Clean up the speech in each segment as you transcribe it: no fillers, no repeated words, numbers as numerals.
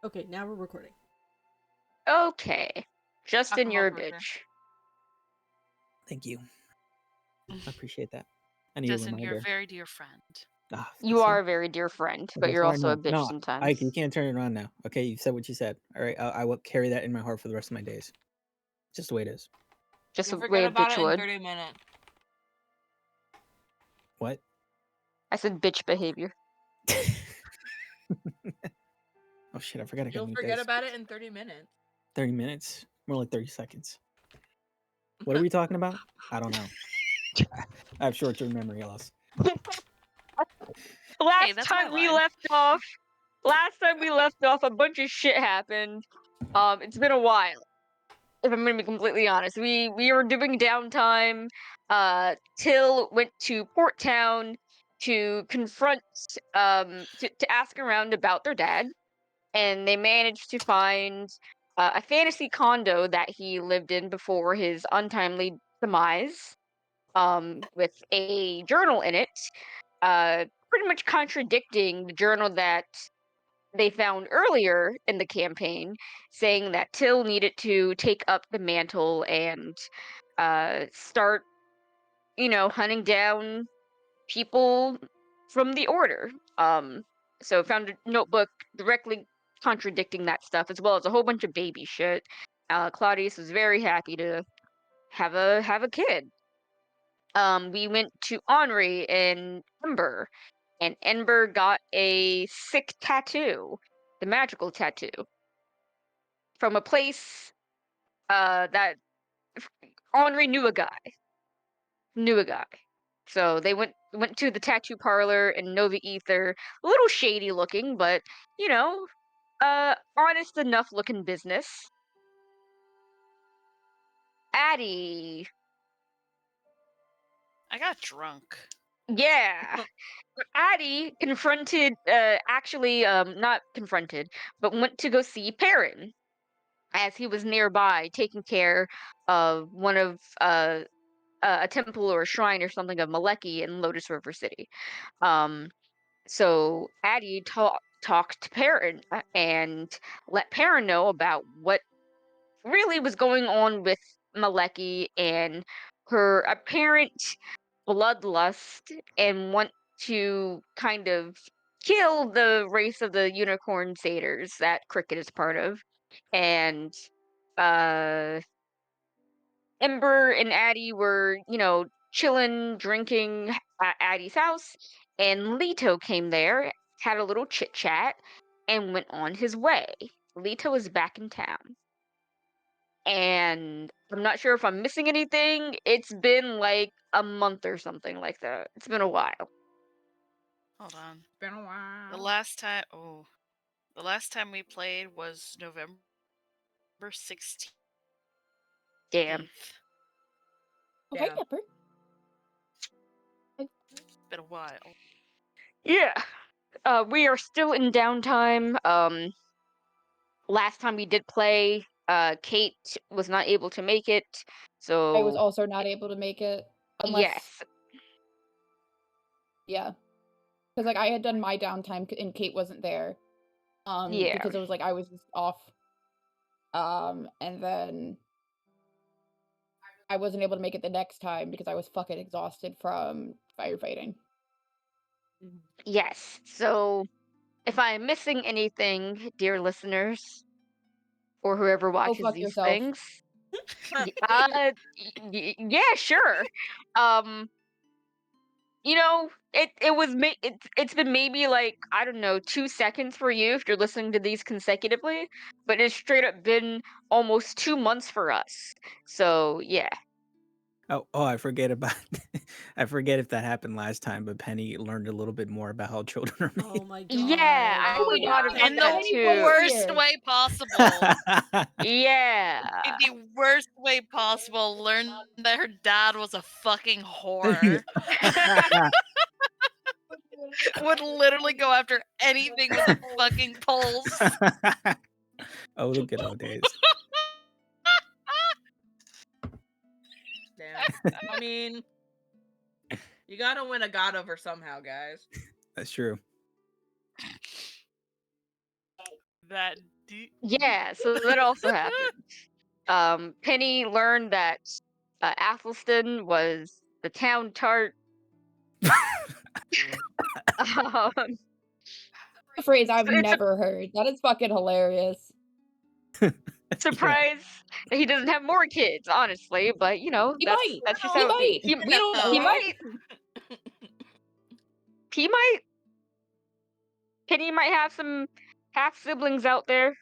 Okay, now we're recording. Okay. Justin, you're a Alcohol burger. bitch. Thank you. I appreciate that. I need a Justin, you're a reminder. very dear friend. You are a very dear friend, but That's you're all I also a know. bitch No, sometimes. Ike, you can't turn it around now. Okay, you said what you said. All right, I will carry that in my heart for the rest of my days. Just the way it is. Just You'll the way forget a about bitch it in would. 30 minutes. What? I said bitch behavior. Oh shit, I forgot I gotta You'll mute forget this. about it in 30 minutes. 30 minutes? More like 30 seconds. What are we talking about? I don't know. I have short-term memory loss. Last that's time my we line. left off, a bunch of shit happened. It's been a while. If I'm gonna be completely honest, we were doing downtime. Till went to Port Town to confront, to ask around about their dad, and they managed to find a fantasy condo that he lived in before his untimely demise, with a journal in it, pretty much contradicting the journal that they found earlier in the campaign, saying that Till needed to take up the mantle and start, hunting down people from the order. So found a notebook directly contradicting that stuff, as well as a whole bunch of baby shit. Claudius was very happy to have a kid. We went to Henri and Ember, and Ember got a sick tattoo, the magical tattoo, from a place that Henri knew a guy. So they went to the tattoo parlor in Nova Ether. A little shady looking, but honest enough looking business. Addie, I got drunk. yeah. Addie confronted, not confronted, but went to go see Perrin, as he was nearby taking care of one of a temple or a shrine or something of Maleki in Lotus River City. So Addie talked to Perrin and let Perrin know about what really was going on with Maleki and her apparent bloodlust, and want to kind of kill the race of the unicorn satyrs that Cricket is part of. And uh Ember and Addie were, chilling, drinking at Addie's house, and Leto came there, had a little chit chat, and went on his way. Leto is back in town. And I'm not sure if I'm missing anything. It's been like a month or something like that. It's been a while. Hold on. It's been a while. The last time we played was November 16th. Damn. Okay, Yeah. Pepper. It's been a while. Yeah. We are still in downtime. Last time we did play, Kate was not able to make it, so I was also not able to make it. Unless, yes. yeah. Because, like, I had done my downtime and Kate wasn't there. Yeah. Because it was, like, I was just off. And then I wasn't able to make it the next time because I was fucking exhausted from firefighting. Yes. So, if I am missing anything, dear listeners, or whoever Go watches fuck these yourself. things, yeah, sure. Um, it's been maybe like, I don't know, 2 seconds for you if you're listening to these consecutively, but it's straight up been almost 2 months for us. So yeah. Oh, I forget about. I forget if that happened last time, but Penny learned a little bit more about how children are made. Oh my god. Yeah, I Oh my forgot God, about In that the too. worst way possible. Yeah. In the worst way possible, learned that her dad was a fucking whore. Would literally go after anything with a fucking pulse. Oh, the good old days. Damn. I mean, you gotta win a god over somehow, guys. That's true. That Yeah, so that also happened. Penny learned that Athelstan was the town tart. Um, A phrase I've it's a never heard. That is fucking hilarious. Yeah. surprise that he doesn't have more kids, honestly, but you know, He that's might. that's just Well, He how it be. might. He We don't he know. might he might Penny might have some half siblings out there.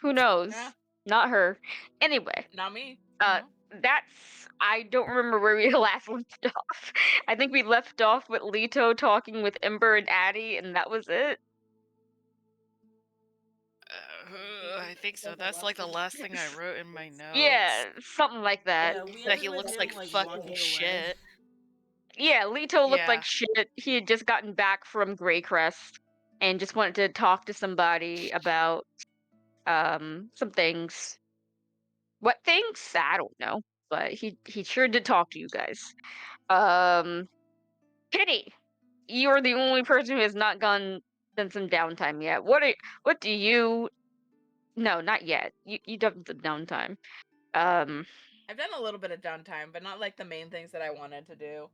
Who knows? Yeah, Not her. Anyway, not me. uh that's I don't remember where we last left off. I think we left off with Leto talking with Ember and Addie, and that was it. I think so. That's like the last thing I wrote in my notes. Yeah, something like that. Yeah, we That ended he with looks him like like fucking walking away. shit. Yeah, Leto looked Yeah. like shit. He had just gotten back from Greycrest and just wanted to talk to somebody about some things. What things? I don't know. But he sure did talk to you guys. Um Penny, you're the only person who has not done some downtime yet. What do you no, not yet. You done the downtime. Um I've done a little bit of downtime, but not like the main things that I wanted to do.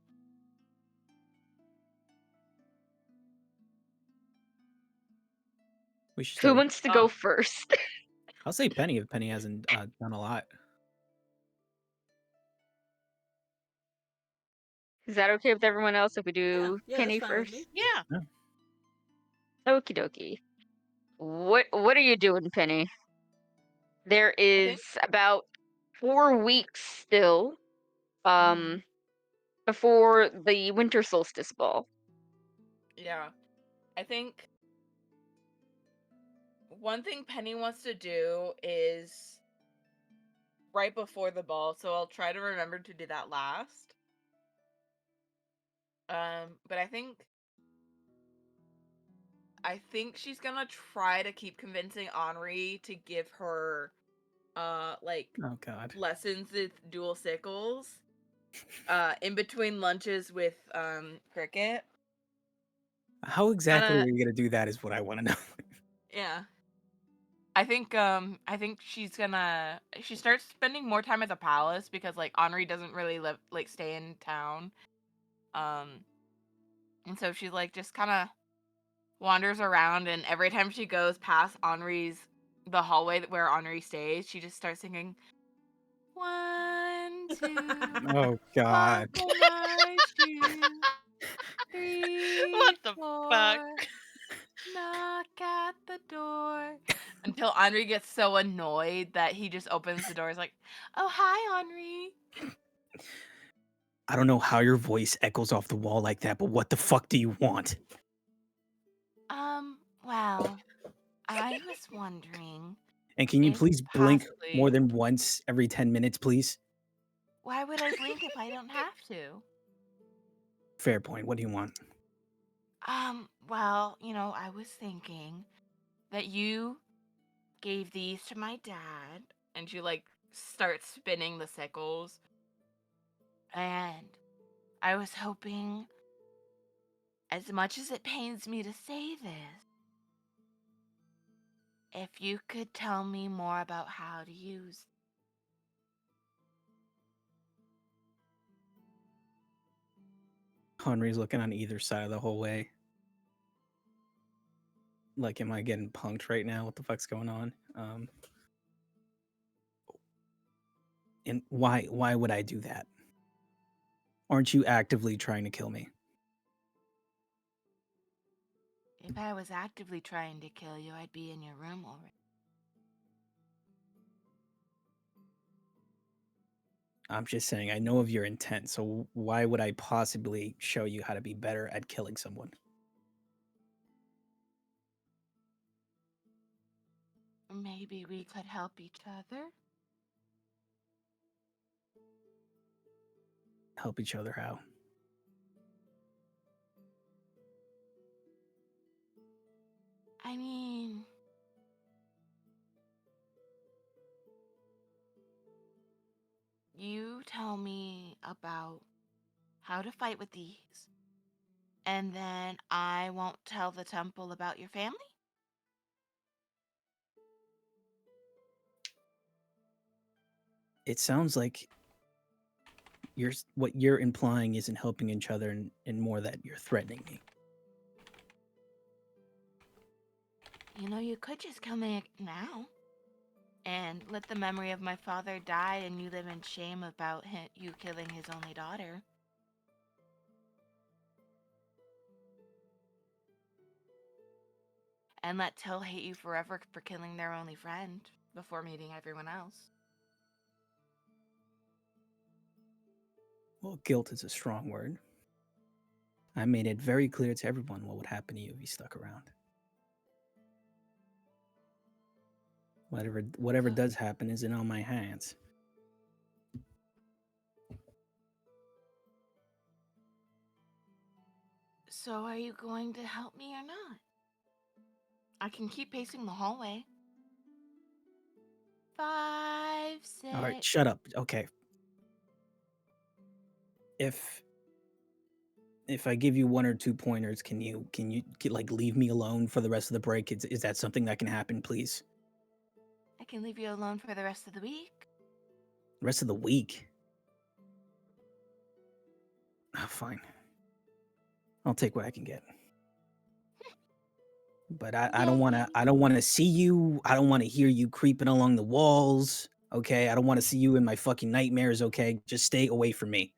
We should who start. wants to go first? I'll say Penny if Penny hasn't done a lot. Is that okay with everyone else if we do Yeah, that's Penny fine with first? me. Yeah. Okie dokie. What are you doing, Penny? There I is think about 4 weeks still, um, before the winter solstice ball. yeah. I think one thing Penny wants to do is right before the ball, so I'll try to remember to do that last. But I think she's gonna try to keep convincing Henri to give her like Oh God. lessons with dual sickles in between lunches with Cricket. How exactly Kinda are you gonna do that? Is what I want to know. yeah. I think she starts spending more time at the palace because like Henri doesn't really live like stay in town. Um and so she like just kinda wanders around, and every time she goes past the hallway where Henri stays, she just starts singing 1, 2, Oh God. buckle my shoe, 3, What the fuck? 4, knock at the door. Until Henri gets so annoyed that he just opens the door. He's like, "Oh, hi, Henri." I don't know how your voice echoes off the wall like that, but what the fuck do you want? Well, I was wondering And can you if please blink more possibly. than once every 10 minutes, please? Why would I blink if I don't have to? Fair point. What do you want? Well, I was thinking that you gave these to my dad, and she like starts spinning the sickles, and I was hoping, as much as it pains me to say this, if you could tell me more about how to use. Henry's looking on either side of the whole way. Like, am I getting punked right now? What the fuck's going on? And why would I do that? Aren't you actively trying to kill me? If I was actively trying to kill you, I'd be in your room already. I'm just saying, I know of your intent, so why would I possibly show you how to be better at killing someone? Maybe we could help each other. Help each other how? I mean, you tell me about how to fight with these, and then I won't tell the temple about your family? It sounds like what you're implying isn't helping each other, and more that you're threatening me. You know, you could just kill me now. And let the memory of my father die and you live in shame about you killing his only daughter. And let Till hate you forever for killing their only friend before meeting everyone else. Well, guilt is a strong word. I made it very clear to everyone what would happen to you if you stuck around. Whatever So- does happen isn't on my hands. So are you going to help me or not? I can keep pacing the hallway. 5, 6. All right, shut up. Okay. If I give you 1 or 2 pointers, can you like leave me alone for the rest of the break? Is that something that can happen, please? I can leave you alone for the rest of the week. The rest of the week. Oh, fine. I'll take what I can get. But I don't want to. Yay. I don't want to see you. I don't want to hear you creeping along the walls. Okay. I don't want to see you in my fucking nightmares. Okay. Just stay away from me.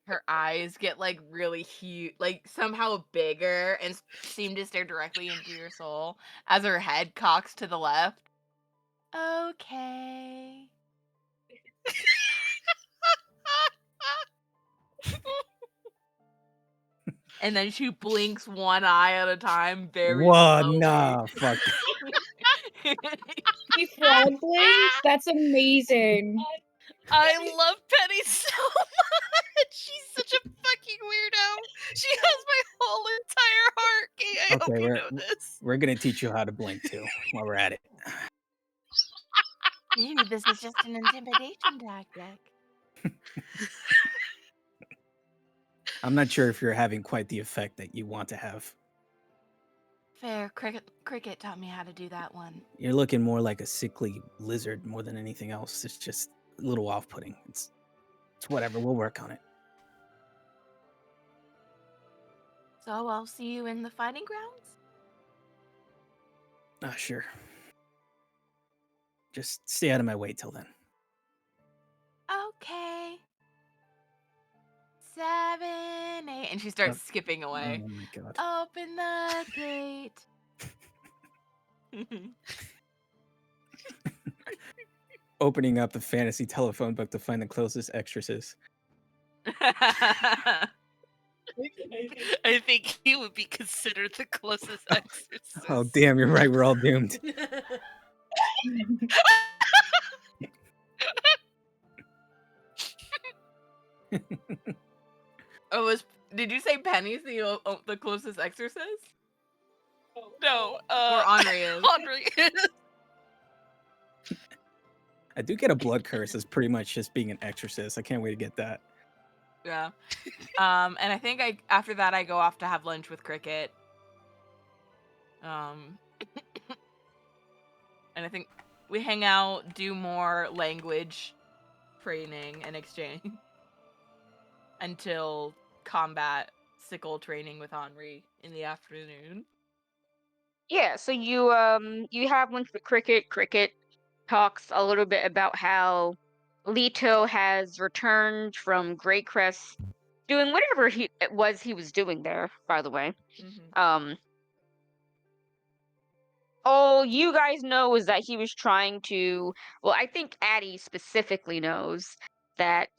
Her eyes get like really huge, like somehow bigger, and seem to stare directly into your soul as her head cocks to the left. Okay. And then she blinks one eye at a time very Whoa, slowly. nah, fuck. He frog blinks? That's amazing. I love Penny so much. She's such a fucking weirdo. She has my whole entire heart. Kate, I hope Okay, you know this. we're gonna teach you how to blink too while we're at it. Maybe this is just an intimidation tactic. I'm not sure if you're having quite the effect that you want to have. Fair. Cricket taught me how to do that one. You're looking more like a sickly lizard more than anything else. It's just a little off-putting. It's whatever. We'll work on it. So I'll see you in the fighting grounds? Sure. Just stay out of my way till then. Okay. 7, 8. And she starts skipping away. Oh my god. Open the gate. Opening up the fantasy telephone book to find the closest exorcist. I think he would be considered the closest exorcist. Oh damn, you're right. We're all doomed. Did you say Penny's the closest exorcist? No, Or Henri is? Henri is. I do get a blood curse as pretty much just being an exorcist. I can't wait to get that. Yeah. And I think after that I go off to have lunch with Cricket. And I think we hang out, do more language training and exchange until combat sickle training with Henri in the afternoon. Yeah, so you have lunch with Cricket. Cricket talks a little bit about how Leto has returned from Greycrest, doing whatever it was he was doing there. By the way, Mm-hmm. all you guys know is that he was trying to. Well, I think Addie specifically knows that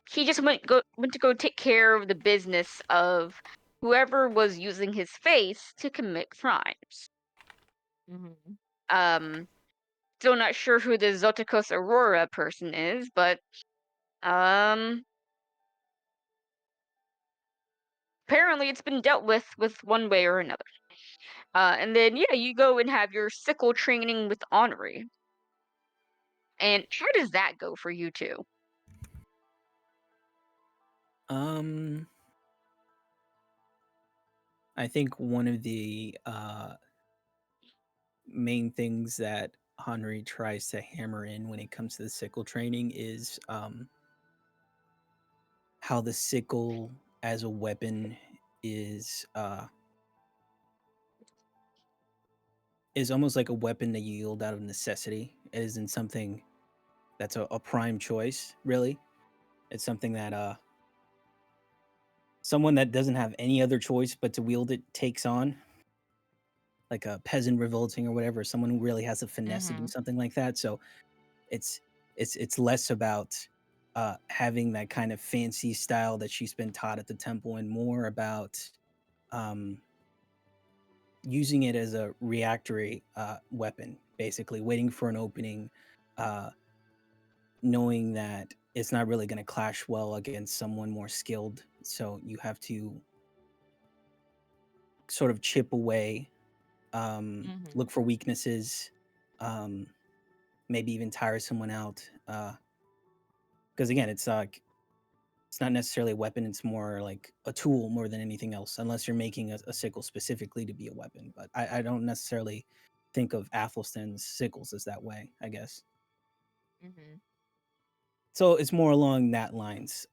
he just went to go take care of the business of whoever was using his face to commit crimes. Mm-hmm. Still not sure who the Zoticos Aurora person is, but apparently it's been dealt with one way or another. And then yeah, you go and have your sickle training with Henri. And how does that go for you two? I think one of the main things that Henry tries to hammer in when it comes to the sickle training is how the sickle as a weapon is almost like a weapon that you yield out of necessity. It isn't something that's a prime choice, really. It's something that someone that doesn't have any other choice but to wield it takes on, like a peasant revolting or whatever, someone who really has a finesse to do Mhm. something like that. So it's it's less about having that kind of fancy style that she's been taught at the temple, and more about um, using it as a reactory weapon, basically waiting for an opening, uh, knowing that it's not really going to clash well against someone more skilled. So you have to sort of chip away, Mhm. look for weaknesses, um, maybe even tire someone out. Because again, it's not necessarily a weapon; it's more like a tool more than anything else. Unless you're making a sickle specifically to be a weapon, but I don't necessarily think of Athelstan's sickles as that way. I guess Mhm. so. It's more along that lines,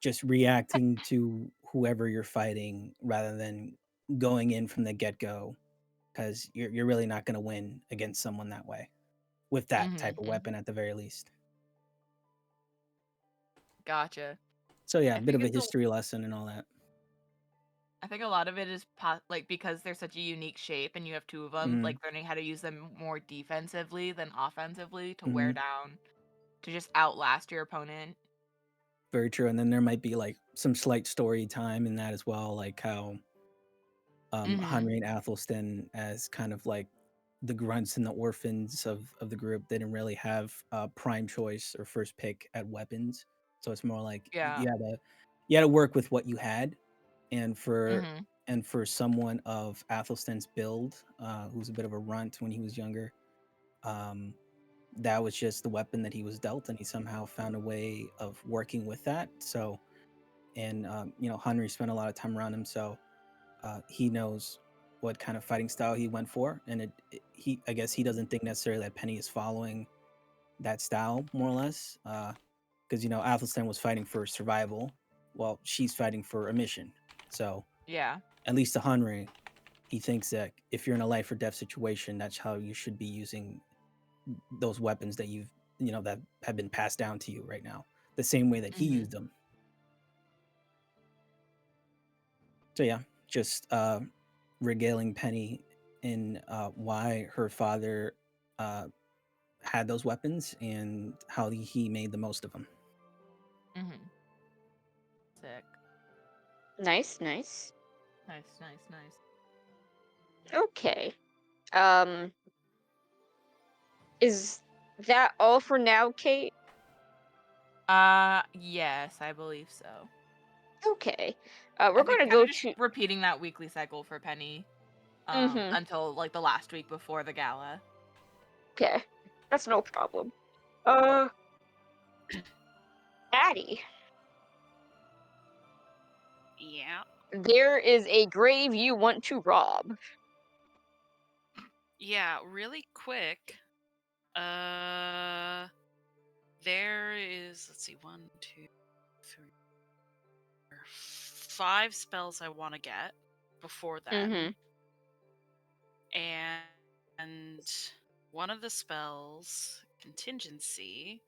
just reacting to whoever you're fighting rather than going in from the get go, because you're really not going to win against someone that way with that type Mhm. of weapon Mhm. at the very least. Gotcha. So yeah, a I bit think of a it's a history lesson and all that. I think a lot of it is like because they're such a unique shape and you have two of them, Hmm. like learning how to use them more defensively than offensively to wear Hmm. down, to just outlast your opponent. Very true. And then there might be like some slight story time in that as well, like how Mhm. Henry and Athelstan, as kind of like the grunts and the orphans of the group, they didn't really have prime choice or first pick at weapons. So it's more like Yeah. you had to work with what you had, and Mhm. for someone of Athelstan's build, who's a bit of a runt when he was younger, um, that was just the weapon that he was dealt, and he somehow found a way of working with that. So, and Henry spent a lot of time around him, so he knows what kind of fighting style he went for, and he I guess he doesn't think necessarily that Penny is following that style more or less, because Athelstan was fighting for survival, while she's fighting for a mission. So Yeah. at least to Henry, he thinks that if you're in a life or death situation, that's how you should be using those weapons that that have been passed down to you right now, the same way that he Mhm. used them. So yeah, just regaling Penny in why her father uh, had those weapons and how he made the most of them. Mhm. Sick. Nice, nice. Nice, nice, nice. Okay. Um, is that all for now, Kate? Yes, I believe so. Okay. I We're think gonna kind go of just to. repeating that weekly cycle for Penny Mm-hmm. until like the last week before the gala. Okay. That's no problem. Uh, Addie, Yeah. there is a grave you want to rob. Yeah, really quick. Uh there is, let's see, 1, 2, 3, 5 spells I want to get before Mm-hmm. then. And one of the spells, contingency,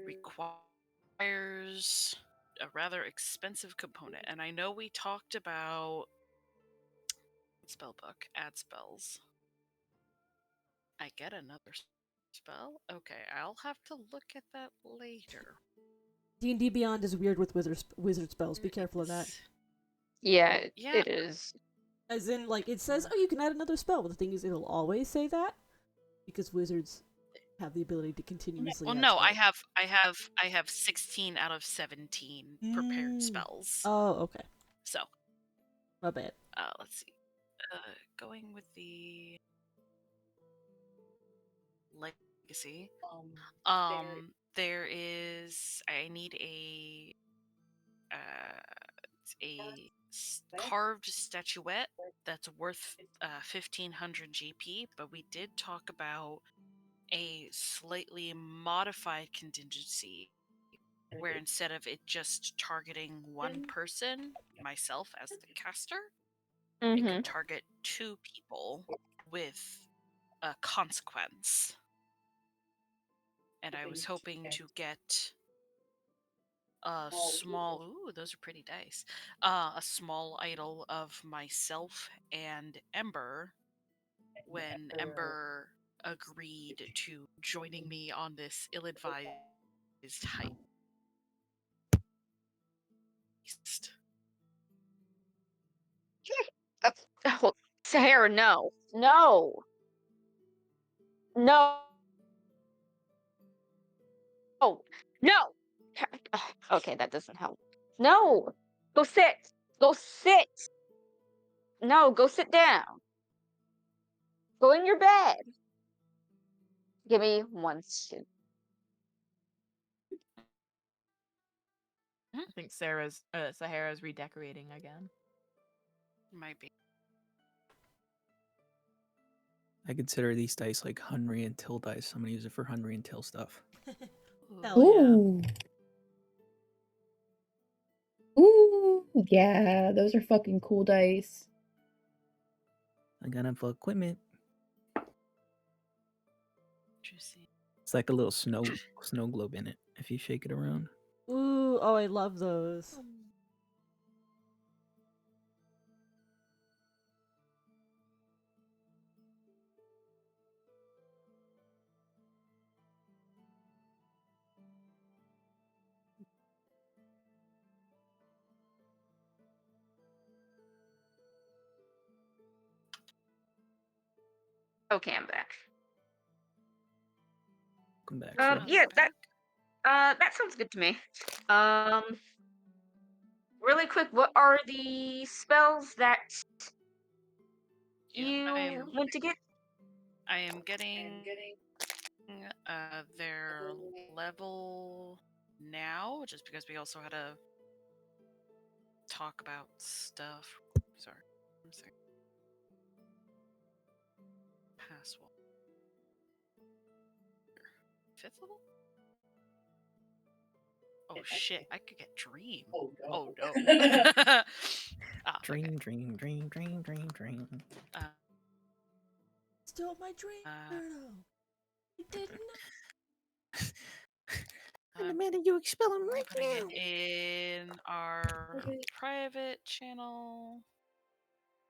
requires a rather expensive component. And I know we talked about spell book, add spells. I get another spell? Okay, I'll have to look at that later. D&D Beyond is weird with wizard spells. Be There careful of that. is- Yeah, Yeah, it is. As in, like, it says, oh, you can add another spell, but the thing is, it'll always say that because wizards have the ability to continuously well, add no, spells. I have 16 out of 17 prepared Mm. spells. Oh, okay. So, My bad. let's see. Going with the legacy. There is, I need uh carved statuette that's worth 1500 GP, but we did talk about a slightly modified contingency where instead of it just targeting one person, myself as the caster, it Mm-hmm. could target 2 people with a consequence. And I was hoping to get a small, ooh, those are pretty dice, a small idol of myself and Ember when Ember agreed to joining me on this ill-advised heist. Oh, Sahara, no. No. No. No. Okay, that doesn't help. No. Go sit. Go sit. No, go sit down. Go in your bed. Give me 1 second. I think Sahara's redecorating again. Might be. I consider these dice like Henry and Till dice. I'm gonna use it for Henry and Till stuff. Hell yeah. Ooh. Ooh. Yeah, those are fucking cool dice. I got them for equipment. Juicy. It's like a little snow globe in it. If you shake it around. Ooh, oh, I love those. Okay, I'm back. Come back. Yeah, that sounds good to me. Really quick, what are the spells that you want to get? I am getting their level now, just because we also had to talk about stuff. Sorry. I'm sorry. Password. 5th level? Oh shit, I could get Dream. Oh no. Dream, Okay. dream, dream, dream, dream, dream. Stole my dream, Birdo. You did not. I'm demanding you expel him right Putting now. it in our private channel.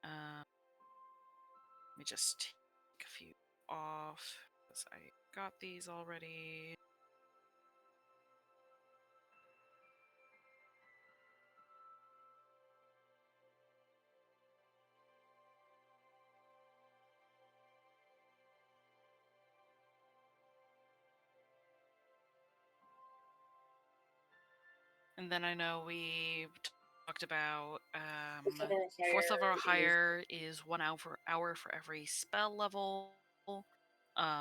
Let me just take a few off because I got these already. And then I know we talked about 4th level or higher is 1 hour for every spell level.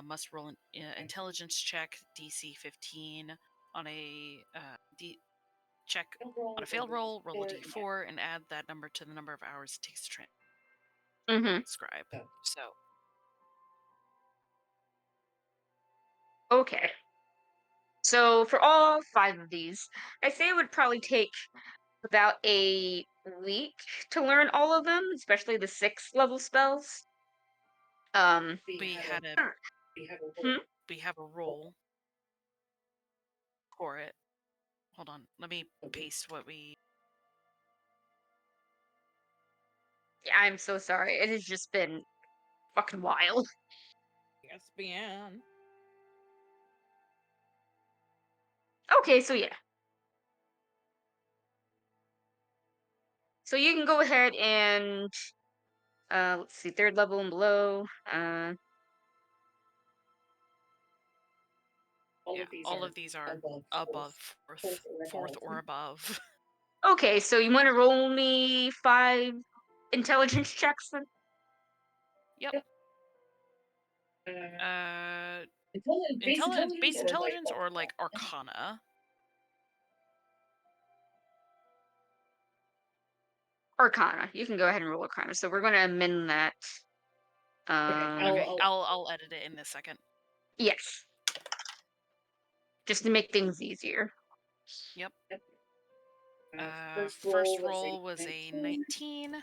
Must roll an intelligence check DC 15 on a check on a failed roll. Roll a d4 and add that number to the number of hours it takes to Mm-hmm. transcribe. So Okay. So for all 5 of these, I say it would probably take about a week to learn all of them, especially the 6th level spells. we had a Hmm? we have a roll for it. Hold on, let me paste what we. Yeah, I'm so sorry. It has just been fucking wild. ESPN. Okay, so yeah. So you can go ahead and let's see, 3rd level and below. Yeah, all of these are above fourth or above. Okay, so you want to roll me 5 intelligence checks then? Yep. Intelligence, base intelligence, or like Arcana. Arcana. You can go ahead and roll Arcana. So we're going to amend that. Okay, I'll edit it in a second. Yes. Just to make things easier. Yep. First roll was a 19.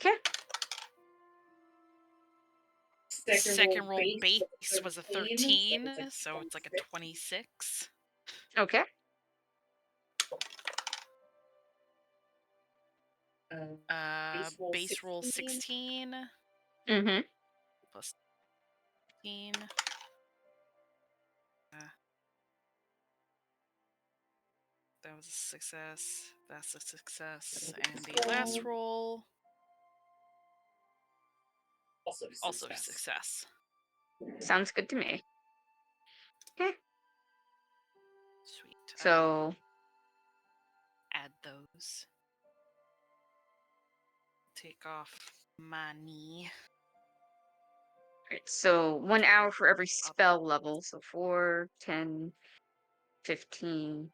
Okay. Second roll base was a 13, so it's like a 26. Okay. Base roll 16 Mm-hmm. plus 15. That was a success. That's a success. And the last roll also success. Sounds good to me. Okay. Sweet. So Add those. Take off my knee. right, so 1 Okay. hour for every spell level. So 4, 10, 15,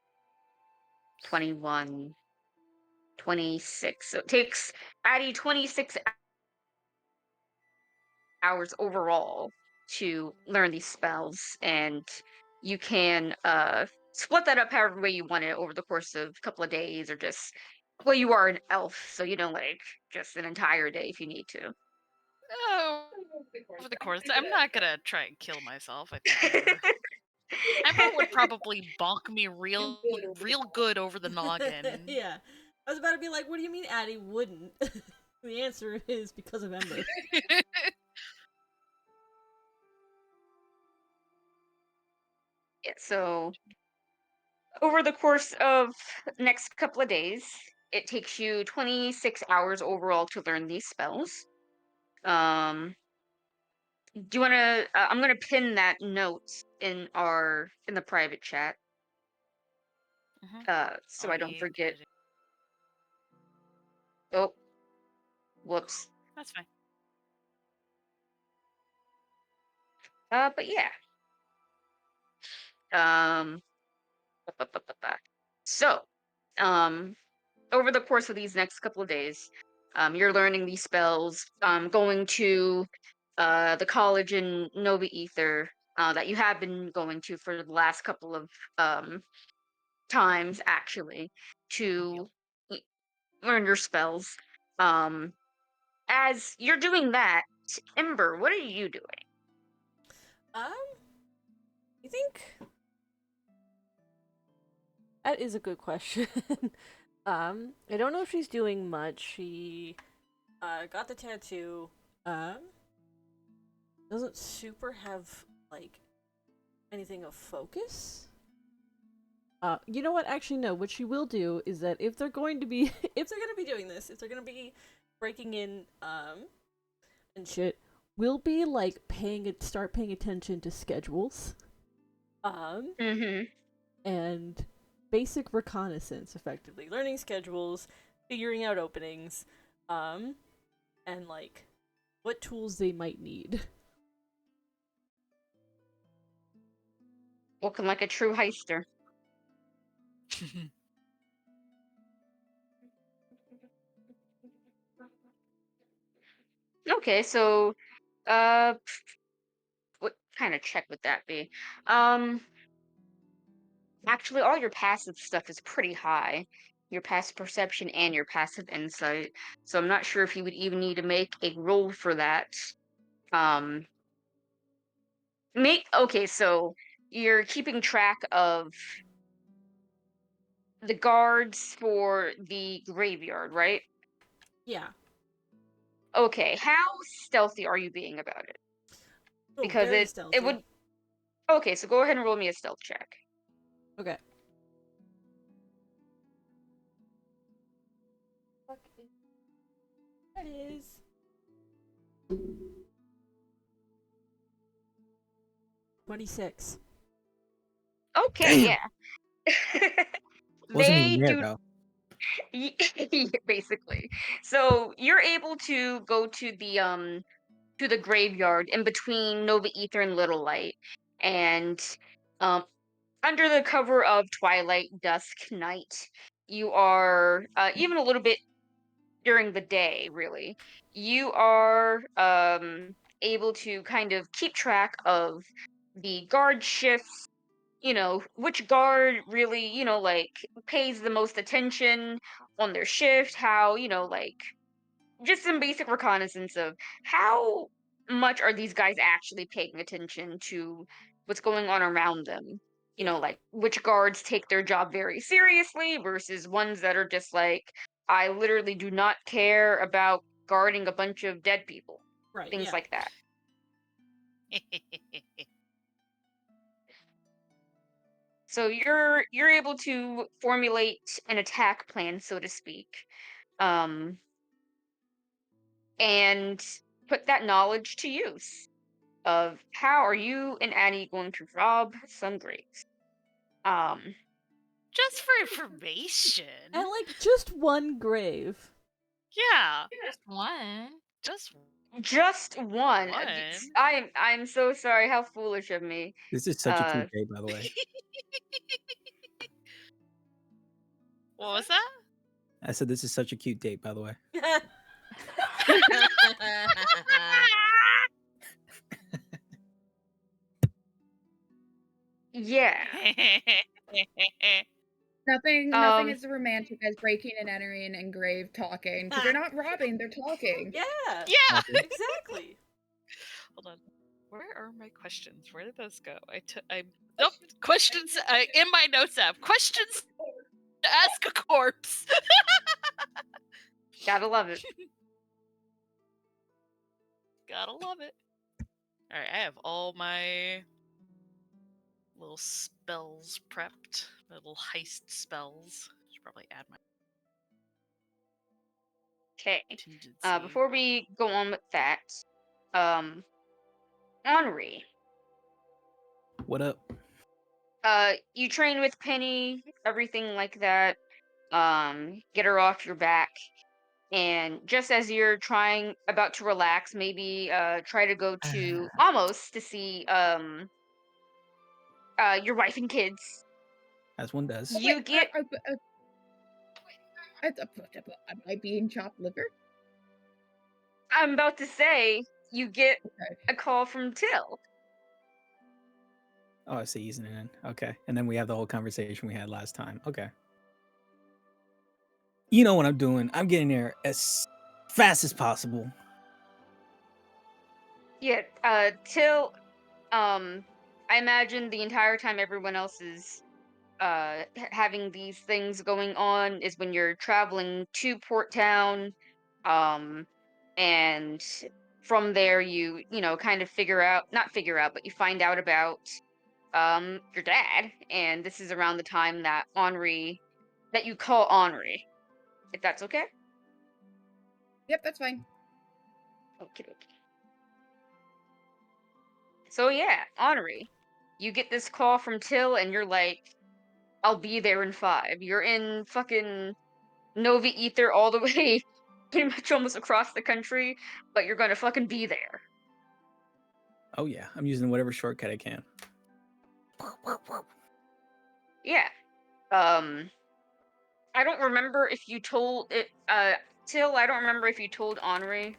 21, 26. So it takes Addie 26 hours overall to learn these spells, and you can split that up however way you want it over the course of a couple of days, or just, well, you are an elf, so you know, like, just an entire day if you need to. Oh, over the course. I'm not gonna try and kill myself. I think Ember would probably bonk me real good over the noggin. Yeah. I was about to be like, what do you mean Addie wouldn't? The answer is because of Ember. Yeah, so over the course of next couple of days, it takes you 26 hours overall to learn these spells. Do you want to? I'm gonna pin that note in the private chat, so I don't Already forget. editing. Oh, whoops. That's fine. But yeah. Um. So, over the course of these next couple of days, you're learning these spells. Going to the college in Nova Ether that you have been going to for the last couple of times, actually, to learn your spells. As you're doing that, Ember, what are you doing? You think that is a good question. I don't know if she's doing much. She got the tattoo. Doesn't super have like anything of focus. You know what? Actually, no. What she will do is that if they're going to be, if they're going to be doing this, if they're going to be breaking in, and shit, we'll be like start paying attention to schedules, Mm-hmm. and basic reconnaissance, effectively learning schedules, figuring out openings, and like what tools they might need. Looking like a true heister. Okay, so uh, what kind of check would that be? Um, Actually, all your passive stuff is pretty high. Your passive perception and your passive insight. So I'm not sure if you would even need to make a roll for that. Um, okay, so you're keeping track of the guards for the graveyard, right? Yeah. Okay, how stealthy are you being about it? Oh, Because very it stealthy. would. Okay, so go ahead and roll me a stealth check. Okay. That is 26. Okay, Damn. yeah. Wasn't even They there do though. basically. So you're able to go to the graveyard in between Nova Ether and Little Light, and um under the cover of twilight, dusk, night, you are even a little bit during the day, really. You are able to kind of keep track of the guard shifts, which guard really, like pays the most attention on their shift, how, like just some basic reconnaissance of how much are these guys actually paying attention to what's going on around them. Yeah. Like which guards take their job very seriously versus ones that are just like, I literally do not care about guarding a bunch of dead people. Right. Things Yeah. like that. So you're able to formulate an attack plan, so to speak, um, and put that knowledge to use of how are you and Annie going to rob some graves. Um, Just for information. And like just one grave. Yeah, Just one. just just one. one. I'm so sorry. How foolish of me. This is such a cute day, by the way. What was that? I said this is such a cute date, by the way. Yeah. Nothing Um, as romantic as breaking and entering and grave talking. Because they're not robbing, they're talking. Yeah. Yeah. Exactly. Hold on. Where are my questions? Where did those go? Nope. Questions in my notes app. Questions to ask a corpse. Gotta love it. Gotta love it. All right, I have all my little spells prepped. My little heist spells. Should probably add my Okay. contingency. Before we go on with that, Henri, What up? you train with Penny, everything like that. Get her off your back. And just as you're about to relax, maybe try to go to Amos to see your wife and kids. As one does. You Wait, get am I being chopped liver? I'm about to say you get Okay. a call from Till. Oh, I see. Easing it in. Okay. And then we have the whole conversation we had last time. Okay. You know what I'm doing. I'm getting there as fast as possible. Yeah, Till, I imagine the entire time everyone else is having these things going on is when you're traveling to Port Town, and from there you kind of not figure out, but you find out about your dad, and this is around the time that you call Henri, if that's okay. Yep, that's fine. Okay. So yeah, Henri, you get this call from Till, and you're like, I'll be there in 5. You're in fucking Nova Ether all the way, pretty much almost across the country, but you're gonna fucking be there. Oh yeah, I'm using whatever shortcut I can. Yeah. I don't remember if you told it, Till, I don't remember if you told Henri,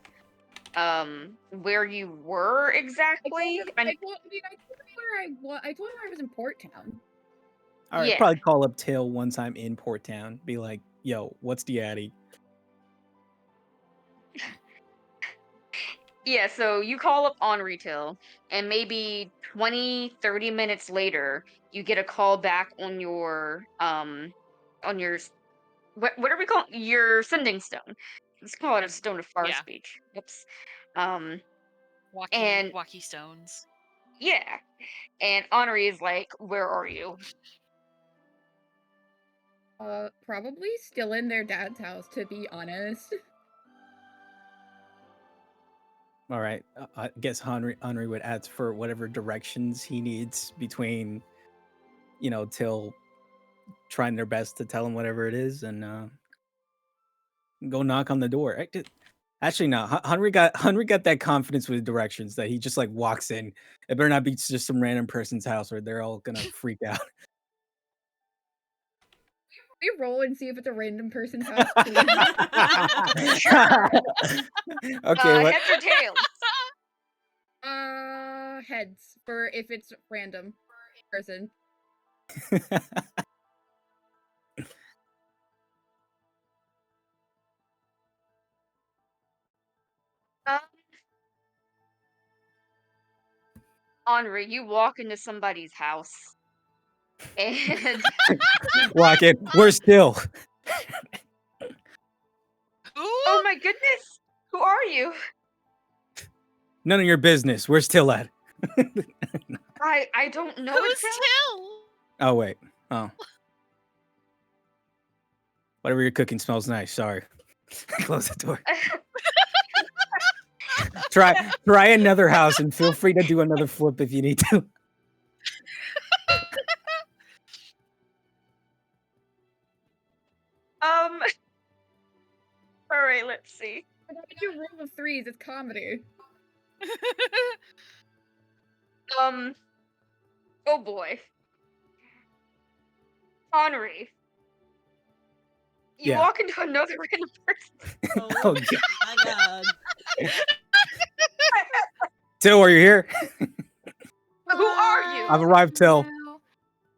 where you were exactly. I told him I was in Port Town. All right, Yeah. probably call up Till once I'm in Port Town. Be like, yo, what's the addy? Yeah, so you call up Henri Till, and maybe 20-30 minutes later, you get a call back on your what are we calling your sending stone? Let's call it a stone of far Yeah. speech. Oops. And Walkie stones. yeah, and Henri is like, "Where are you?" Probably still in their dad's house, to be honest. All right, I guess Henry would ask for whatever directions he needs between, Till trying their best to tell him whatever it is, and go knock on the door. Actually, no. Henry got that confidence with directions that he just like walks in. It better not be just some random person's house, or they're all gonna freak out. we roll and see if it's a random person's house, please? Okay, what? Heads or tails? Heads for if it's random person. Um, Henri, you walk into somebody's house, and Walk in. We're still. oh my goodness, who are you? None of your business. We're still at. I don't know Who's it. Till? Till? Oh wait. Oh. Whatever you're cooking smells nice. Sorry. Close the door. Try another house and feel free to do another flip if you need to. All right, let's see. We're not gonna do rule of threes. It's comedy. Oh boy, Henri, you Yeah. walk into another random person. Oh my god. Till, are you here? Who are you? I've arrived, Till.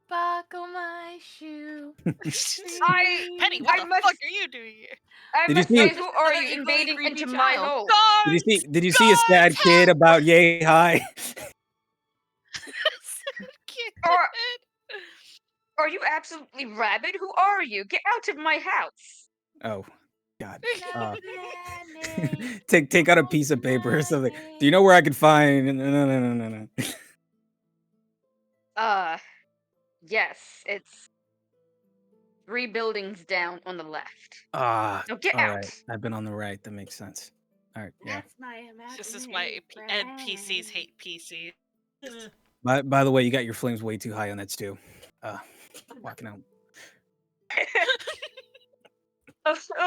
Buckle my shoe. Penny, what the must- fuck are you doing here? I Did you must see- say, who are Another you equally invading creepy into my child. home? Did you see a sad kid about yay high? Are you absolutely rabid? Who are you? Get out of my house. Oh, God. Planning. Take out a piece of paper or something. Do you know where I could find? No. Yes, it's 3 buildings down on the left. Ah, Now get all out. right. I've been on the right. That makes sense. All right, yeah. That's my imaginary This is why NPCs hate PCs. By the way, you got your flames way too high on that stew. Walking out.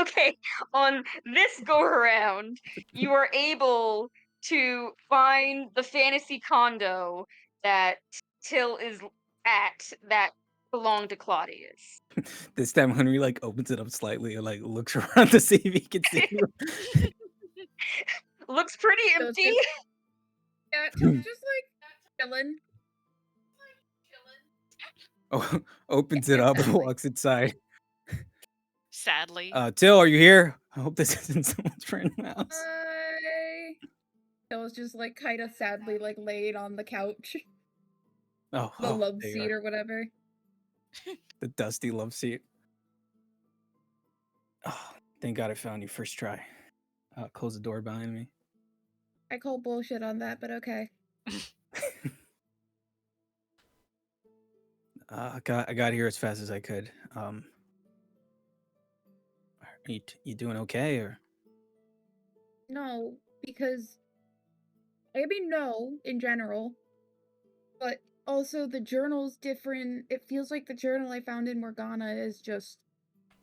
Okay, on this go around, you are able to find the fantasy condo that Till is at that belonged to Claudius. This time, Henry like opens it up slightly and like looks around to see if he can see you. Looks pretty So it's empty. Yeah, Till's just like chilling. Oh, opens it up and walks inside. Sadly. Till, are you here? I hope this isn't someone's random house. Hi. Till's just like kind of sadly like laid on the couch, Oh, the love there you seat are. or whatever. The dusty love seat. Oh, thank God I found you first try. Close the door behind me. I call bullshit on that, but okay. I got here as fast as I could. Are you doing okay or? No, because I mean no in general, but also the journal's different. It feels like the journal I found in Morgana is just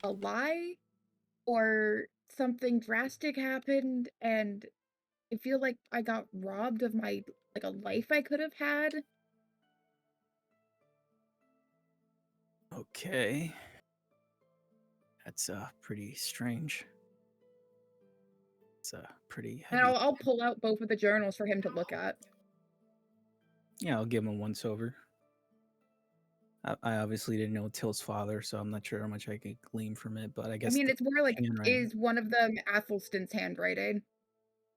a lie, or something drastic happened, and I feel like I got robbed of my like a life I could have had. Okay. That's pretty strange. It's pretty And heavy. I'll pull out both of the journals for him to look at. Yeah, I'll give him a once over. I obviously didn't know Till's father, so I'm not sure how much I could glean from it, but I I guess mean, the it's more like, handwriting. is one of them Athelstan's handwriting?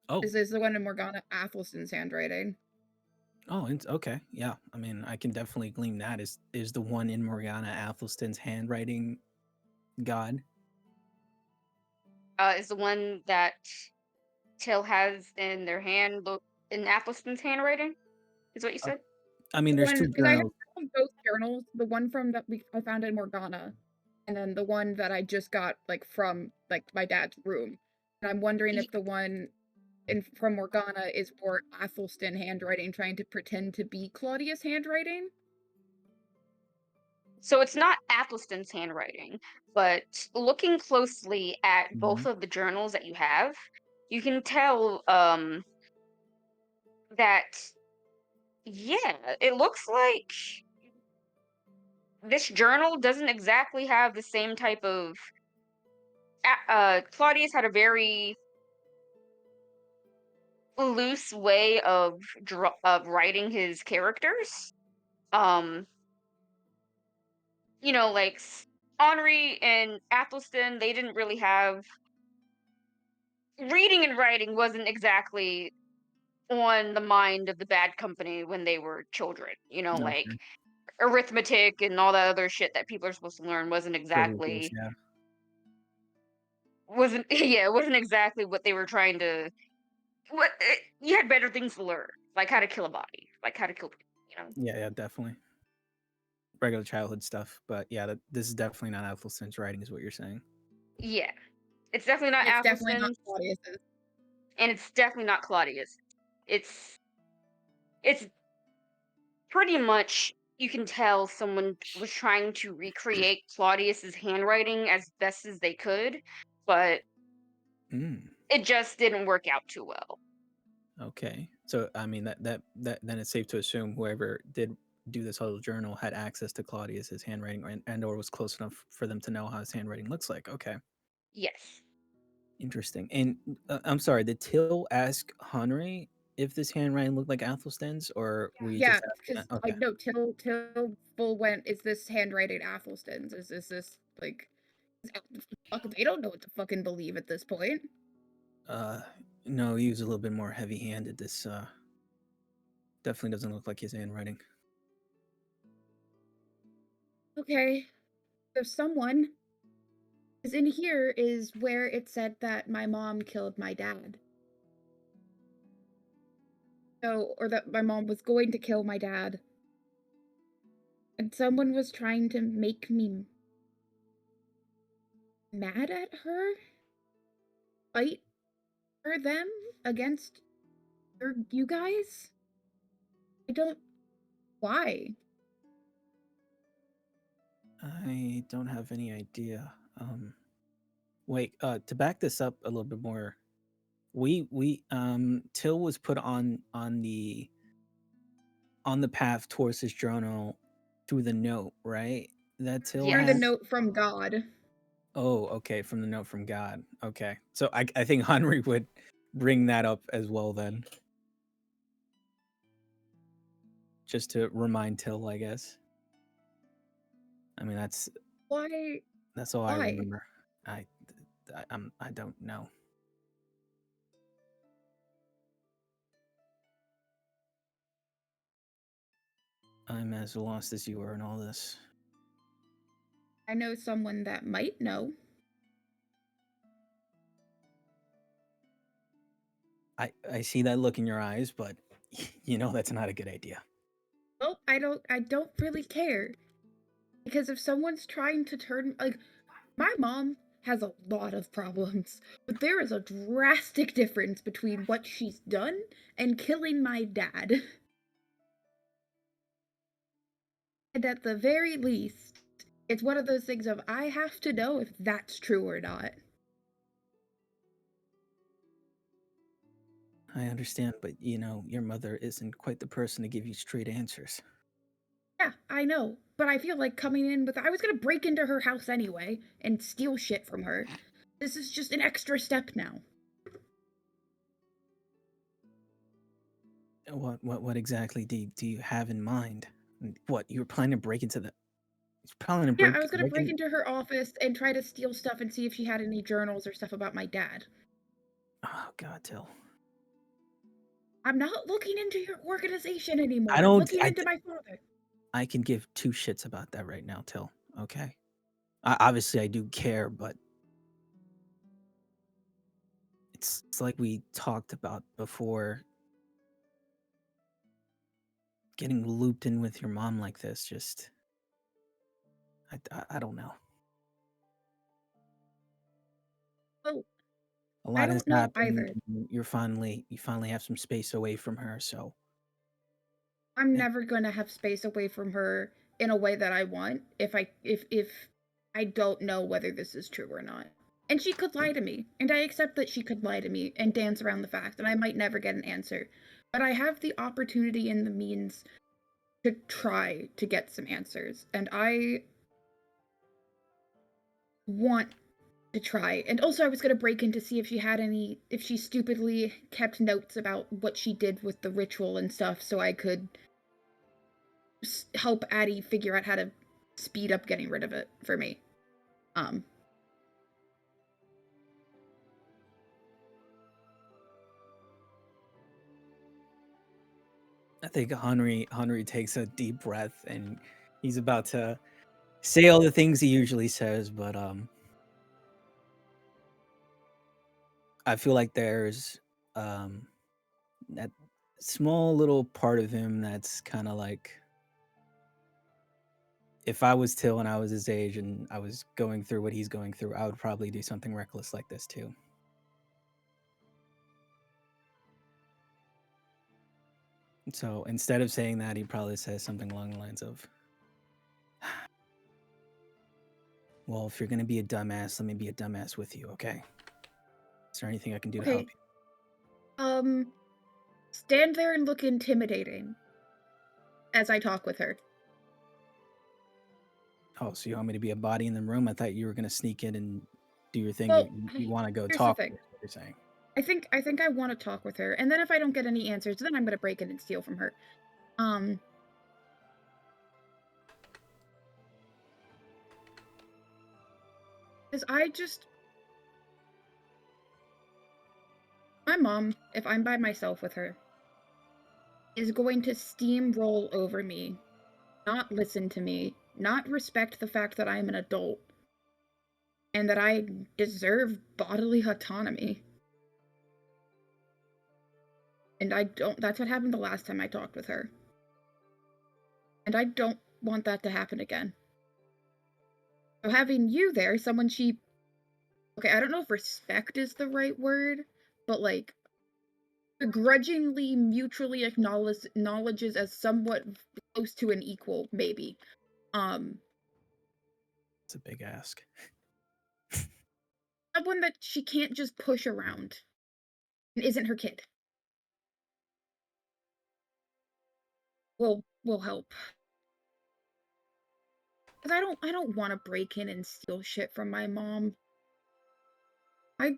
Oh, This is the one in Morgana Athelstan's handwriting. okay. Yeah, I mean, I can definitely glean that. Is the one in Morgana Athelstan's handwriting God? Is the one that Till has in their hand in Athelston's handwriting? Is what you said? I mean, there's two Because I have journals. both journals. The one from I found in Morgana, and then the one that I just got like from like my dad's room. And I'm wondering if the one from Morgana is more Athelstan handwriting, trying to pretend to be Claudius handwriting. So it's not Athelston's handwriting, but looking closely at both of the journals that you have, you can tell that yeah, it looks like this journal doesn't exactly have the same type of. Claudius had a very loose way of writing his characters. Um, like Henri and Athelstan, they didn't really have reading and writing wasn't exactly on the mind of the bad company when they were children. Like Okay. arithmetic and all that other shit that people are supposed to learn wasn't Privileges, exactly yeah. wasn't yeah, it wasn't exactly what they were trying to you had better things to learn, like how to kill a body, like how to kill people. Yeah, definitely. Regular childhood stuff, but yeah, this is definitely not Athelstan's writing, is what you're saying. Yeah. It's definitely not It's definitely not Athelstan's, Claudius's. and it's definitely not Claudius. It's pretty much you can tell someone was trying to recreate Claudius's handwriting as best as they could, but Mm, it just didn't work out too well. okay. So I mean that then it's safe to assume whoever did do this whole journal had access to Claudius's handwriting and or was close enough for them to know how his handwriting looks like. Okay. Yes. Interesting. And I'm sorry, did Till ask Henry if this handwriting looked like Athelstan's, or were you Yeah, just asking because that? Okay. like no, Till full went. Is this handwriting Athelstan's? Is this like? Fuck, they don't know what to fucking believe at this point. Uh, no, he was a little bit more heavy-handed. This definitely doesn't look like his handwriting. Okay, so someone is in here is where it said that my mom killed my dad. So, or that my mom was going to kill my dad. And someone was trying to make me mad at her? Fight for them against you guys? I don't. Why? I don't have any idea. Wait, to back this up a little bit more, we Till was put on the path towards his journal through the note, right? That Till Through the had. Yes. note from God. Oh, okay, from the note from God. Okay, so I think Henry would bring that up as well then, just to remind Till, I guess. I mean, Why? that's all I Why? remember. I I don't know. I'm as lost as you are in all this. I know someone that might know. I see that look in your eyes, but you know that's not a good idea. Well, I don't really care. Because if someone's trying to turn, like, my mom has a lot of problems, but there is a drastic difference between what she's done and killing my dad. And at the very least, it's one of those things of I have to know if that's true or not. I understand, but you know, your mother isn't quite the person to give you straight answers. Yeah, I know, but I feel like coming in with I was gonna break into her house anyway and steal shit from her. This is just an extra step now. What exactly do you have in mind? What you were planning to break into the? You're planning to Yeah, I was gonna break break in? into her office and try to steal stuff and see if she had any journals or stuff about my dad. Oh God, Till. I'm not looking into your organization anymore. I I'm don't. looking into my father. I can give two shits about that right now, Till. Okay. Obviously, I do care, but it's like we talked about before. Getting looped in with your mom like this, just I don't know. Oh, A I lot has don't know happened. either. You finally have some space away from her, so I'm it, never gonna have space away from her in a way that I want if I don't know whether this is true or not. And she could lie to me, and I accept that she could lie to me and dance around the fact, and I might never get an answer. But I have the opportunity and the means to try to get some answers, and I want to try. And also, I was gonna break in to see if if she stupidly kept notes about what she did with the ritual and stuff, so I could help Addie figure out how to speed up getting rid of it for me. I think Henry takes a deep breath and he's about to say all the things he usually says, but I feel like there's that small little part of him that's kind of like, if I was Till and I was his age and I was going through what he's going through, I would probably do something reckless like this too. So instead of saying that, he probably says something along the lines of, well, if you're going to be a dumbass, let me be a dumbass with you, okay? Is there anything I can do to help you? Stand there and look intimidating as I talk with her. Oh, so you want me to be a body in the room? I thought you were going to sneak in and do your thing. Well, you want to go here's talk the with thing. her, is what you're saying. I think I want to talk with her, and then if I don't get any answers, then I'm gonna break in and steal from her. Because my mom, if I'm by myself with her, is going to steamroll over me, not listen to me, not respect the fact that I'm an adult, and that I deserve bodily autonomy. And that's what happened the last time I talked with her. And I don't want that to happen again. So having you there, okay, I don't know if respect is the right word, but like begrudgingly mutually acknowledges as somewhat close to an equal, maybe. It's a big ask. Someone that she can't just push around and isn't her kid. Will help. Cause I don't want to break in and steal shit from my mom. I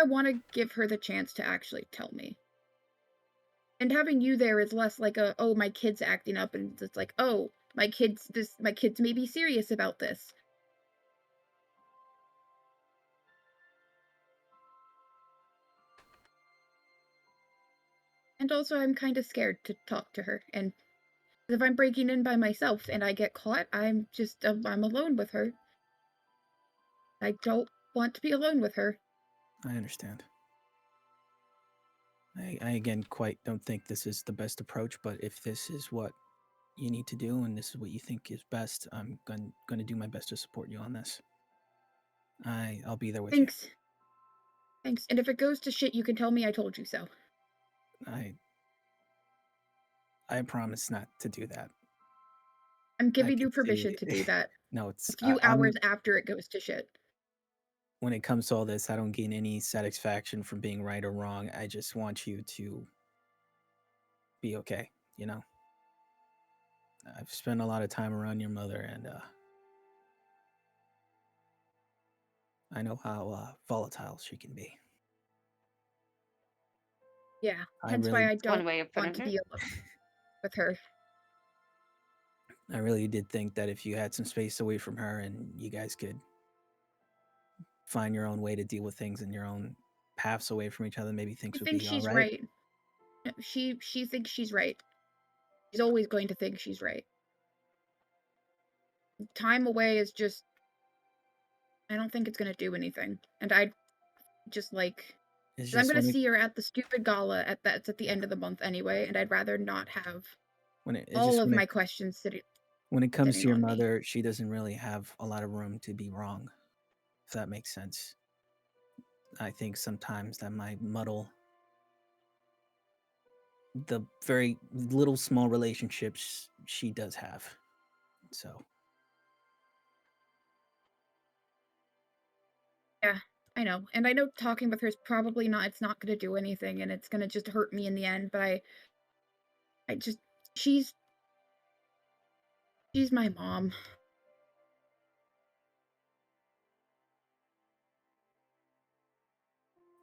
want to give her the chance to actually tell me. And having you there is less like oh, my kid's acting up, and it's like, oh, my kids may be serious about this. And also, I'm kind of scared to talk to her, and if I'm breaking in by myself and I get caught, I'm alone with her. I don't want to be alone with her. I understand. I again quite don't think this is the best approach, but if this is what you need to do and this is what you think is best, I'm going to do my best to support you on this. I'll be there with you. Thanks. And if it goes to shit, you can tell me I told you so. I promise not to do that. I'm giving you permission to do that. No, it's a few hours after it goes to shit. When it comes to all this, I don't gain any satisfaction from being right or wrong. I just want you to be okay, you know? I've spent a lot of time around your mother, and I know how volatile she can be. Yeah, hence why I don't One way of want to putting be alone with her. I really did think that if you had some space away from her and you guys could find your own way to deal with things and your own paths away from each other, maybe things would be all right. Right. She thinks she's right. She's always going to think she's right. Time away is just, I don't think it's going to do anything. And I just like, I'm going to see her at the stupid gala that's at the end of the month anyway, and I'd rather not have all of my questions sitting. When it comes to your mother, she doesn't really have a lot of room to be wrong, if that makes sense. I think sometimes that might muddle the very little small relationships she does have. So. Yeah, I know. And I know talking with her is probably not, it's not gonna do anything and it's gonna just hurt me in the end, but I just, she's my mom.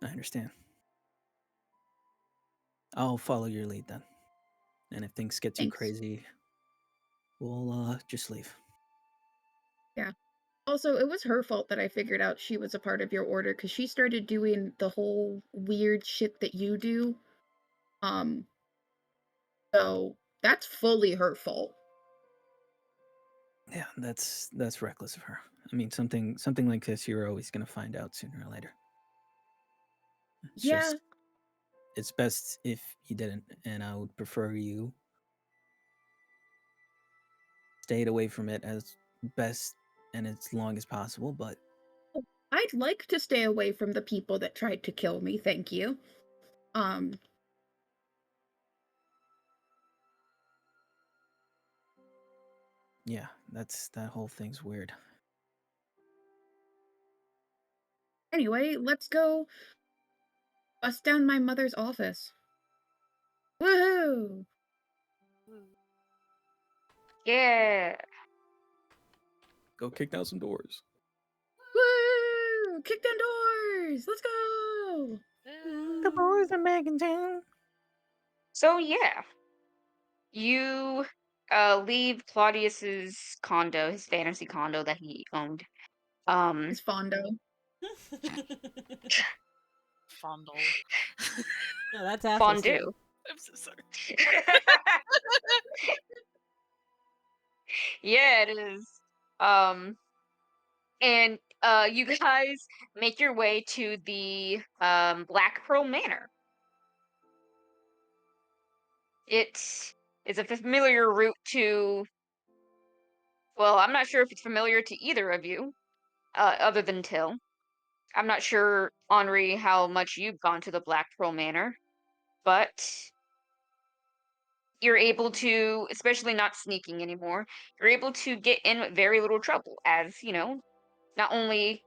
I understand. I'll follow your lead then. And if things get too Thanks. crazy, we'll just leave. Yeah. Also, it was her fault that I figured out she was a part of your order, because she started doing the whole weird shit that you do. So that's fully her fault. Yeah, that's reckless of her. I mean, something like this, you're always gonna find out sooner or later. It's Yeah. just, it's best if you didn't, and I would prefer you stayed away from it as best and as long as possible. But I'd like to stay away from the people that tried to kill me, thank you. yeah, that whole thing's weird. Anyway, let's go bust down my mother's office. Woohoo! Yeah. Go kick down some doors. Woo! Kick down doors! Let's go! The boys are making town. So yeah, you leave Claudius's condo, his fantasy condo that he owned. It's Fondo. Fondle. No, that's Athelstan. Fondue. I'm so sorry. Yeah, it is. And you guys make your way to the Black Pearl Manor. It is a familiar route to. Well, I'm not sure if it's familiar to either of you, other than Till. I'm not sure, Henri, how much you've gone to the Black Pearl Manor, but you're able to, especially not sneaking anymore, you're able to get in with very little trouble, as, not only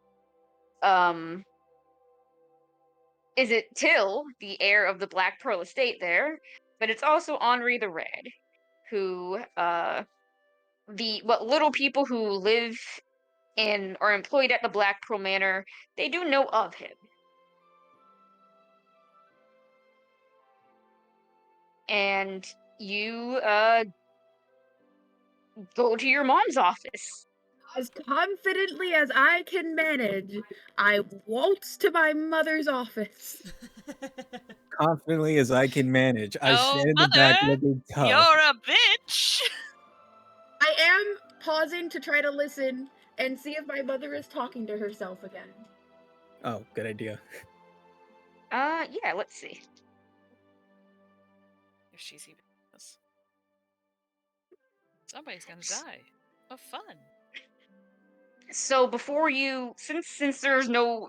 is it Till, the heir of the Black Pearl estate there, but it's also Henri the Red, who, what little people who live and are employed at the Black Pearl Manor, they do know of him. And you go to your mom's office. As confidently as I can manage, I waltz to my mother's office. Confidently as I can manage, I Oh, stand in the back mother, looking tough. you're a bitch. I am pausing to try to listen and see if my mother is talking to herself again. Oh, good idea. Yeah, let's see. If she's even this. Somebody's gonna die. Of fun. So before you, since there's no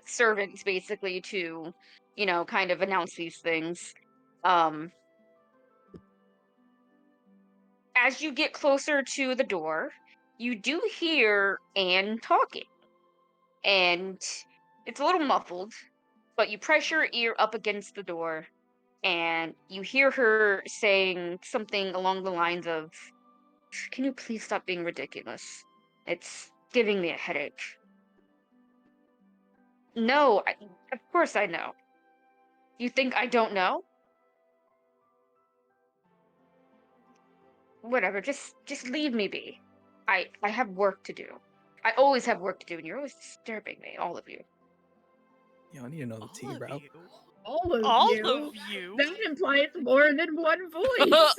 servants basically to, kind of announce these things, as you get closer to the door, you do hear Anne talking, and it's a little muffled, but you press your ear up against the door, and you hear her saying something along the lines of, "Can you please stop being ridiculous? It's giving me a headache." No, of course I know. You think I don't know? Whatever, just leave me be. I have work to do. I always have work to do, and you're always disturbing me, all of you. Yo, I need to know the All tea, of bro. you. All of All you? of you. That implies more than one voice.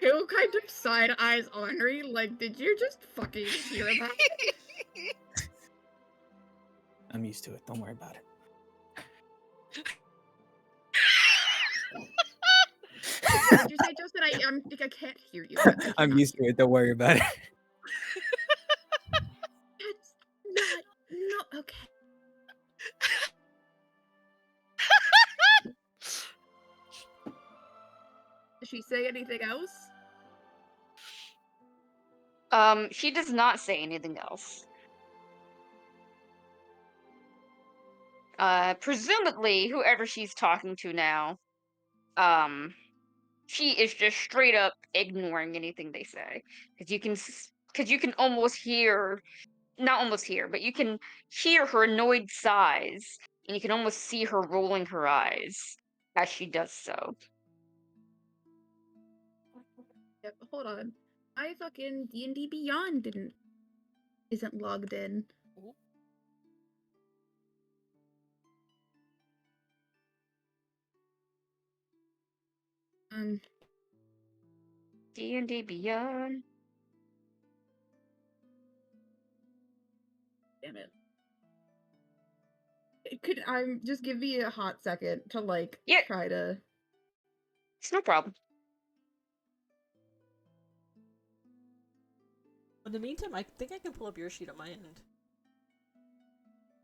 Two kind of side eyes, Henri. Like, did you just fucking hear that? I'm used to it. Don't worry about it. Did you say, Justin? I can't hear you. I'm used to it. Don't worry about it. That's not. No. Okay. Did she say anything else? She does not say anything else. Presumably, whoever she's talking to now, um, she is just straight up ignoring anything they say. Because you can almost hear, not almost hear, but you can hear her annoyed sighs, and you can almost see her rolling her eyes as she does so. Yep, hold on. My fucking D&D Beyond isn't logged in. Ooh. D&D Beyond. Damn it. Could just give me a hot second to like Yeah. try to. It's no problem. In the meantime, I think I can pull up your sheet on my end.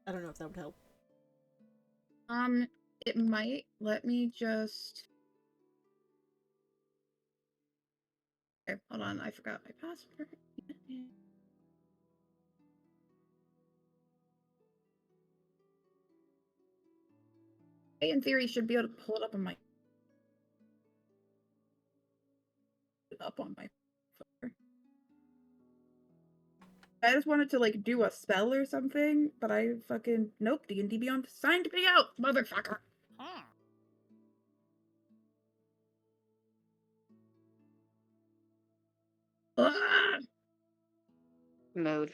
I don't know if that would help. It might. Let me just. Okay, hold on. I forgot my password. I, in theory, should be able to pull it up on my. Phone. I just wanted to like do a spell or something, but I fucking nope. D&D Beyond signed me out, motherfucker. Huh. Ah! Mode.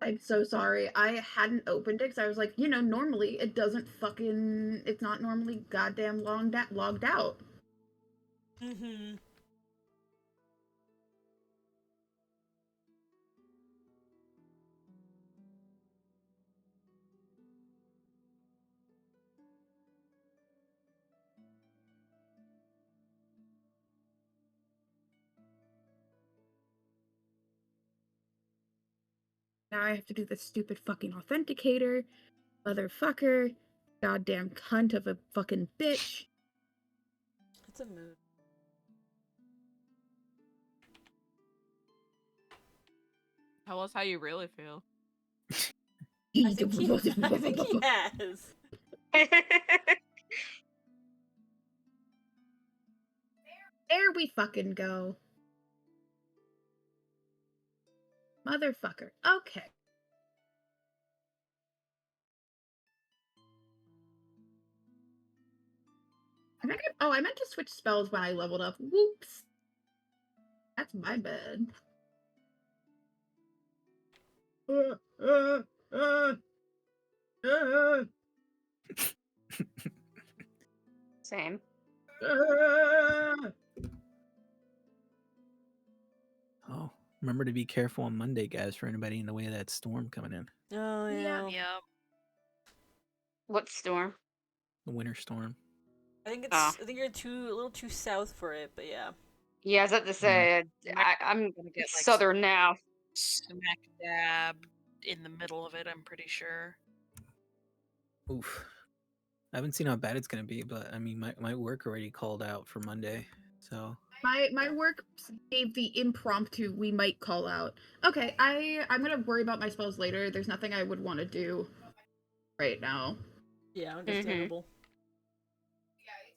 I'm so sorry. I hadn't opened it because I was like, normally it doesn't fucking. It's not normally goddamn logged out. Mm-hmm. Now I have to do this stupid fucking authenticator. Motherfucker. Goddamn cunt of a fucking bitch. It's a mood. Tell us how you really feel. I think he has. There we fucking go. Motherfucker. Okay. I meant to switch spells when I leveled up. Whoops. That's my bad. Same. Oh, remember to be careful on Monday, guys, for anybody in the way of that storm coming in. Oh, yeah. Yep. What storm? The winter storm. I think Ah. I think you're a little too south for it, but yeah. Yeah, I was about to say, I'm Gonna get, like, southern now. Smack dab in the middle of it, I'm pretty sure. Oof. I haven't seen how bad it's gonna be, but I mean, my work already called out for Monday, so. My work gave the impromptu we might call out. Okay, I'm gonna worry about my spells later. There's nothing I would want to do right now. Yeah, understandable.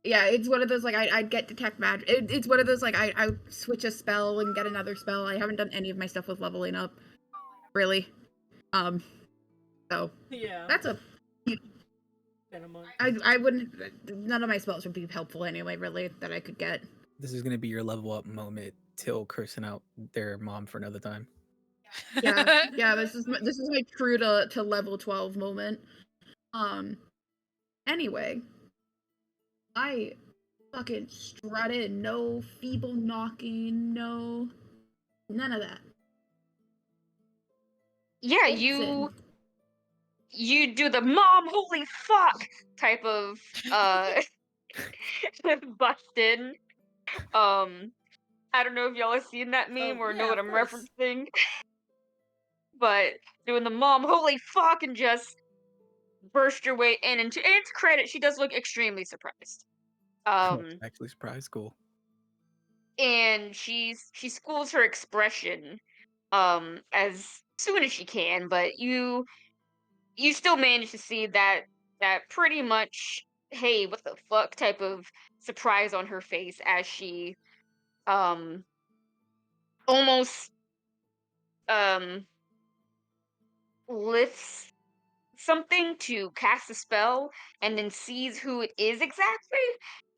Yeah, it's one of those like I'd get detect magic. It's one of those like I switch a spell and get another spell. I haven't done any of my stuff with leveling up, really. So Yeah. that's a. I wouldn't. None of my spells would be helpful anyway, really, that I could get. This is gonna be your level up moment till cursing out their mom for another time. Yeah. This is my true to level 12 moment. Anyway, I fucking strut in. No feeble knocking. No, none of that. Yeah, you do the mom holy fuck type of bust in. I don't know if y'all have seen that meme or know yeah, what of I'm course. referencing, but doing the mom holy fuck and just burst your way in. And to Anne's credit, she does look extremely surprised. Actually, surprise, cool. And she schools her expression as soon as she can, but you you still manage to see that pretty much, hey, what the fuck type of surprise on her face as she um almost um lifts something to cast a spell and then sees who it is exactly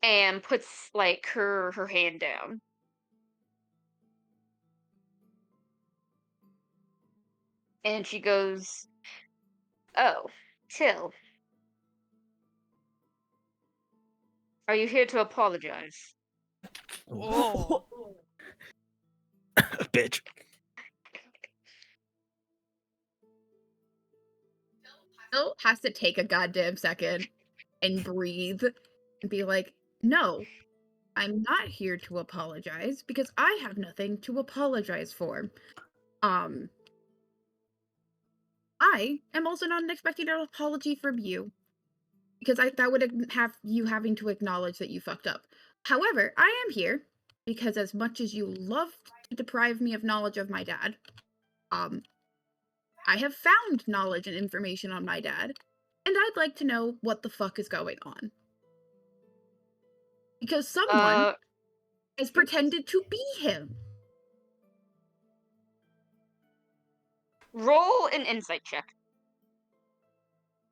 and puts like her hand down. And she goes, "Oh, Till, are you here to apologize?" Oh. Bitch. Phil has to take a goddamn second and breathe and be like, no, I'm not here to apologize because I have nothing to apologize for. I am also not expecting an apology from you because that would have you having to acknowledge that you fucked up. However, I am here because as much as you loved to deprive me of knowledge of my dad, I have found knowledge and information on my dad, and I'd like to know what the fuck is going on. Because someone has pretended to be him. Roll an insight check.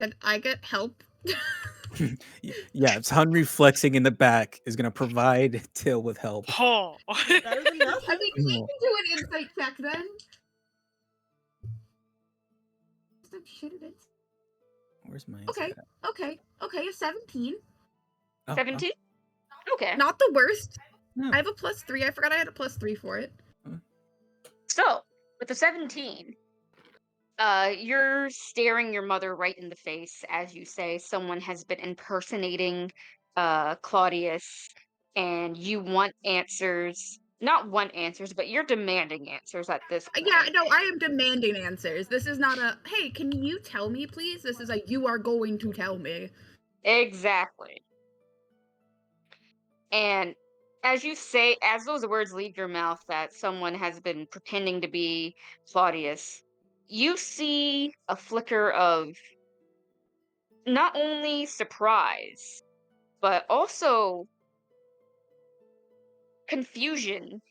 And I get help. Yeah, Henry flexing in the back is gonna provide Till with help. Oh. Better than nothing. I mean, we can do an insight check then. Some shit it is. Where's my Okay, insight? okay, a 17. Oh, 17? Okay. Not the worst. No. I have a +3. I forgot I had a +3 for it. So, with the 17, you're staring your mother right in the face as you say someone has been impersonating Claudius, and you want answers. Not want answers, but you're demanding answers at this Yeah, point. no, I am demanding answers. This is not a, hey, can you tell me, please? This is a, you are going to tell me. Exactly. And as you say, as those words leave your mouth that someone has been pretending to be Claudius, you see a flicker of not only surprise, but also confusion,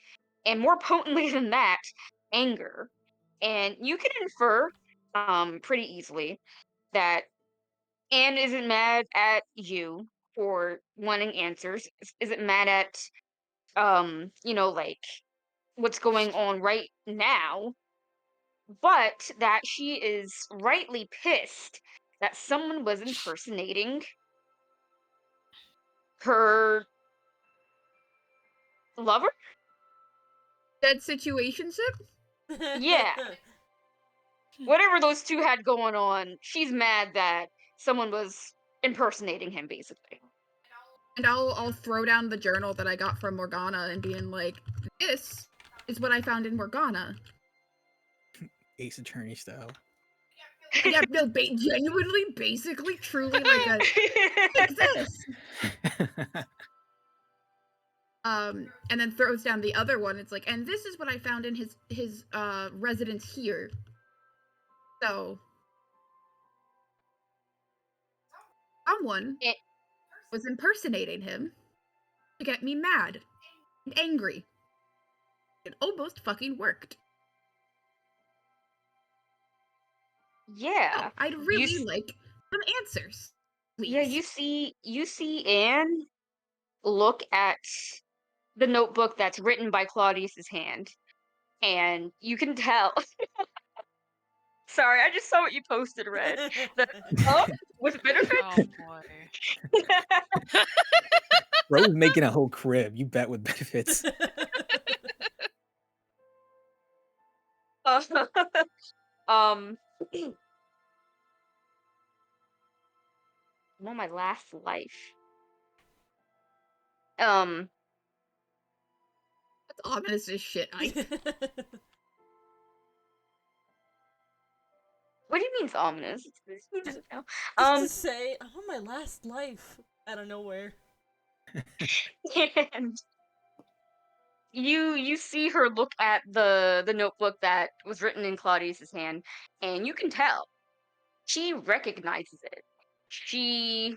and more potently than that, anger. And you can infer pretty easily that Anne isn't mad at you for wanting answers, isn't mad at like what's going on right now, but that she is rightly pissed that someone was impersonating her lover. That situationship? Yeah, whatever those two had going on, she's mad that someone was impersonating him, basically. And I'll throw down the journal that I got from Morgana and being like, this is what I found in Morgana. Ace Attorney style. Yeah, no, genuinely, basically, truly, like a, like this. And then throws down the other one. It's like, and this is what I found in his residence here. So, someone was impersonating him to get me mad and angry. It almost fucking worked. Yeah. Oh, I'd really like some answers, please. Yeah, you see Anne look at the notebook that's written by Claudius's hand, and you can tell. Sorry, I just saw what you posted, Red. The with benefits. Oh boy. Bro was making a whole crib. You bet with benefits. I'm on my last life. That's ominous as shit. What do you mean it's ominous? Who doesn't know? Just to say, I'm on my last life out of nowhere. And you see her look at the notebook that was written in Claudius's hand, and you can tell she recognizes it. She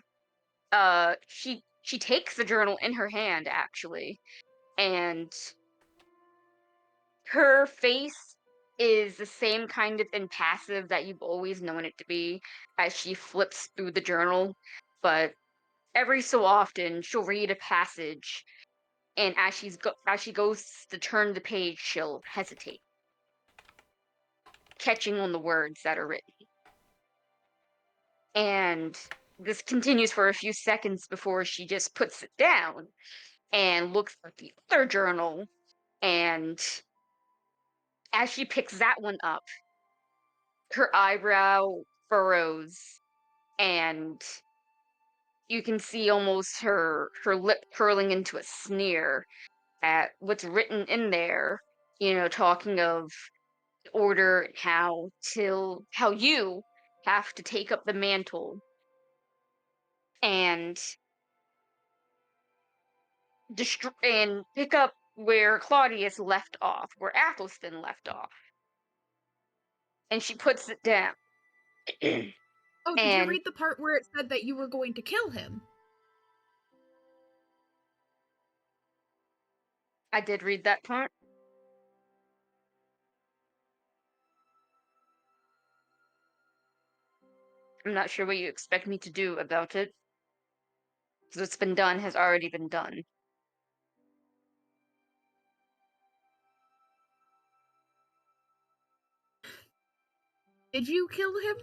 she takes the journal in her hand, actually, and her face is the same kind of impassive that you've always known it to be as she flips through the journal, but every so often she'll read a passage, and as she goes to turn the page, she'll hesitate, catching on the words that are written. And this continues for a few seconds before she just puts it down and looks at the other journal, and as she picks that one up, her eyebrow furrows, and you can see almost her lip curling into a sneer at what's written in there, talking of order, how you have to take up the mantle and and pick up where Claudius left off, where Athelstan left off. And she puts it down. Oh, did you And read the part where it said that you were going to kill him? I did read that part. I'm not sure what you expect me to do about it. So what's been done has already been done. Did you kill him?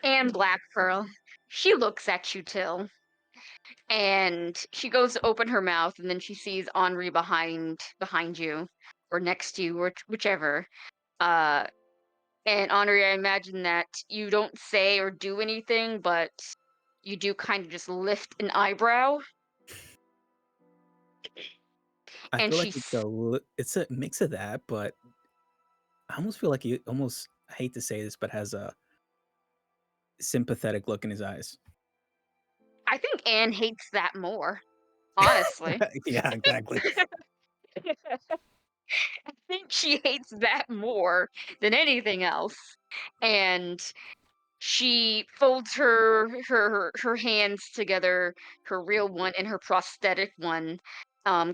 Anne Black Pearl, she looks at you, Till, and she goes to open her mouth, and then she sees Henri behind you, or next to you, or whichever. And Henri, I imagine that you don't say or do anything, but you do kind of just lift an eyebrow. I And feel like it's a mix of that, but I almost feel like he almost, I hate to say this, but has a sympathetic look in his eyes. I think Anne hates that more, honestly. Yeah, exactly. I think she hates that more than anything else. And she folds her hands together, her real one and her prosthetic one,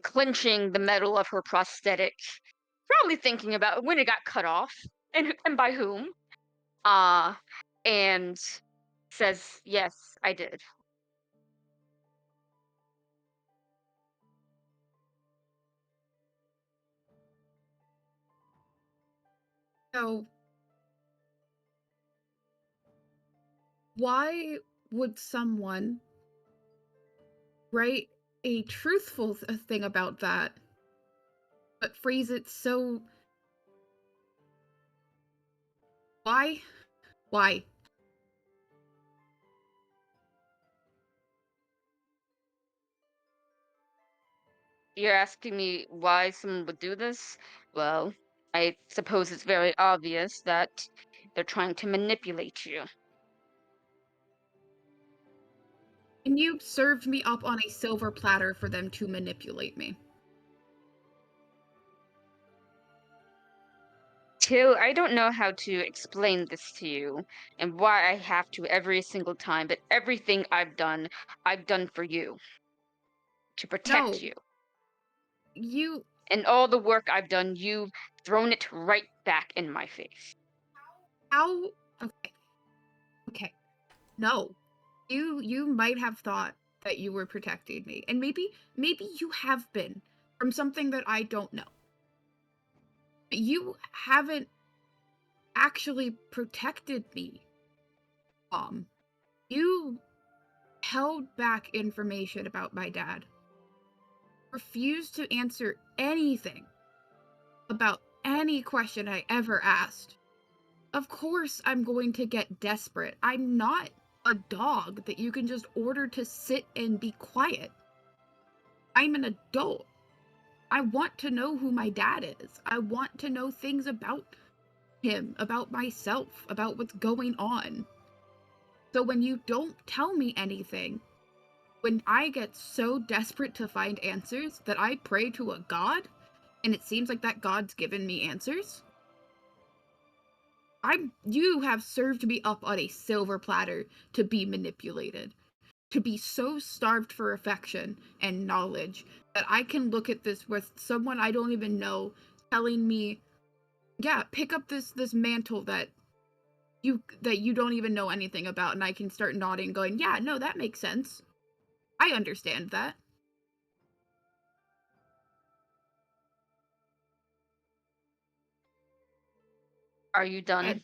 clenching the metal of her prosthetic, probably thinking about when it got cut off and by whom. And says, "Yes, I did." So, why would someone write a truthful thing about that, but phrase it so... Why? Why? You're asking me why someone would do this? Well, I suppose it's very obvious that they're trying to manipulate you. And you served me up on a silver platter for them to manipulate me. Till, I don't know how to explain this to you and why I have to every single time, but everything I've done for you. To protect No. you. You... And all the work I've done, you've thrown it right back in my face. How... Okay. Okay. No. You might have thought that you were protecting me. And maybe you have been from something that I don't know. But you haven't actually protected me. You held back information about my dad. Refused to answer anything about any question I ever asked. Of course I'm going to get desperate. I'm not a dog that you can just order to sit and be quiet. I'm an adult. I want to know who my dad is. I want to know things about him, about myself, about what's going on. So when you don't tell me anything, when I get so desperate to find answers that I pray to a god, and it seems like that God's given me answers. You have served me up on a silver platter to be manipulated, to be so starved for affection and knowledge that I can look at this with someone I don't even know telling me, yeah, pick up this mantle that you don't even know anything about, and I can start nodding, going, yeah, no, that makes sense. I understand that. Are you done? And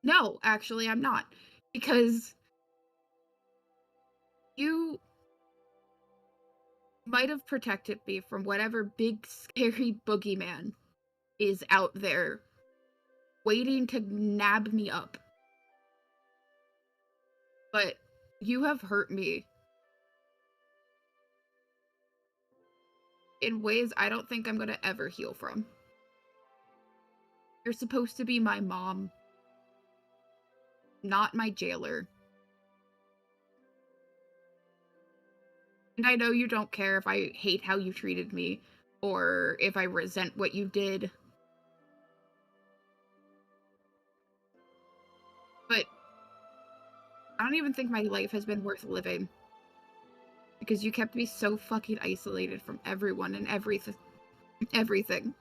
no, actually, I'm not. Because you might have protected me from whatever big, scary boogeyman is out there waiting to nab me up. But you have hurt me in ways I don't think I'm gonna ever heal from. You're supposed to be my mom, not my jailer. And I know you don't care if I hate how you treated me, or if I resent what you did. But I don't even think my life has been worth living. Because you kept me so fucking isolated from everyone and everything.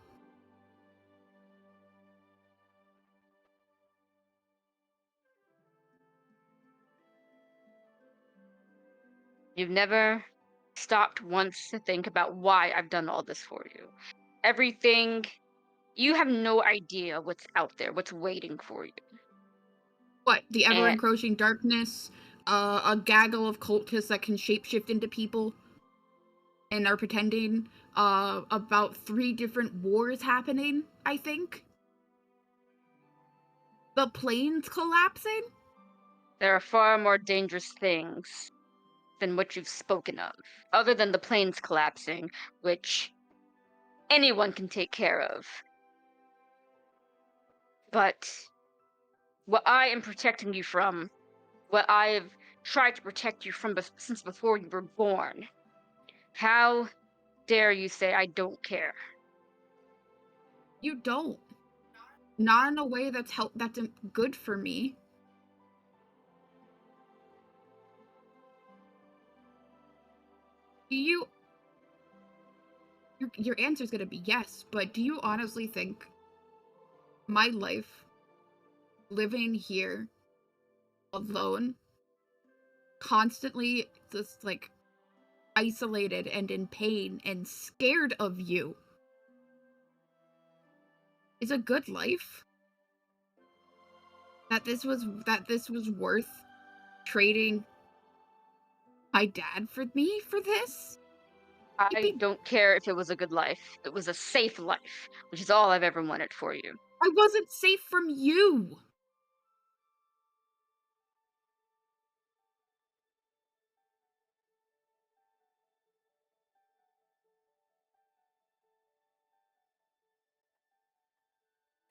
You've never stopped once to think about why I've done all this for you. Everything, you have no idea what's out there, what's waiting for you. What, the And ever-encroaching darkness, a gaggle of cultists that can shapeshift into people and are pretending, about 3 different wars happening, I think? The planes collapsing? there are far more dangerous things than what you've spoken of, other than the planes collapsing, which anyone can take care of. But what I am protecting you from, what I've tried to protect you from since before you were born, how dare you say I don't care? You don't. Not in a way that's good for me. Do you... Your answer's gonna be yes, but do you honestly think my life, living here, alone, constantly just, like, isolated and in pain and scared of you, is a good life? That this was worth trading my dad for me for this? I don't care if it was a good life. It was a safe life, which is all I've ever wanted for you. I wasn't safe from you!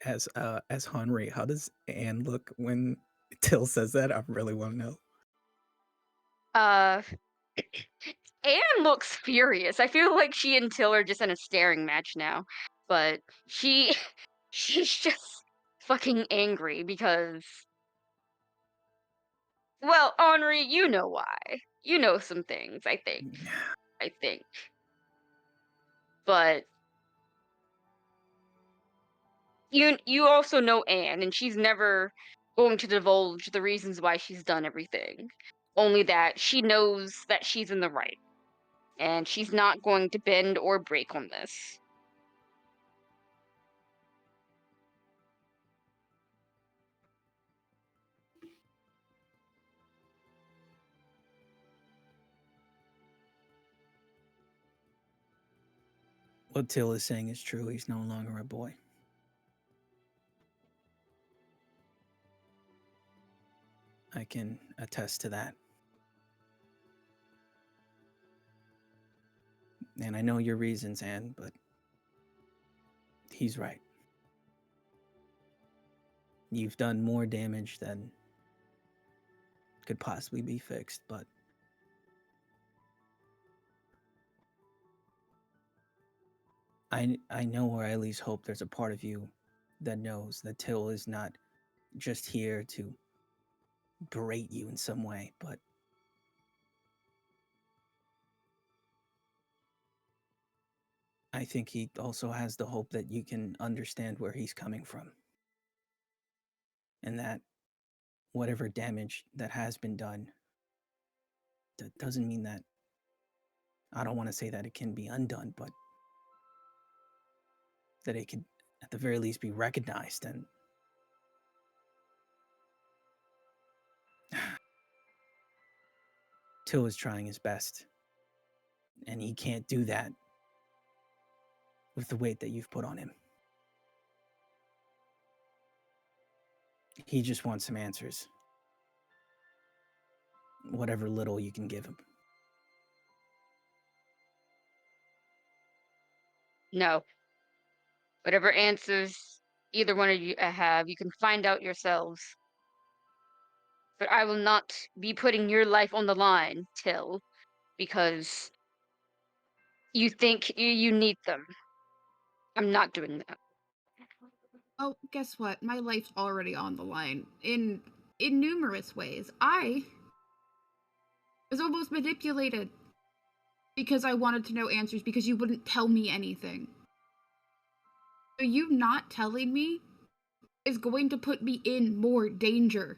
As Henri, how does Anne look when Till says that? I really want to know. Uh, Anne looks furious. I feel like she and Till are just in a staring match now. But she's just fucking angry because, well, Henri, you know why. You know some things, I think. I think. But you also know Anne, and she's never going to divulge the reasons why she's done everything. Only that she knows that she's in the right, and she's not going to bend or break on this. What Till is saying is true. He's no longer a boy. I can attest to that. And I know your reasons, Anne, but he's right. You've done more damage than could possibly be fixed, but I know, or I at least hope there's a part of you that knows that Till is not just here to berate you in some way, but I think he also has the hope that you can understand where he's coming from. And that whatever damage that has been done, that doesn't mean that, I don't want to say that it can be undone, but that it could at the very least be recognized. And Till is trying his best, and he can't do that with the weight that you've put on him. He just wants some answers, whatever little you can give him. No. Whatever answers either one of you have, you can find out yourselves. But I will not be putting your life on the line, Till, because you think you need them. I'm not doing that. Oh, guess what? My life's already on the line in numerous ways. I was almost manipulated because I wanted to know answers because you wouldn't tell me anything. So you not telling me is going to put me in more danger.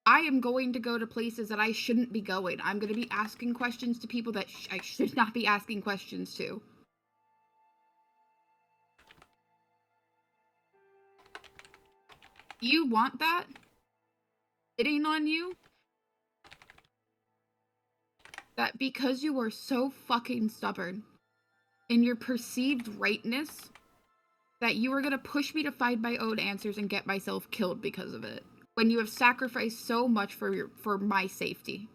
I am going to go to places that I shouldn't be going. I'm going to be asking questions to people that I should not be asking questions to. You want that? Sitting on you? That because you are so fucking stubborn in your perceived rightness, that you are going to push me to find my own answers and get myself killed because of it, when you have sacrificed so much for my safety.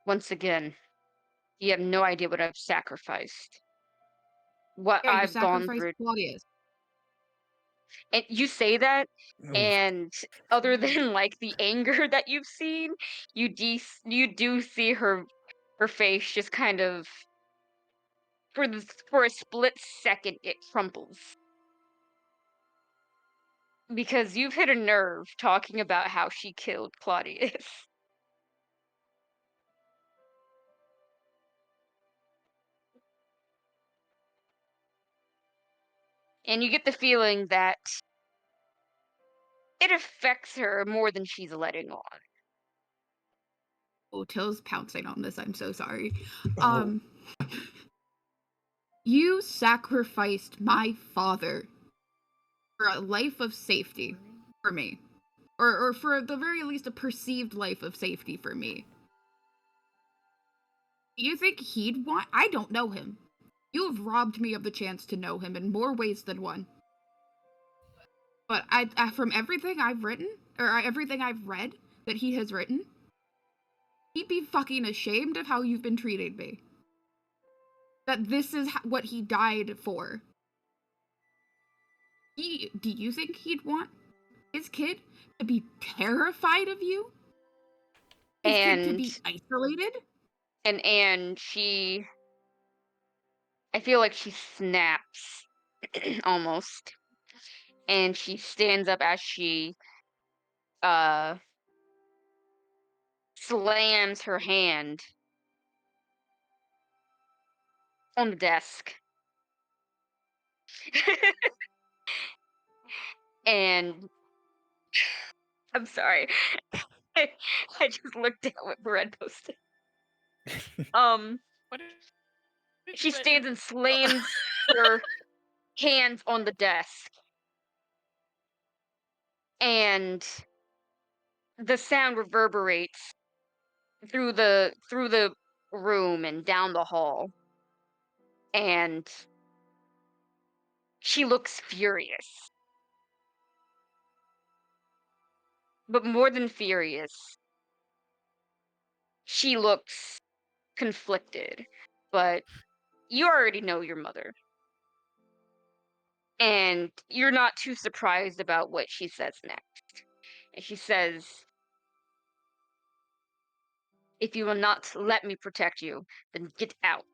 Once again, you have no idea what I've sacrificed. What Yeah, you I've gone sacrificed through. Claudius. And you say that, Oof. and other than like the anger that you've seen, you do see her face just kind of for a split second it crumples. Because you've hit a nerve talking about how she killed Claudius. And you get the feeling that it affects her more than she's letting on. Oh, Till's pouncing on this. I'm so sorry. Oh. You sacrificed my father for a life of safety for me. Or for the very least a perceived life of safety for me. Do you think he'd want? I don't know him. You have robbed me of the chance to know him in more ways than one. But from everything I've written, or everything I've read that he has written, he'd be fucking ashamed of how you've been treating me. That this is what he died for. Do you think he'd want his kid to be terrified of you? His kid to be isolated? And she, I feel like she snaps almost. And she stands up as she slams her hand on the desk. And I'm sorry. I just looked at what Red posted. What did She Red stands do? and slams her hands on the desk. And the sound reverberates through the room and down the hall. And she looks furious. But more than furious, she looks conflicted. But you already know your mother. And you're not too surprised about what she says next. And she says, "If you will not let me protect you, then get out."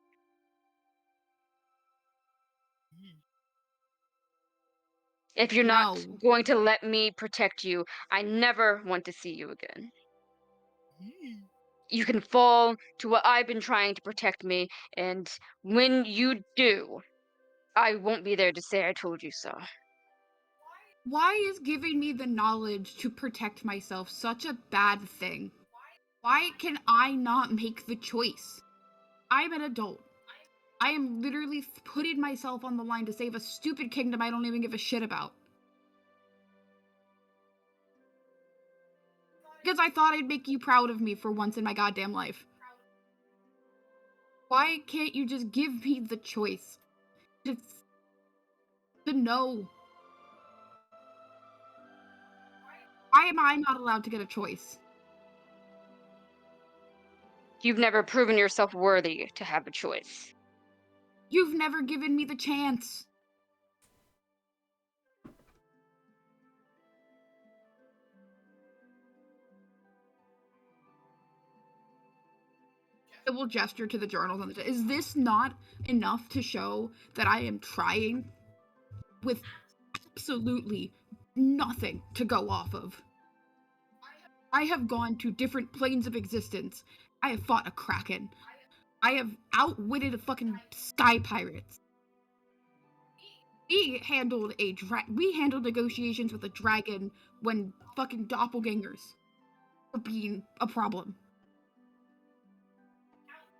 If you're not No. going to let me protect you, I never want to see you again. You can fall to what I've been trying to protect me, and when you do, I won't be there to say I told you so. Why is giving me the knowledge to protect myself such a bad thing? Why can I not make the choice? I'm an adult. I am literally putting myself on the line to save a stupid kingdom I don't even give a shit about. Because I thought I'd make you proud of me for once in my goddamn life. Why can't you just give me the choice? Just to know. Why am I not allowed to get a choice? You've never proven yourself worthy to have a choice. You've never given me the chance. I will gesture to the journals on the. Is this not enough to show that I am trying with absolutely nothing to go off of? I have gone to different planes of existence. I have fought a kraken. I have outwitted fucking sky pirates. We handled negotiations with a dragon when fucking doppelgangers were being a problem.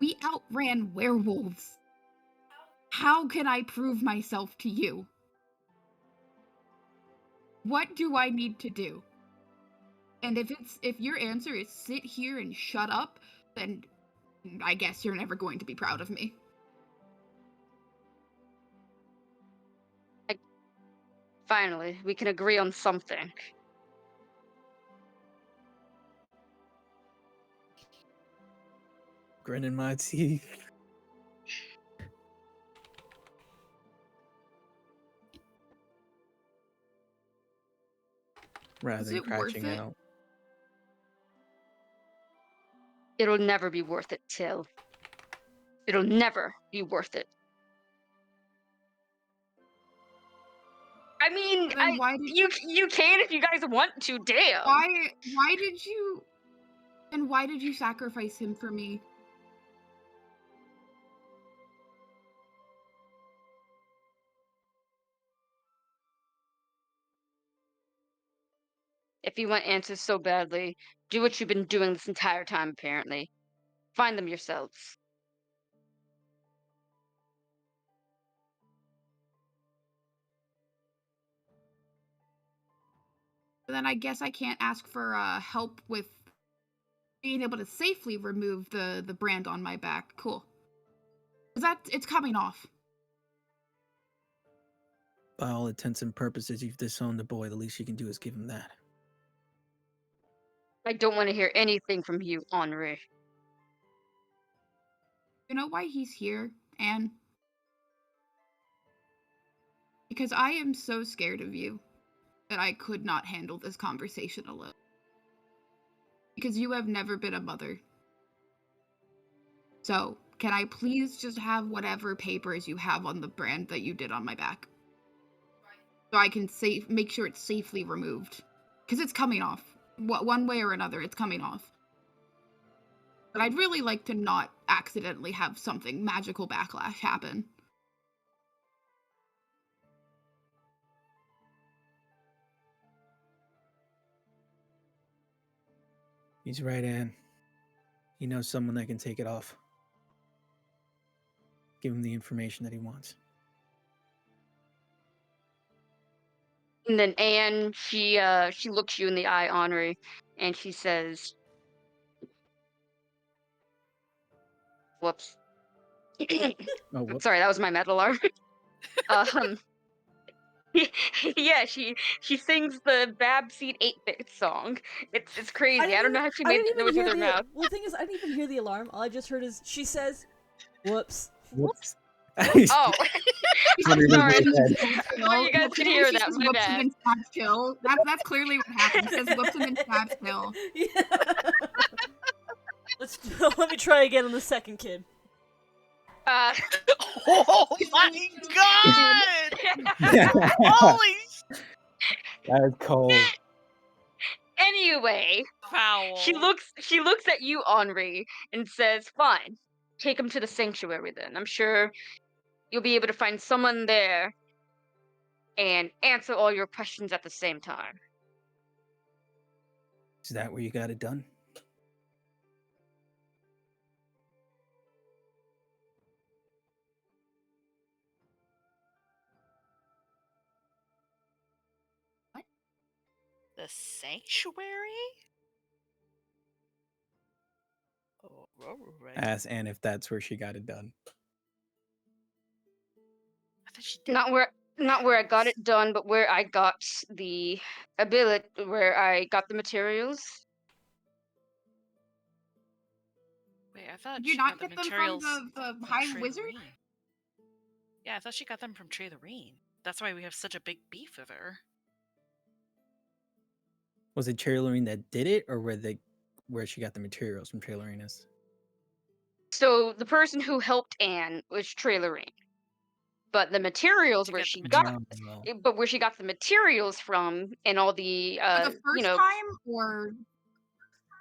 We outran werewolves. How can I prove myself to you? What do I need to do? And if your answer is sit here and shut up, then I guess you're never going to be proud of me. Finally, we can agree on something. Grinning my teeth. Rather Is than it worth crashing it? out. It'll never be worth it, Till. It'll never be worth it. I mean, Then why did you can if you guys want to. Damn. why did you and why did you sacrifice him for me? If you want answers so badly, do what you've been doing this entire time, apparently. Find them yourselves. Then I guess I can't ask for help with being able to safely remove the brand on my back. Cool. 'Cause it's coming off. By all intents and purposes, you've disowned the boy. The least you can do is give him that. I don't want to hear anything from you, Henri. You know why he's here, Anne? Because I am so scared of you that I could not handle this conversation alone. Because you have never been a mother. So, can I please just have whatever papers you have on the brand that you did on my back? So I can make sure it's safely removed. Because it's coming off. One way or another, it's coming off. But I'd really like to not accidentally have something magical backlash happen. He's right, Anne. He knows someone that can take it off. Give him the information that he wants. And then Anne, she looks you in the eye, Henri, and she says, "Whoops." Oh, whoops. Sorry, that was my metal alarm. um, yeah, she sings the Babseed 8-bit song. It's crazy. I don't know how she I made didn't that even noise hear with her the. mouth. Well, the thing is, I didn't even hear the alarm. All I just heard is she says, "Whoops." Whoops. Oh, Henry was sorry. really dead. thought you guys could hear that, my Whoops bad. and then stabs Till. That's clearly what happened. It says whoops and then stabs Till. Yeah. Let me try again on the second kid. Oh my god! Holy That was cold. Anyway, foul! she looks at you, Henri, and says, "Fine, take him to the sanctuary then. I'm sure you'll be able to find someone there and answer all your questions at the same time." Is that where you got it done? The sanctuary? Oh, alright. Ask Anne if that's where she got it done. I thought she did. Not where I got it done, but where I got the ability, where I got the materials. Wait, I thought Did you she not got the get them from materials the from High Trey Wizard? Lorene. Yeah, I thought she got them from Trey Lorene. That's why we have such a big beef with her. Was it Cherry Lorraine that did it, or where she got the materials from Cherry Lorena's? So the person who helped Anne was Trailerine, but the materials To where get the she materials. got, Oh, but where she got the materials from, and all the For the you first know, time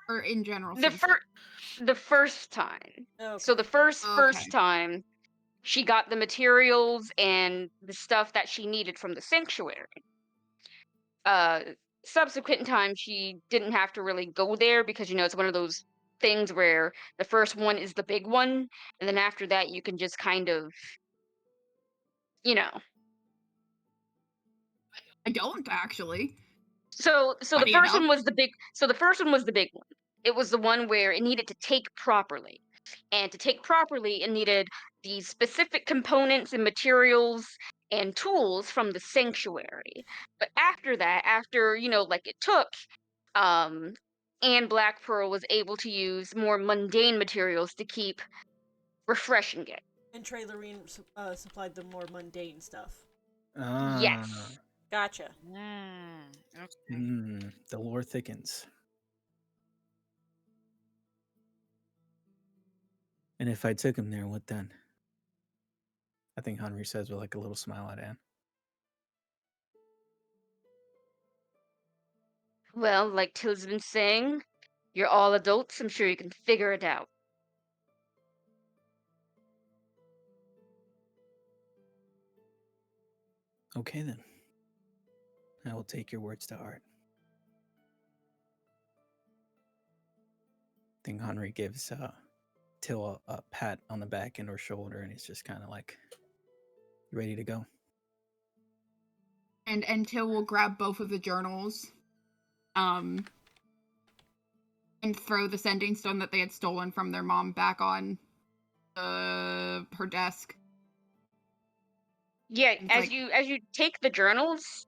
or in general the since then? the first time. Okay. So the first Okay. time she got the materials and the stuff that she needed from the sanctuary. Uh, Subsequent time she didn't have to really go there because it's one of those things where the first one is the big one, and then after that you can just kind of, you know. I don't actually. So the Funny first enough. one was the big. So the first one was the big one. It was the one where it needed to take properly, and to take properly, it needed the specific components and materials and tools from the sanctuary. But after that, after like it took, Anne Black Pearl was able to use more mundane materials to keep refreshing it. And Trey Lorene supplied the more mundane stuff. Yes. Gotcha. Okay. The lore thickens. And if I took him there, what then? I think Henry says with like a little smile at Anne. Well, like Till's been saying, you're all adults. I'm sure you can figure it out. Okay then. I will take your words to heart. I think Henry gives Till a pat on the back and her shoulder, and he's just kind of like ready to go. And Till will grab both of the journals, and throw the sending stone that they had stolen from their mom back on her desk. Yeah, It's as like- you take the journals,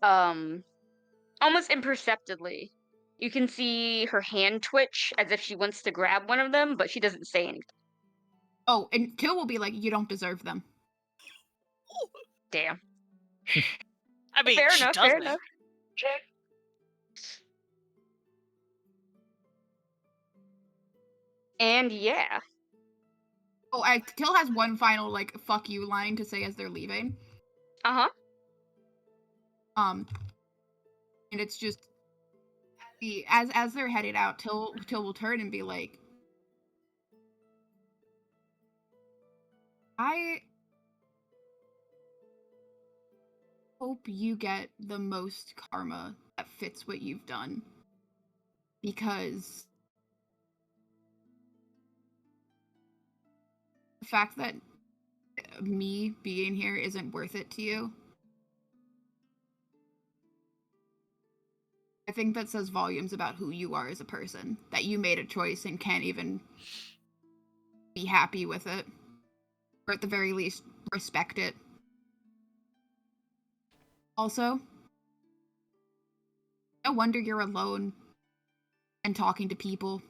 almost imperceptibly, you can see her hand twitch as if she wants to grab one of them, but she doesn't say anything. Oh, and Till will be like, "You don't deserve them." Damn. I mean, Fair she enough, doesn't. fair enough. And yeah. Oh, Till has one final like "fuck you" line to say as they're leaving. Uh-huh. And it's just as they're headed out, Till will turn and be like, "I hope you get the most karma that fits what you've done, because the fact that me being here isn't worth it to you, I think that says volumes about who you are as a person, that you made a choice and can't even be happy with it, or at the very least respect it. Also, no wonder you're alone and talking to people.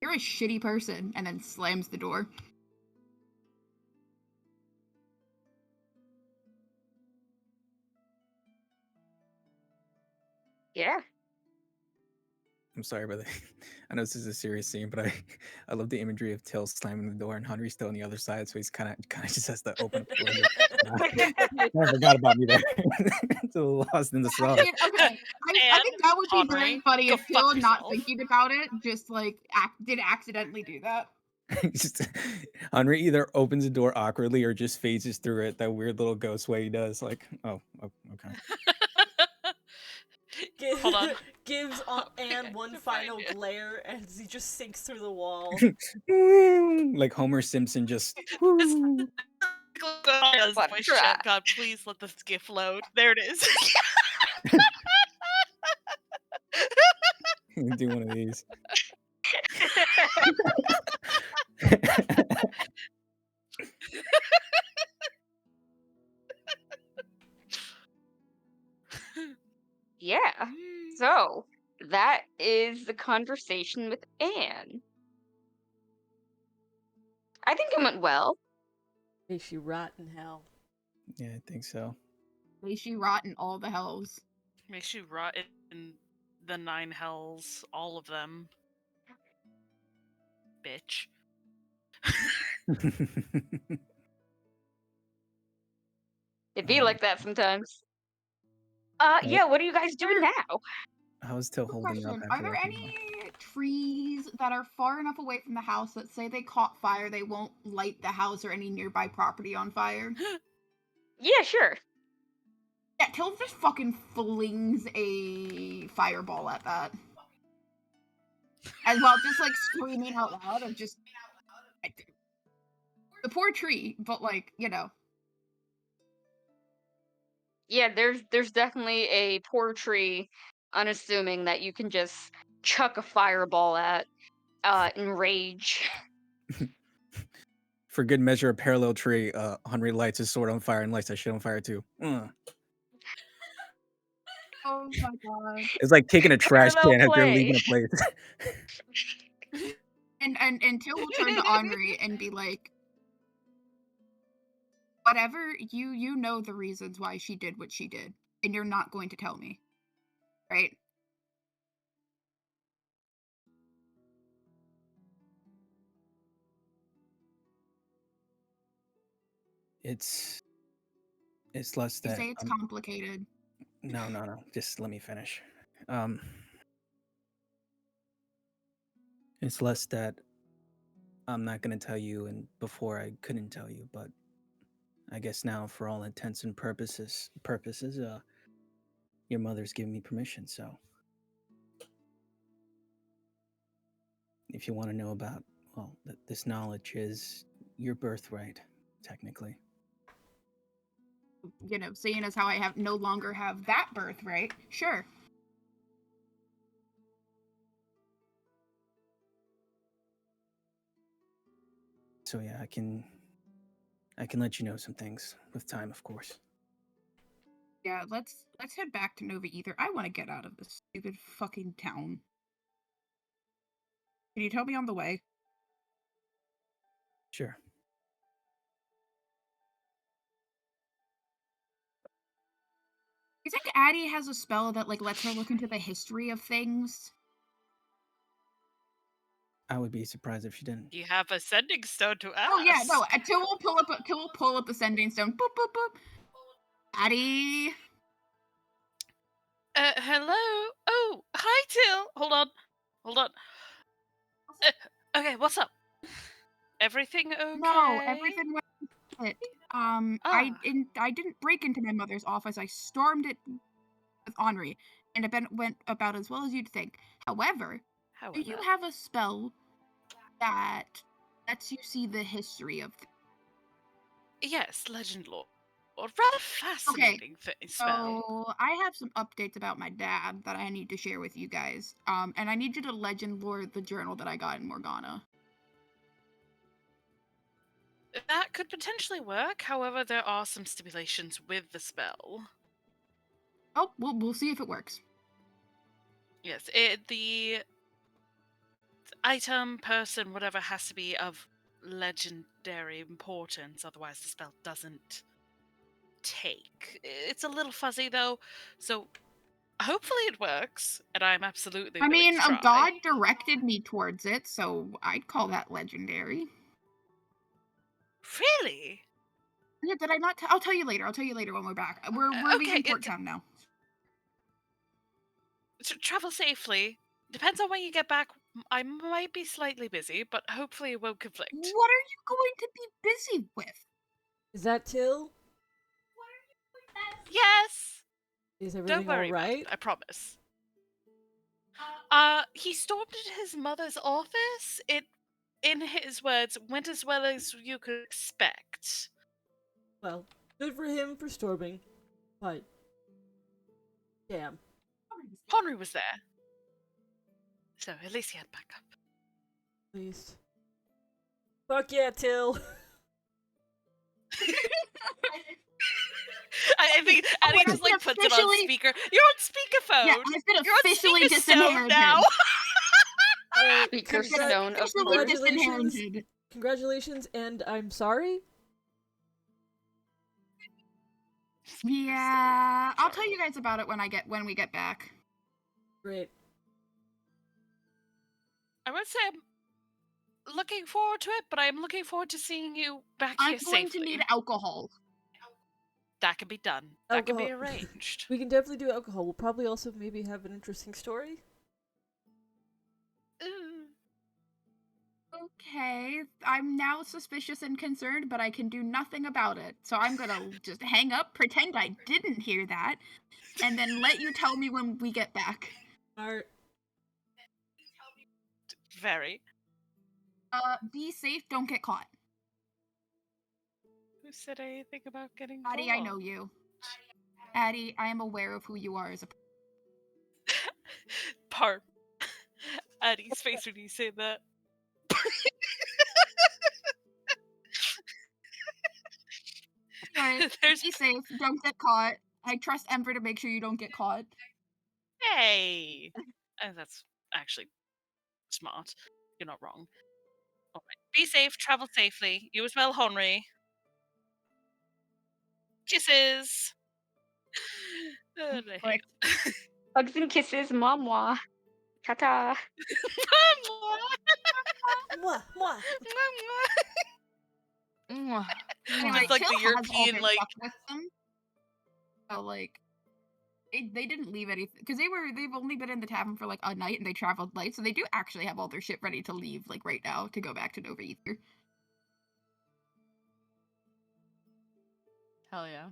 You're a shitty person," and then slams the door. Yeah. I'm sorry, brother. I know this is a serious scene, but I love the imagery of Till slamming the door and Henry's still on the other side, so he's kind of just has to open up the door. I forgot about me there. It's a little lost in the I sauce. mean, okay. I And think that would be very Henri, funny go if fuck Till, not yourself. thinking about it, just like did accidentally do that. Just, Henry either opens the door awkwardly or just phases through it that weird little ghost way he does. Like, oh, okay. Hold on. Gives I Anne have one to find final it. glare as he just sinks through the wall. Like Homer Simpson just. What Voice try? chat. God, please let this GIF load. There it is. Do one of these. Yeah. So that is the conversation with Anne. I think it went well. May she rot in hell. Yeah, I think so. May she rot in all the hells. Makes you rot in the 9 hells, all of them. Bitch. It'd be Um, like that sometimes. Yeah, what are you guys doing now? I was still Quick holding up question: after Are there that. any trees that are far enough away from the house that say they caught fire, they won't light the house or any nearby property on fire? Yeah, sure. Yeah, Till just fucking flings a fireball at that. As well, just like screaming out loud of just the poor tree, but like, you know. Yeah, there's definitely a poor tree, unassuming that you can just chuck a fireball at, in rage. For good measure, a parallel tree. Henry lights his sword on fire and lights that shit on fire too. Oh my god. It's like kicking a trash Parallel can as you're play. leaving a place. And Till will turn to Henri and be like, whatever, you know the reasons why she did what she did, and you're not going to tell me, right? It's less You that say it's complicated. no. Just let me finish. Um, it's less that I'm not gonna tell you, and before I couldn't tell you, but I guess now, for all intents and purposes, your mother's giving me permission. So, if you want to know about, well, this knowledge is your birthright, technically. You know, seeing as how I have no longer have that birthright, sure. So yeah, I can let you know some things with time, of course. Yeah, let's head back to Nova Ether. I want to get out of this stupid fucking town. Can you tell me on the way? Sure. You think Addie has a spell that like lets her look into the history of things? I would be surprised if she didn't. You have a sending stone to ask. Oh yeah, no. Till will pull up the sending stone. Boop boop boop. Addie. Hello? Oh, hi, Till. Hold on. Okay, what's up? Everything okay? No, everything went it. Ah, I didn't break into my mother's office. I stormed it with Henri, and it went about as well as you'd think. However, do you have a spell that lets you see the history of yes, Legend Lore. Rather fascinating spell. So I have some updates about my dad that I need to share with you guys. And I need you to legend lore the journal that I got in Morgana. That could potentially work, however, there are some stipulations with the spell. Oh, we'll see if it works. Yes, the item, person, whatever has to be of legendary importance, otherwise the spell doesn't take. It's a little fuzzy though, so Hopefully it works, and I'm absolutely I willing mean, to a try. god directed me towards it, so I'd call that legendary. Really? Yeah, did I not? I'll tell you later. I'll tell you later when we're back. We're Okay, leaving Port Town now. Travel safely. Depends on when you get back. I might be slightly busy, but hopefully it won't conflict. What are you going to be busy with? Is that Till? Yes. Is Don't everything worry about alright? it. I promise. He stormed into his mother's office. It, in his words, went as well as you could expect. Well, good for him for storming. But damn. Henry was there, so at least he had backup. At least. Fuck yeah, Till. I think Addie and just I've like been puts it on officially- speaker. You're on speakerphone. Yeah, I've been You're on officially speaker stone disinherited. now. Alright, Speaker I've been stone, of officially course. disinherited. Congratulations, and I'm sorry. Yeah, I'll tell you guys about it when we get back. Great. I would say I'm looking forward to it, but I'm looking forward to seeing you back I'm here going safely. to need alcohol. That can be done. That can be Alcohol. arranged. We can definitely do alcohol. We'll probably also maybe have an interesting story. Ooh. Okay, I'm now suspicious and concerned, but I can do nothing about it. So I'm gonna just hang up, pretend I didn't hear that, and then let you tell me when we get back. Alright. Very. Be safe, don't get caught. Who said anything about getting Addie, I know you. Addie, I am aware of who you are as a Parp. Addie's face when you say that. Alright, There's be safe, don't get caught. I trust Ember to make sure you don't get caught. hey. That's actually smart. You're not wrong. All right. Be safe. Travel safely. You as well, Henry. Kisses. Oh, I hate Like, Hugs and kisses, mwah. Ta-ta. Mwah, mwah. anyway, Just like Till the has all European, their like, stuff with them. So, like, they didn't leave anything because they've only been in the tavern for like a night and they traveled light, so they do actually have all their shit ready to leave like right now to go back to Nova Ether. Hell yeah.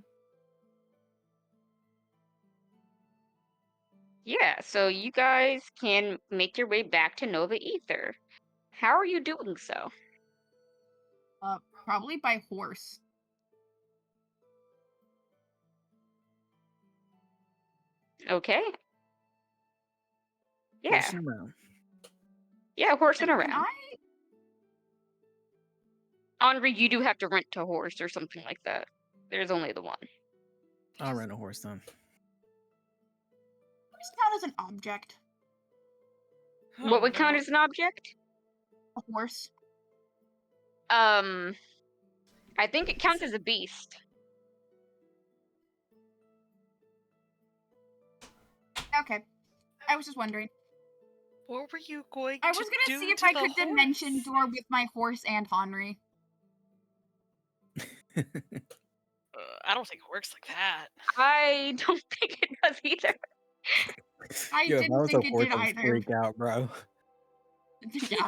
Yeah, so you guys can make your way back to Nova Ether. How are you doing so? Probably by horse. Okay. Yeah. Horsing around. Yeah, horsing Can around. Henri, you do have to rent a horse or something like that. There's only the one. I'll rent a horse then. Horse count as an object. What would count as an object? A horse. I think it counts as a beast. Okay. I was just wondering. What were you going I to was do gonna see if to I the could dimension horse? door with my horse and Henri. I don't think it works like that. I don't think it does either. I Yo, if I didn't was a think it horse, did I'd either. freak out, bro. Yeah.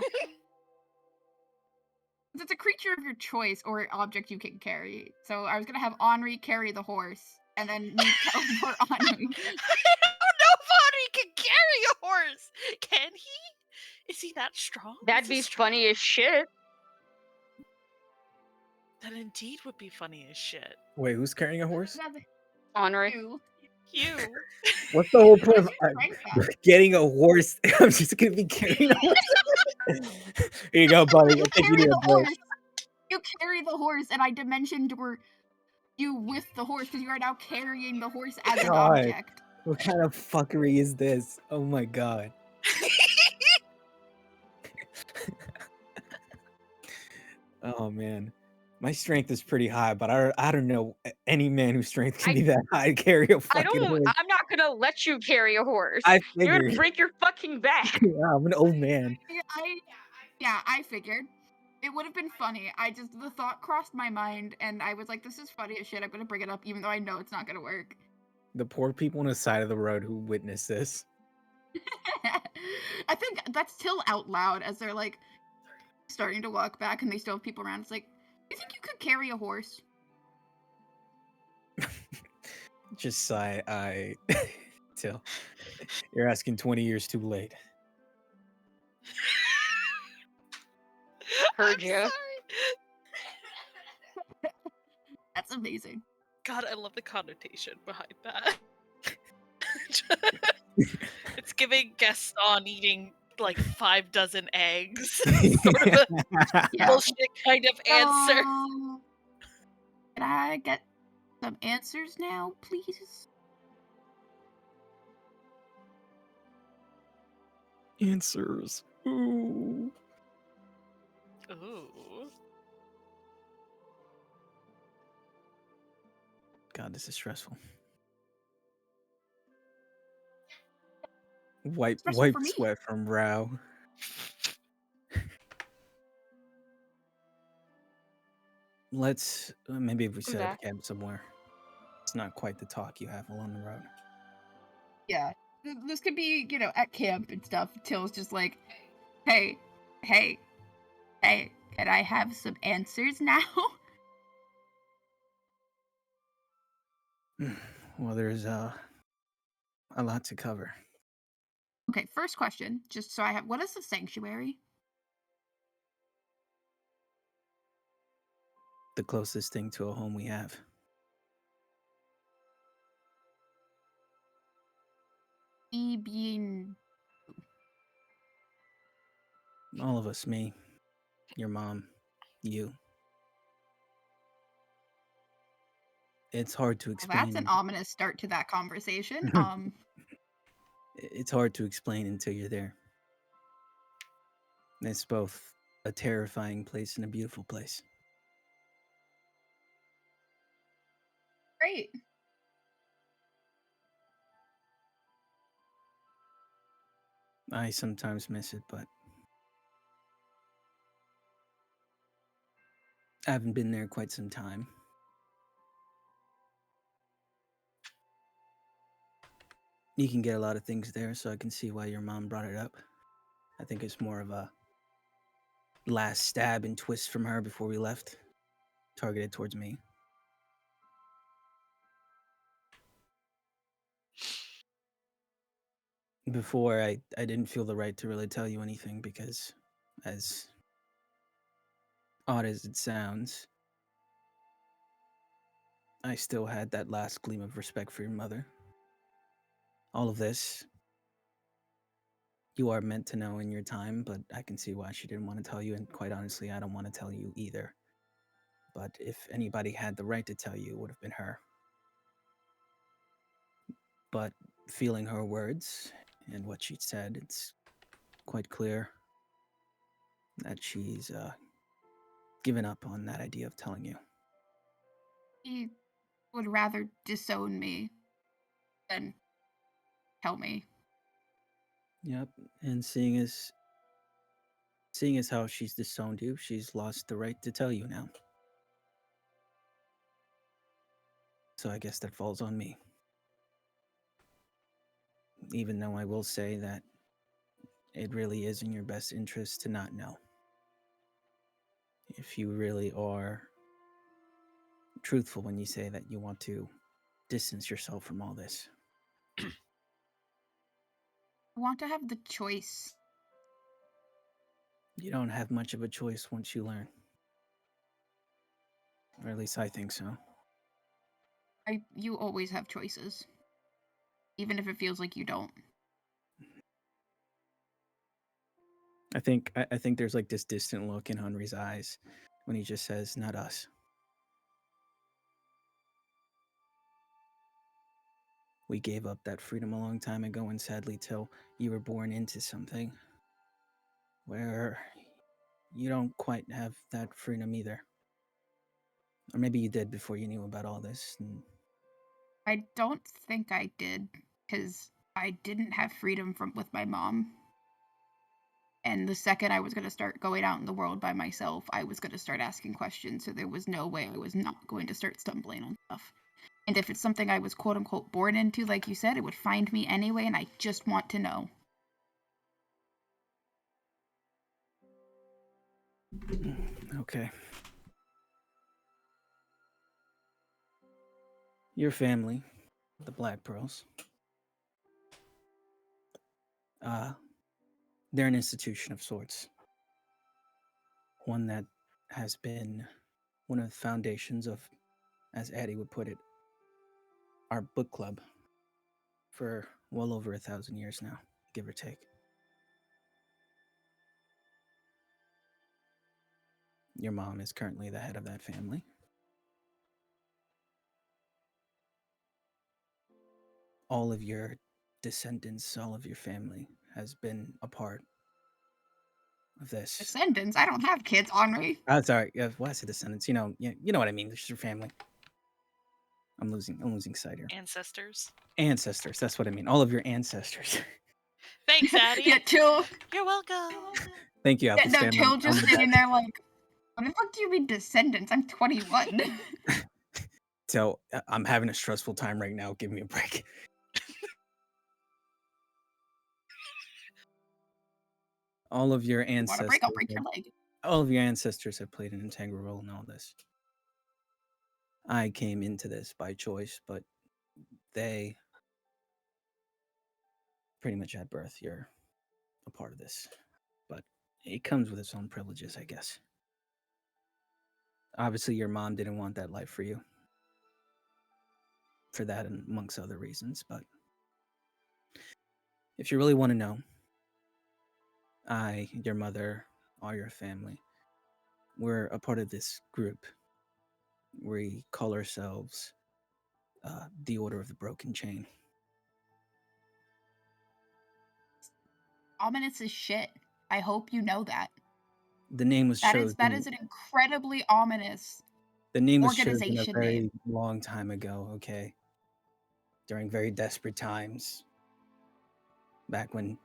It's a creature of your choice or an object you can carry. So I was gonna have Henri carry the horse and then me teleport Henri. I don't know if Henri can carry a horse. Can he? Is he that strong? That'd Is be he strong? funny as shit. That indeed would be funny as shit. Wait, who's carrying a horse? Henri. You. What's the whole point What's of your strength at? getting a horse? I'm just gonna be carrying a horse. Here you go, buddy. You I think you carry need a the break. horse. You carry the horse, and I dimension door you with the horse because you are now carrying the horse as an God. object. What kind of fuckery is this? Oh my god. Oh man. My strength is pretty high, but I don't know any man whose strength can I be that high to carry a fucking horse. I'm not gonna let you carry a horse. I You're gonna figured. break your fucking back. Yeah, I'm an old man. Yeah, I figured. It would have been funny. The thought crossed my mind, and I was like, this is funny as shit. I'm gonna bring it up, even though I know it's not gonna work. The poor people on the side of the road who witnessed this. I think that's still out loud as they're like starting to walk back, and they still have people around. It's like, do you think you could carry a horse? Just sigh. Till you're asking 20 years too late. Heard I'm you. sorry. That's amazing. God, I love the connotation behind that. It's giving Gaston eating like 5 dozen eggs. Sort of a Yeah. bullshit kind of answer. Can I get some answers now, please? Answers. Ooh. Ooh. God, this is stressful. Wipe Stressful for me. sweat from brow. Let's maybe if we set up back. camp somewhere. It's not quite the talk you have along the road. Yeah. This could be, at camp and stuff. Till's just like, hey, can I have some answers now? Well, there's a lot to cover. Okay, first question, just so I have, what is the sanctuary? The closest thing to a home we have. Me being All of us, me, your mom, you. It's hard to well, explain. that's an ominous start to that conversation. It's hard to explain until you're there. It's both a terrifying place and a beautiful place. Great. I sometimes miss it, but I haven't been there quite some time. You can get a lot of things there, so I can see why your mom brought it up. I think it's more of a last stab and twist from her before we left, targeted towards me. Before, I didn't feel the right to really tell you anything because, as odd as it sounds, I still had that last gleam of respect for your mother. All of this, you are meant to know in your time, but I can see why she didn't want to tell you, and quite honestly, I don't want to tell you either. But if anybody had the right to tell you, it would have been her. But feeling her words and what she said, it's quite clear that she's given up on that idea of telling you. He would rather disown me than tell me. Yep, and seeing as how she's disowned you, she's lost the right to tell you now. So I guess that falls on me. Even though I will say that it really is in your best interest to not know. If you really are truthful when you say that you want to distance yourself from all this. I want to have the choice. You don't have much of a choice once you learn. Or at least I think so. You always have choices. Even if it feels like you don't. I think there's like this distant look in Henry's eyes when he just says, "Not us." We gave up that freedom a long time ago, and sadly, till you were born into something where you don't quite have that freedom either. Or maybe you did before you knew about all this. I don't think I did, because I didn't have freedom with my mom. And the second I was going to start going out in the world by myself, I was going to start asking questions. So there was no way I was not going to start stumbling on stuff. And if it's something I was quote unquote born into, like you said, it would find me anyway, and I just want to know. Okay. Your family, the Black Pearls, they're an institution of sorts. One that has been one of the foundations of, as Addie would put it, our book club for well over 1,000 years now, give or take. Your mom is currently the head of that family. All of your descendants, all of your family has been a part of this. Descendants? I don't have kids, Henri. Sorry. Yeah, why I say descendants? You know what I mean. This is your family. I'm losing sight here. Ancestors. Ancestors. That's what I mean. All of your ancestors. Thanks, Addie. Yeah, Till. You're welcome. Thank you, Yeah, Apple no, Stan. Till just sitting there like, what the fuck do you mean descendants? I'm 21. So I'm having a stressful time right now. Give me a break. All of your Want a ancestors. break? I'll break your leg. All of your ancestors have played an integral role in all this. I came into this by choice, but they pretty much at birth, you're a part of this. But it comes with its own privileges, I guess. Obviously, your mom didn't want that life for you. For that and amongst other reasons, but if you really want to know, I, your mother, all your family, we're a part of this group. We call ourselves the Order of the Broken Chain. Ominous as shit. I hope you know that. The name was chosen. That is an incredibly ominous The name was chosen a organization very name. long time ago, okay? During very desperate times. Back when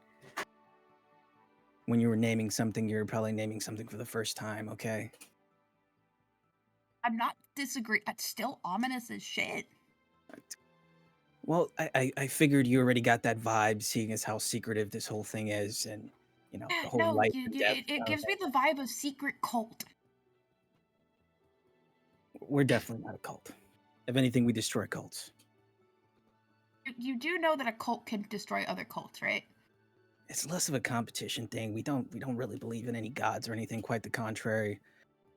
you were naming something, you were probably naming something for the first time, okay? I'm not disagreeing. That's still ominous as shit. Well, I figured you already got that vibe, seeing as how secretive this whole thing is, and the whole No, life and death. it gives me the vibe of secret cult. We're definitely not a cult. If anything, we destroy cults. You do know that a cult can destroy other cults, right? It's less of a competition thing. We don't really believe in any gods or anything. Quite the contrary.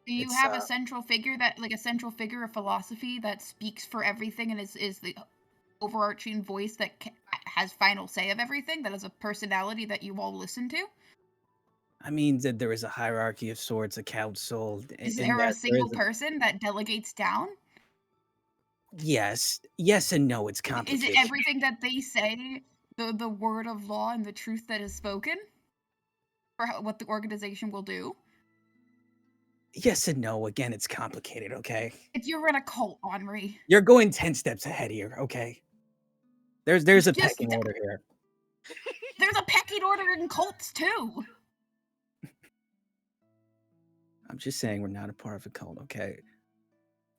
Do you have a central figure of philosophy that speaks for everything and is the overarching voice that has final say of everything? That is a personality that you all listen to? I mean, that there is a hierarchy of sorts, a council. Is there a single person that delegates down? Yes and no. It's complicated. Is it everything that they say the word of law and the truth that is spoken for what the organization will do? Yes and no. Again, it's complicated, okay? If you're in a cult, Henri. You're going 10 steps ahead here, okay? There's a pecking order here. There's a pecking order in cults too. I'm just saying we're not a part of a cult, okay?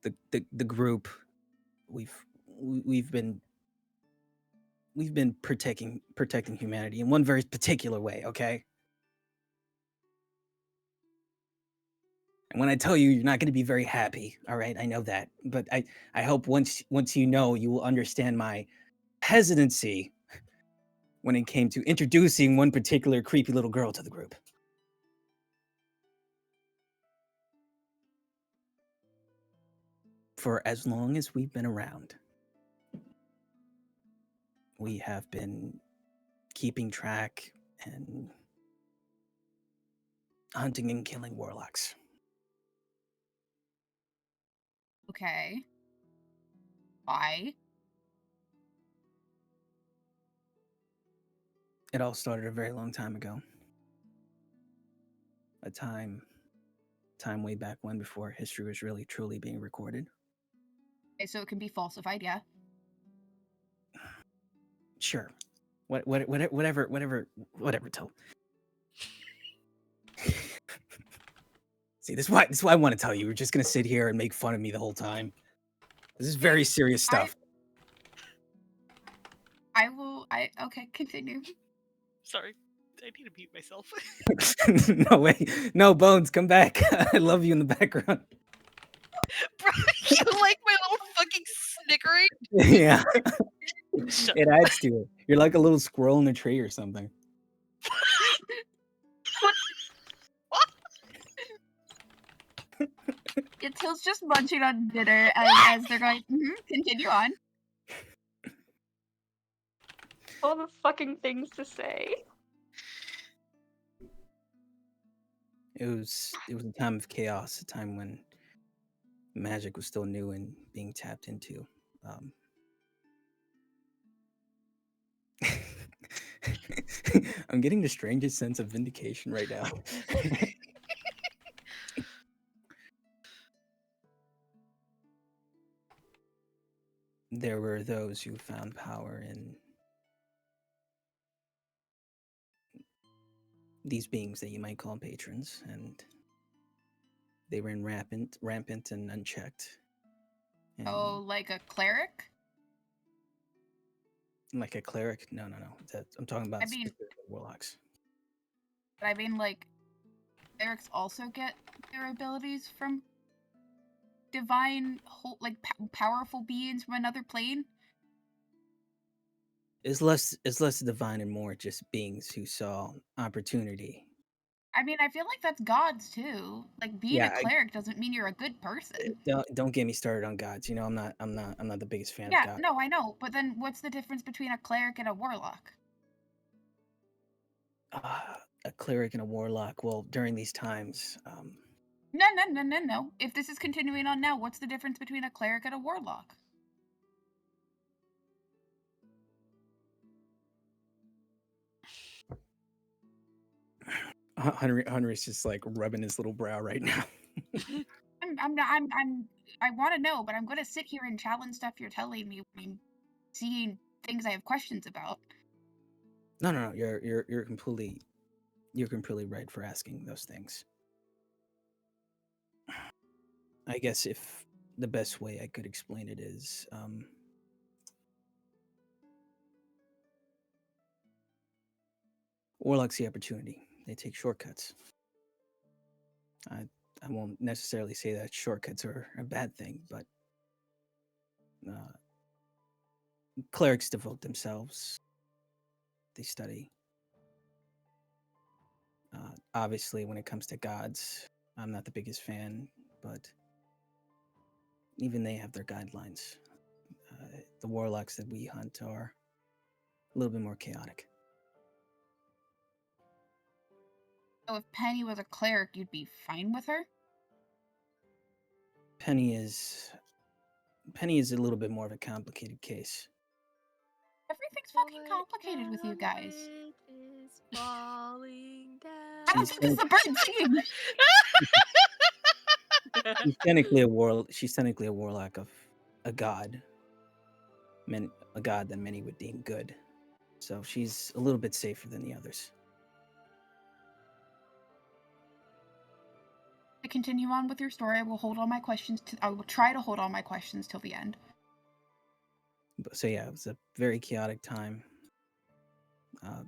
The group we've been protecting humanity in one very particular way, okay? And when I tell you, you're not going to be very happy, all right? I know that, but I hope once you know, you will understand my hesitancy when it came to introducing one particular creepy little girl to the group. For as long as we've been around, we have been keeping track and hunting and killing warlocks. Okay. Why? It all started a very long time ago. A time time way back when, before history was really truly being recorded. Okay, so it can be falsified, yeah. Sure. Whatever. Tell. See, this is why I want to tell you. We're just gonna sit here and make fun of me the whole time. This is very serious stuff. Okay, continue. Sorry, I need to mute myself. No way. No, Bones, come back. I love you in the background. Bro, you like my little fucking snickering? Yeah. Shut It adds to it. You're like a little squirrel in a tree or something. Til's just munching on dinner as they're going, continue on. All the fucking things to say. It was a time of chaos, a time when magic was still new and being tapped into. I'm getting the strangest sense of vindication right now. There were those who found power in these beings that you might call patrons, and they ran rampant and unchecked. And Oh, like a cleric? like a cleric? No. I'm talking about I mean- specifically warlocks. But I mean, like, clerics also get their abilities from divine, powerful beings from another plane. It's less divine and more just beings who saw opportunity. I mean, I feel like that's gods too. Like, being a cleric doesn't mean you're a good person. Don't get me started on gods. You know, I'm not the biggest fan of Yeah, gods. no, I know. But then what's the difference between a cleric and a warlock? A cleric and a warlock. Well, during these times, No. If this is continuing on now, what's the difference between a cleric and a warlock? Henry's just like rubbing his little brow right now. I want to know, but I'm going to sit here and challenge stuff you're telling me when I'm seeing things I have questions about. No. You're completely right for asking those things. I guess if the best way I could explain it is, warlocks see opportunity. They take shortcuts. I won't necessarily say that shortcuts are a bad thing, but clerics devote themselves. They study. Obviously, when it comes to gods, I'm not the biggest fan, but even they have their guidelines. The warlocks that we hunt are a little bit more chaotic. So if Penny was a cleric, you'd be fine with her? Penny is a little bit more of a complicated case. Everything's fucking complicated with you guys. Falling down. I don't think this is a bird singing. She's technically a warlock of a god. A god that many would deem good. So she's a little bit safer than the others. To continue on with your story, I will try to hold all my questions till the end. So yeah, it was a very chaotic time.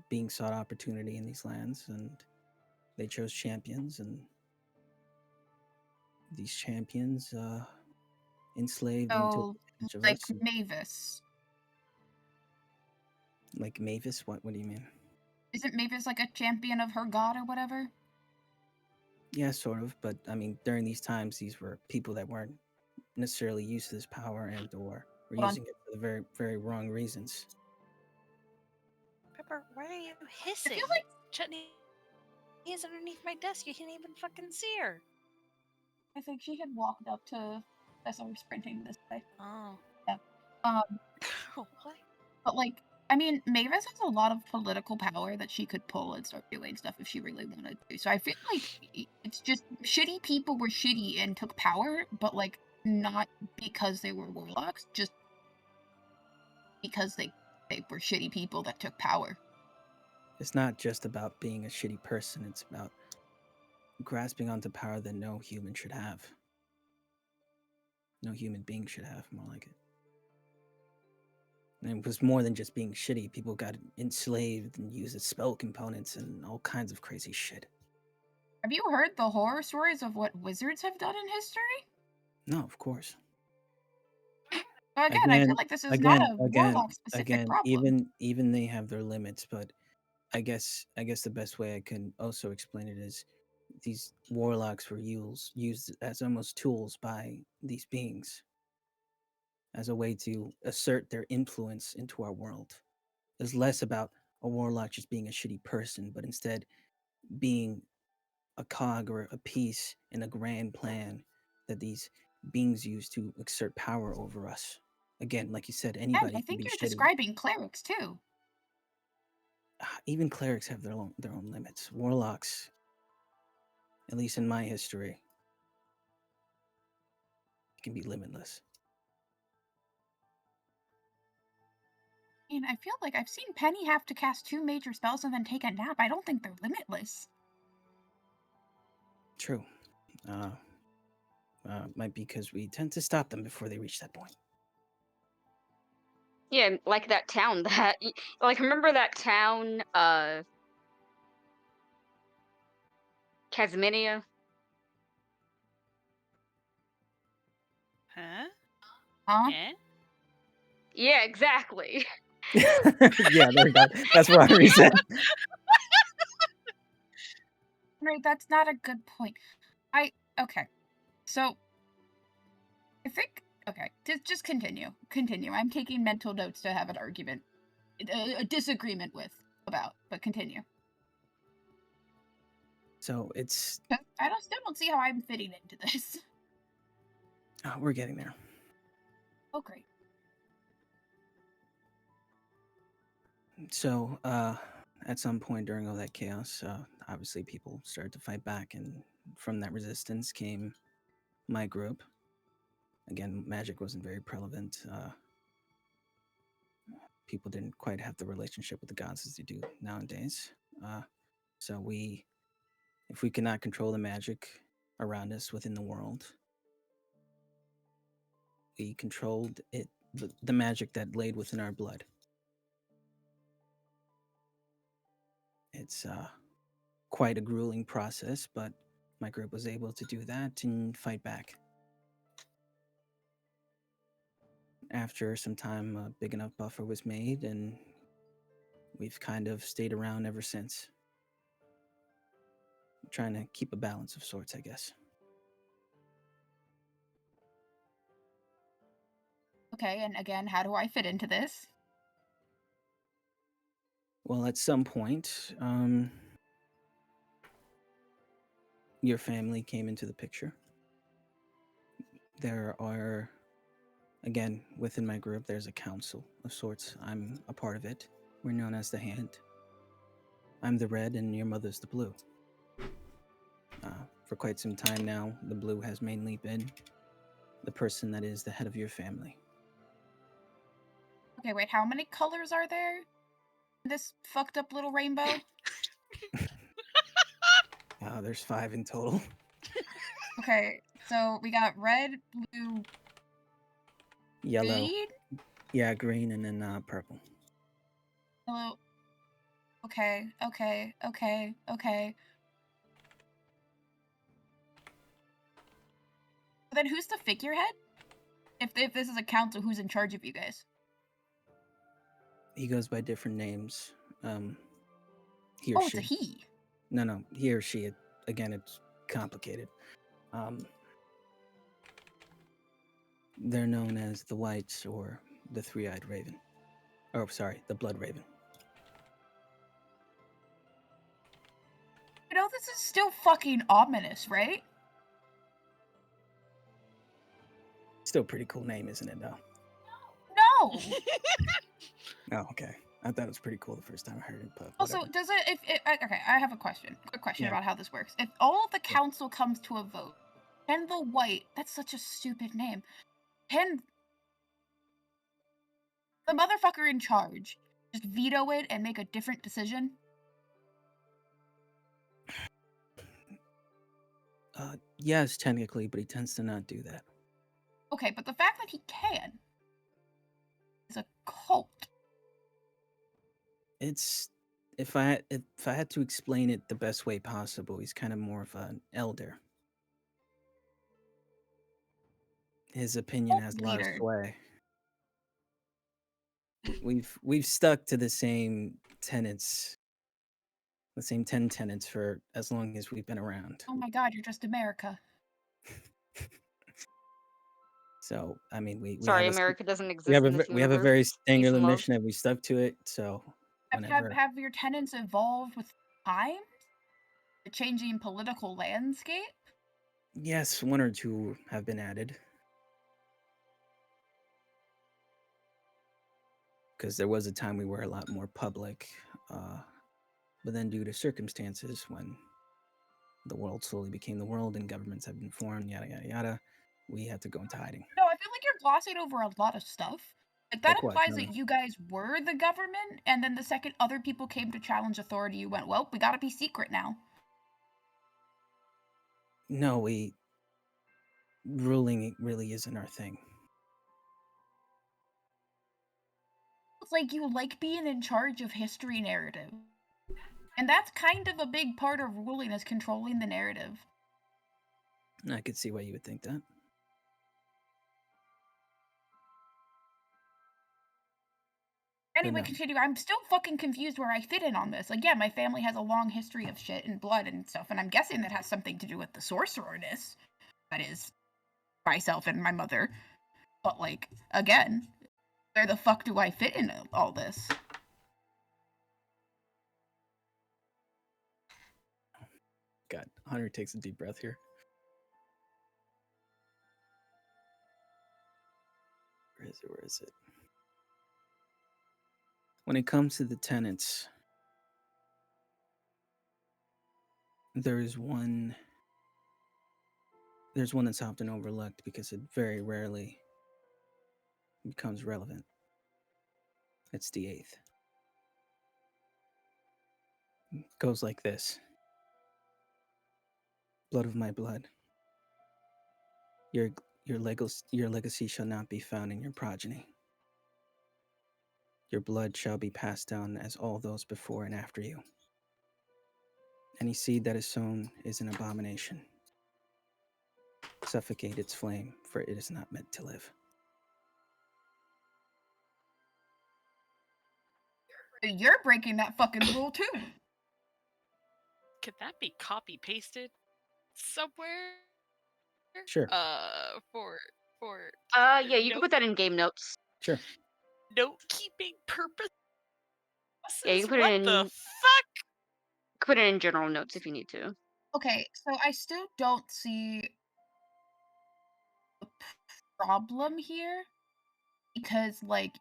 Being sought opportunity in these lands, and they chose champions, and these champions enslaved into Like Mavis. Like Mavis? What do you mean? Isn't Mavis like a champion of her god or whatever? Yeah, sort of. But I mean, during these times, these were people that weren't necessarily used to this power and or were using it for the very, very wrong reasons. Pepper, why are you hissing? I feel like Chutney is underneath my desk. You can't even fucking see her. I think she had walked up to as I was sprinting this way. Oh. Yeah. What? But like I mean, Mavis has a lot of political power that she could pull and start doing stuff if she really wanted to. So I feel like it's just shitty people were shitty and took power, but like not because they were warlocks, just because they were shitty people that took power. It's not just about being a shitty person, it's about grasping onto power that no human should have. No human being should have, more like it. And it was more than just being shitty. People got enslaved and used as spell components and all kinds of crazy shit. Have you heard the horror stories of what wizards have done in history? No, of course. So again, I feel like this is not a warlock-specific problem. Even they have their limits, but I guess the best way I can also explain it is these warlocks were used as almost tools by these beings as a way to assert their influence into our world. It's less about a warlock just being a shitty person, but instead being a cog or a piece in a grand plan that these beings use to exert power over us. Again, like you said, And anybody I can think be you're shitty. describing clerics too. Even clerics have their own limits. Warlocks, at least in my history, can be limitless. I mean, I feel like I've seen Penny have to cast 2 major spells and then take a nap. I don't think they're limitless. True. Might be because we tend to stop them before they reach that point. Yeah, like that town that, like, remember that town, Casminia? Huh? Huh? Yeah? Yeah, exactly. Yeah, there you go. That's what Henry said. Right, that's not a good point. Okay. So, I think, okay, just continue. Continue. I'm taking mental notes to have an argument, a disagreement about, but continue. So it's... I still don't see how I'm fitting into this. we're getting there. Oh, great. So, at some point during all that chaos, obviously people started to fight back, and from that resistance came my group. Again, magic wasn't very prevalent. People didn't quite have the relationship with the gods as they do nowadays. So if we cannot control the magic around us within the world, we controlled it, the magic that laid within our blood. It's quite a grueling process, but my group was able to do that and fight back. After some time, a big enough buffer was made, and we've kind of stayed around ever since. Trying to keep a balance of sorts, I guess. Okay, and again, how do I fit into this? Well, at some point, your family came into the picture. There are, again, within my group, there's a council of sorts. I'm a part of it. We're known as the Hand. I'm the red, and your mother's the blue. For quite some time now, the blue has mainly been the person that is the head of your family. Okay, wait, how many colors are there in this fucked up little rainbow? There's 5 in total. Okay, so we got red, blue, Yellow. green? Yeah, green, and then purple. Yellow. Okay. Then who's the figurehead? If this is a council, who's in charge of you guys? He goes by different names. He or Oh, she. it's a he. No, he or she. Again, it's complicated. They're known as the Whites or the Three-Eyed Raven. Oh, sorry, the Blood Raven. You know, this is still fucking ominous, right? Still a pretty cool name, isn't it, though? No! Oh, okay. I thought it was pretty cool the first time I heard it, but Also, whatever. does it? If it, okay, I have a question. Quick question Yeah. about how this works. If all of the Yeah. council comes to a vote, can the white? That's such a stupid name. Can the motherfucker in charge just veto it and make a different decision? Yes, technically, but he tends to not do that. Okay, but the fact that he can is a cult. It's if I had to explain it the best way possible, he's kind of more of an elder. His opinion Cult has a lot of leader. sway. We've stuck to the same tenets, the same 10 tenets for as long as we've been around. Oh my god, you're just America. So I mean, we Sorry, have a America doesn't exist in this we have a universe. very Peace singular and love. mission and we stuck to it. So whenever Have your tenants evolved with time? The changing political landscape? yes, one or two have been added. Because there was a time we were a lot more public, but then due to circumstances when the world slowly became the world and governments have been formed, yada yada yada, we had to go into hiding. No, I feel like you're glossing over a lot of stuff. Like that Like what? implies Tell that me. you guys were the government, and then the second other people came to challenge authority, you went, well, we gotta be secret now. No, we ruling really isn't our thing. It's like you like being in charge of history narrative. And that's kind of a big part of ruling, is controlling the narrative. I could see why you would think that. Anyway, no. continue. I'm still fucking confused where I fit in on this. Like, yeah, my family has a long history of shit and blood and stuff, and I'm guessing that has something to do with the sorcererness. That is, myself and my mother. But, like, again, where the fuck do I fit in all this? God, Hunter takes a deep breath here. Where is it? Where is it? When it comes to the tenants, there's one that's often overlooked because it very rarely becomes relevant. It's the eighth. It goes like this. Blood of my blood. Your your legacy shall not be found in your progeny. Your blood shall be passed down as all those before and after you. Any seed that is sown is an abomination. Suffocate its flame, for it is not meant to live. You're breaking that fucking rule too. Could that be copy pasted somewhere? Sure. For Yeah, you can note put that in game notes. Sure. note keeping purposes. Yeah, you can put it What in the fuck? put it in general notes if you need to. Okay, so I still don't see the problem here because, like,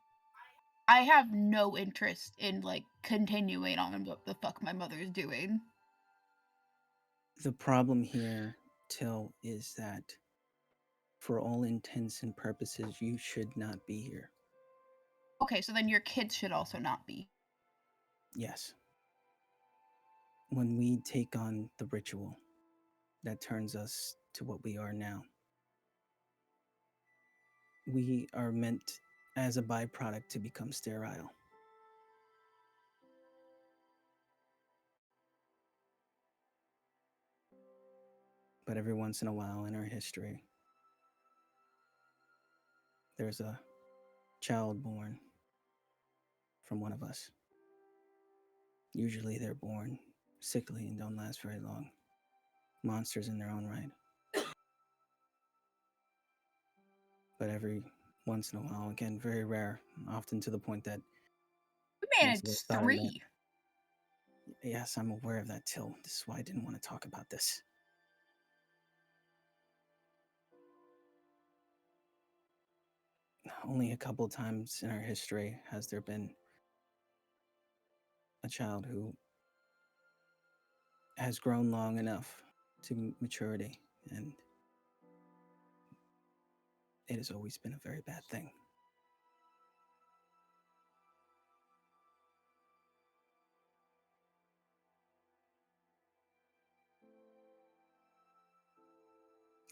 I have no interest in, like, continuing on what the fuck my mother's doing. The problem here, Till, is that for all intents and purposes, you should not be here. Okay, so then your kids should also not be. Yes. When we take on the ritual that turns us to what we are now, we are meant as a byproduct to become sterile. But every once in a while in our history, there's a child born from one of us. Usually they're born sickly and don't last very long. Monsters in their own right. But every once in a while, again, very rare, often to the point that We most of us managed thought our land. 3. Yes, I'm aware of that, Till. This is why I didn't want to talk about this. Only a couple times in our history has there been a child who has grown long enough to maturity, and it has always been a very bad thing.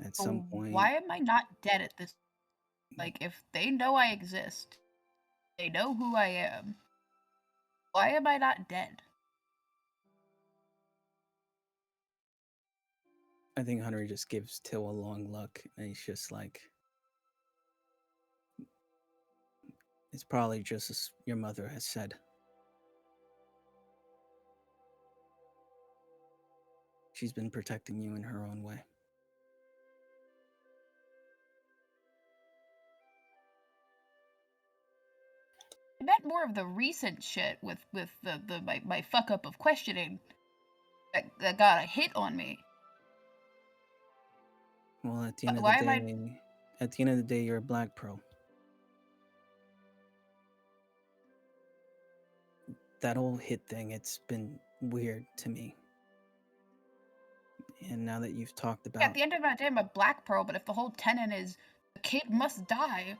At some point, Why am I not dead at this? Like, if they know I exist, they know who I am. Why am I not dead? I think Hunter just gives Till a long look, and he's just like, it's probably just as your mother has said. She's been protecting you in her own way. I meant more of the recent shit with my fuck up of questioning that got a hit on me. Well, at the end of Why the am I? day, at the end of the day, you're a black pro. That whole hit thing, it's been weird to me. And now that you've talked Yeah, at about, the end of the day, I'm a black pearl, but if the whole tenet is the kid must die,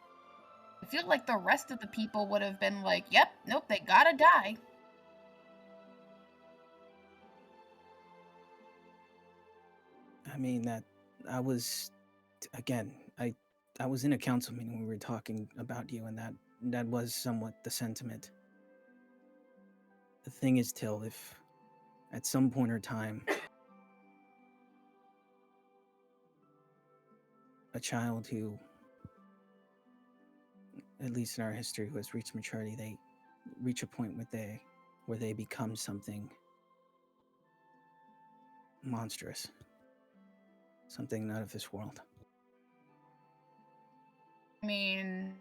I feel like the rest of the people would have been like, yep, nope, they gotta die. I mean, that I was, again, I was in a council meeting when we were talking about you, and that was somewhat the sentiment. The thing is, Till, if at some point or time a child who, at least in our history, who has reached maturity, they reach a point where they become something monstrous, something out of this world. I mean,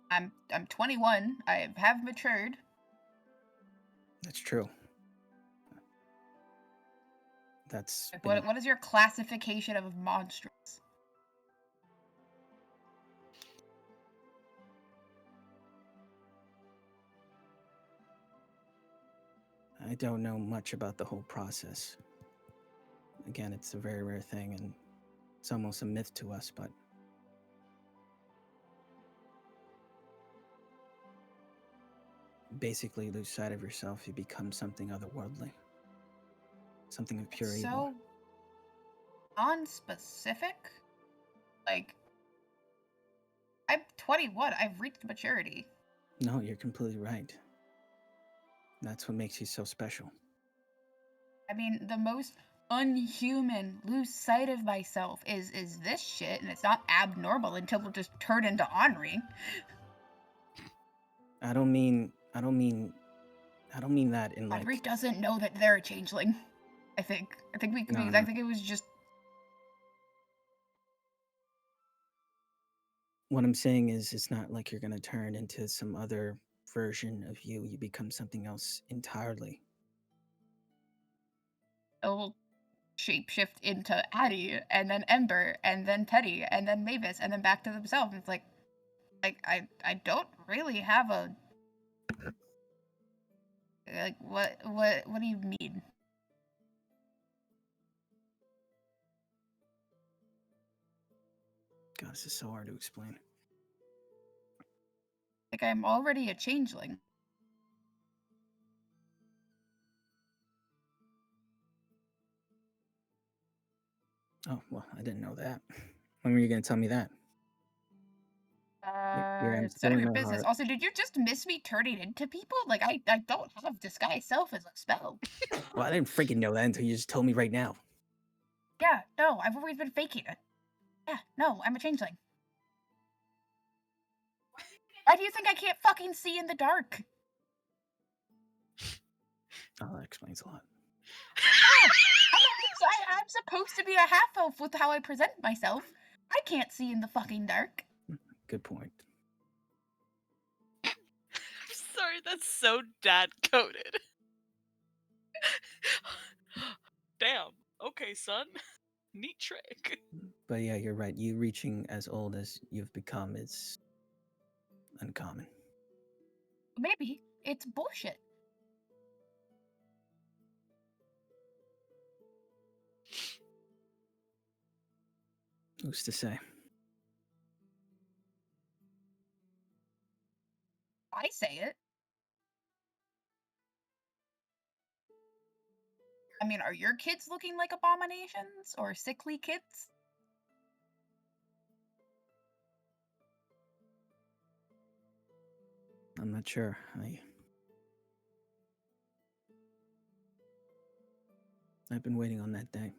I'm 21. I have matured. That's true. That's Like, what is your classification of monstrous? I don't know much about the whole process. Again, it's a very rare thing, and it's almost a myth to us, but basically lose sight of yourself, you become something otherworldly, something of pure evil. So non-specific? Like, I'm 21. I've reached maturity. No, you're completely right. That's what makes you so special. I mean, the most unhuman lose sight of myself is this shit, and it's not abnormal until it'll just turn into Henri. I don't mean that in like. Henri doesn't know that they're a changeling. I think we could No, be. no. I think it was just. What I'm saying is, it's not like you're gonna turn into some other version of you. You become something else entirely. It'll shapeshift into Addie, and then Ember, and then Teddy, and then Mavis, and then back to themselves. It's like I don't really have a. Like, what do you mean? God, this is so hard to explain. Like, I'm already a changeling. Oh, well, I didn't know that. When were you gonna tell me that? You're It's still none of in your my business. heart. Also, did you just miss me turning into people? Like, I don't have disguise self as a spell. Well, I didn't freaking know that until you just told me right now. Yeah, no, I've always been faking it. Yeah, no, I'm a changeling. Why do you think I can't fucking see in the dark? Oh, that explains a lot. Yeah, I'm supposed to be a half elf with how I present myself. I can't see in the fucking dark. Good point. Sorry, that's so dad coded. Damn. Okay, son. Neat trick. But yeah, you're right. You reaching as old as you've become is uncommon. Maybe, It's bullshit. Who's to say? I say it. I mean, are your kids looking like abominations or sickly kids? I'm not sure. I've been waiting on that day.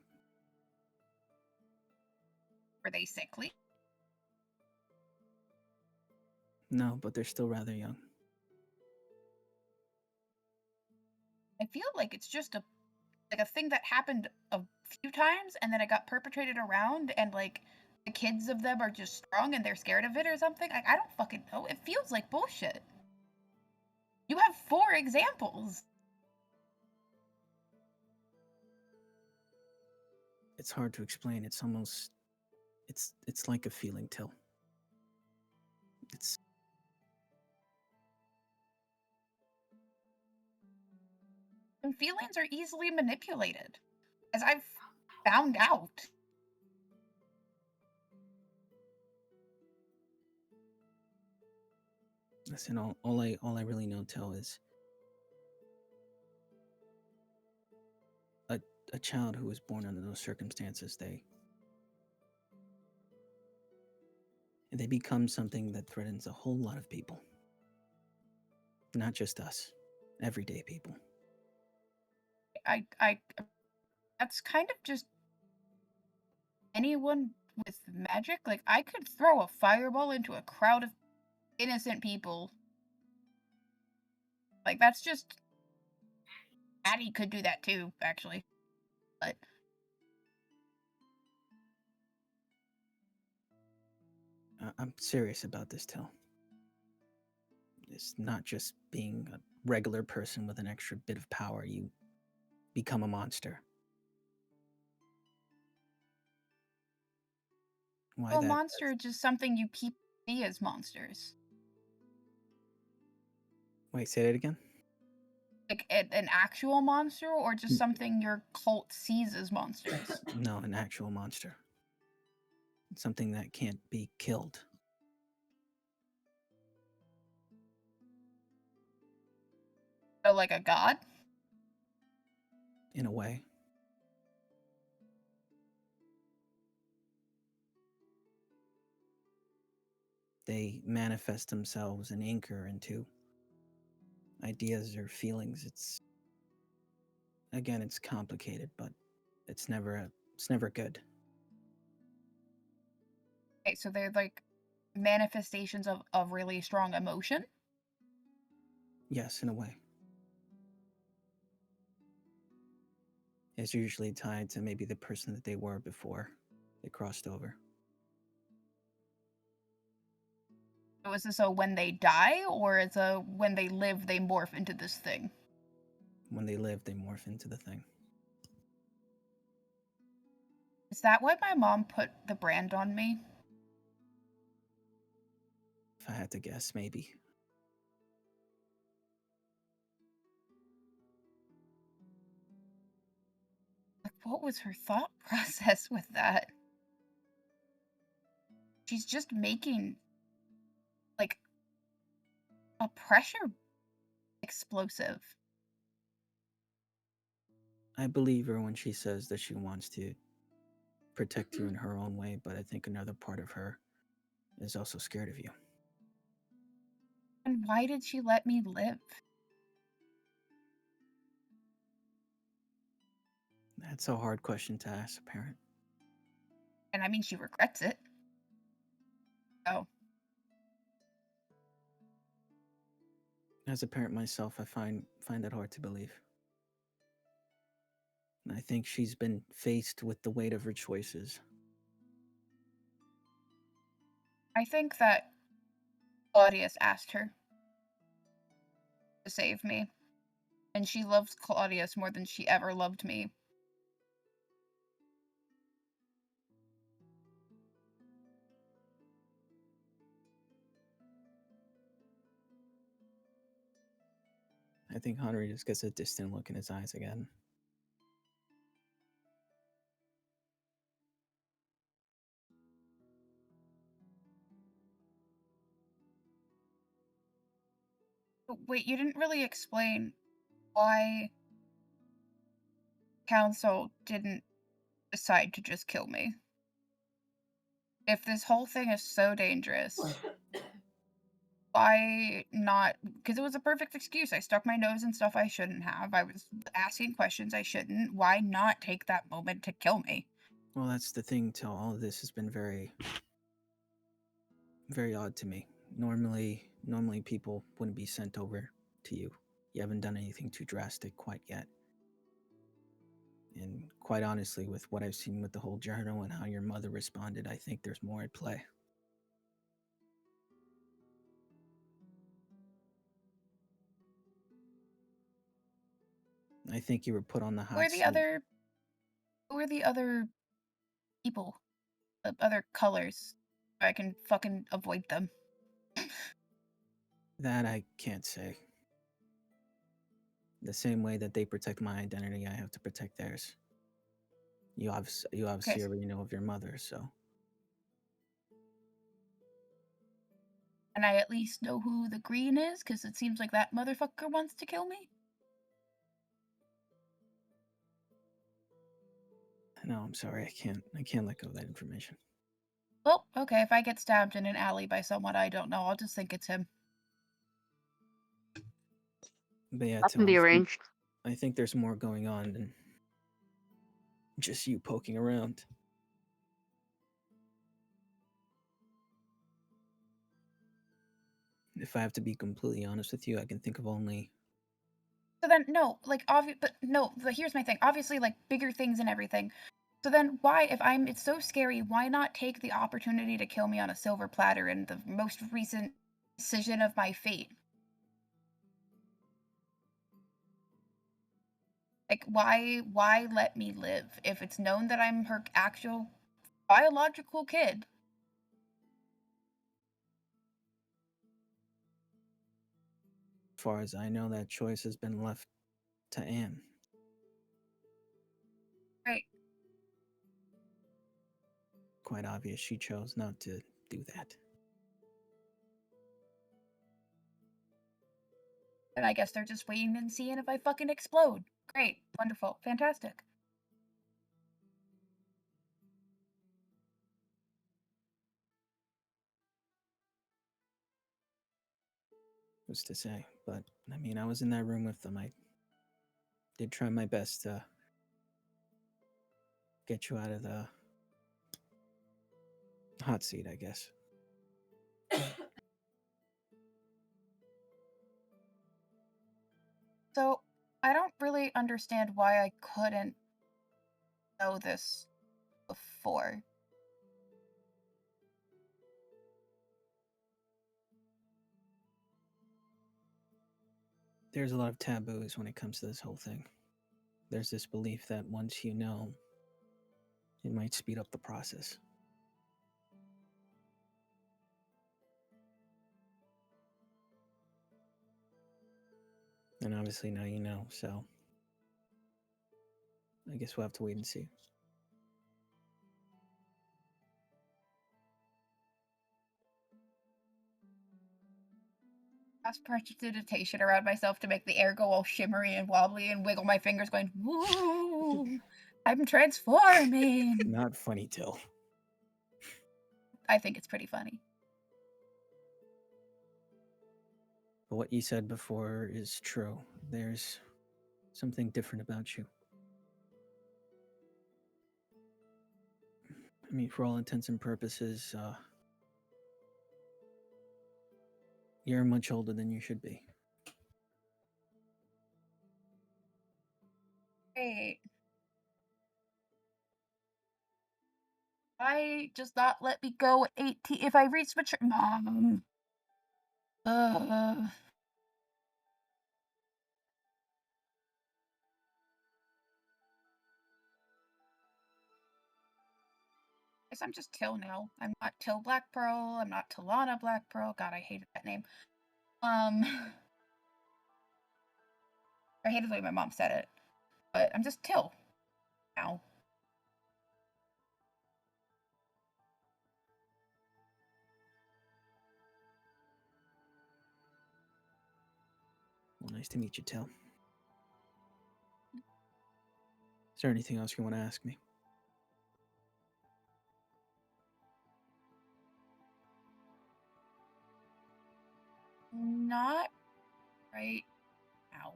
Were they sickly? No, but they're still rather young. I feel like it's just a thing that happened a few times and then it got perpetrated around and like the kids of them are just strong and they're scared of it or something. Like I don't fucking know. It feels like bullshit. You have 4 examples. It's hard to explain. It's almost it's like a feeling, Till. It's And feelings are easily manipulated, as I've found out. listen, all I really know, Till, is a child who was born under those circumstances, they become something that threatens a whole lot of people. Not just us, everyday people. I that's kind of just anyone with magic. Like I could throw a fireball into a crowd of innocent people. Like that's just Addie could do that too, actually. But I'm serious about this, Till. It's not just being a regular person with an extra bit of power. You become a monster. Why a that? monster is just something you people see as monsters. Wait, say that again. Like an actual monster or just something your cult sees as monsters? No, an actual monster. Something that can't be killed. So like a god? In a way. They manifest themselves and anchor into ideas or feelings. It's complicated, but it's never good. Okay, so they're like manifestations of really strong emotion? Yes, in a way. It's usually tied to maybe the person that they were before they crossed over. So is this a when they die, or is a when they live they morph into this thing? When they live, they morph into the thing. Is that why my mom put the brand on me? If I had to guess, maybe. Like, what was her thought process with that? She's just making, like, a pressure explosive. I believe her when she says that she wants to protect you in her own way, but I think another part of her is also scared of you. And why did she let me live? That's a hard question to ask a parent. And I mean, she regrets it. Oh, As a parent myself, I find that hard to believe. And I think she's been faced with the weight of her choices. I think that Claudius asked her to save me. And she loves Claudius more than she ever loved me. I think Henry just gets a distant look in his eyes again. Wait, you didn't really explain why council didn't decide to just kill me. If this whole thing is so dangerous, why not? Because it was a perfect excuse. I stuck my nose in stuff I shouldn't have. I was asking questions I shouldn't. Why not take that moment to kill me? Well, that's the thing. Till all of this has been very, very odd to me. Normally people wouldn't be sent over to you. You haven't done anything too drastic quite yet. And quite honestly, with what I've seen with the whole journal and how your mother responded, I think there's more at play. I think you were put on the Who hot are the seat. other people? The other colors? I can fucking avoid them. That I can't say. The same way that they protect my identity, I have to protect theirs. You obviously Okay. already know of your mother, so And I at least know who the green is, because it seems like that motherfucker wants to kill me. no, I'm sorry, I can't let go of that information. Well, okay, if I get stabbed in an alley by someone I don't know, I'll just think it's him. But yeah, That can Till, be arranged. I think there's more going on than just you poking around. If I have to be completely honest with you, I can think of only So then, no, like, but here's my thing. Obviously, like, bigger things and everything. So then, why, if it's so scary, why not take the opportunity to kill me on a silver platter in the most recent decision of my fate? Like, why let me live if it's known that I'm her actual biological kid? as far as I know, that choice has been left to Anne. Right. Quite obvious she chose not to do that. And I guess they're just waiting and seeing if I fucking explode. Great. Wonderful. Fantastic. Who's to say? But I mean, I was in that room with them. I did try my best to get you out of the hot seat, I guess. So, I don't really understand why I couldn't know this before. There's a lot of taboos when it comes to this whole thing. There's this belief that once you know, it might speed up the process. And obviously now you know, so I guess we'll have to wait and see. Fast prestidigitation around myself to make the air go all shimmery and wobbly and wiggle my fingers going, woo! I'm transforming! Not funny, Till. I think it's pretty funny. But what you said before is true. There's something different about you. I mean, for all intents and purposes, you're much older than you should be. Great. Why just not let me go at 18 if I reach mature? Mom. Uh, guess I'm just Till now. I'm not Till Black Pearl. I'm not Talana Black Pearl. God, I hated that name. I hated the way my mom said it. But I'm just Till now. Well, nice to meet you, Till. Is there anything else you want to ask me? Not right now.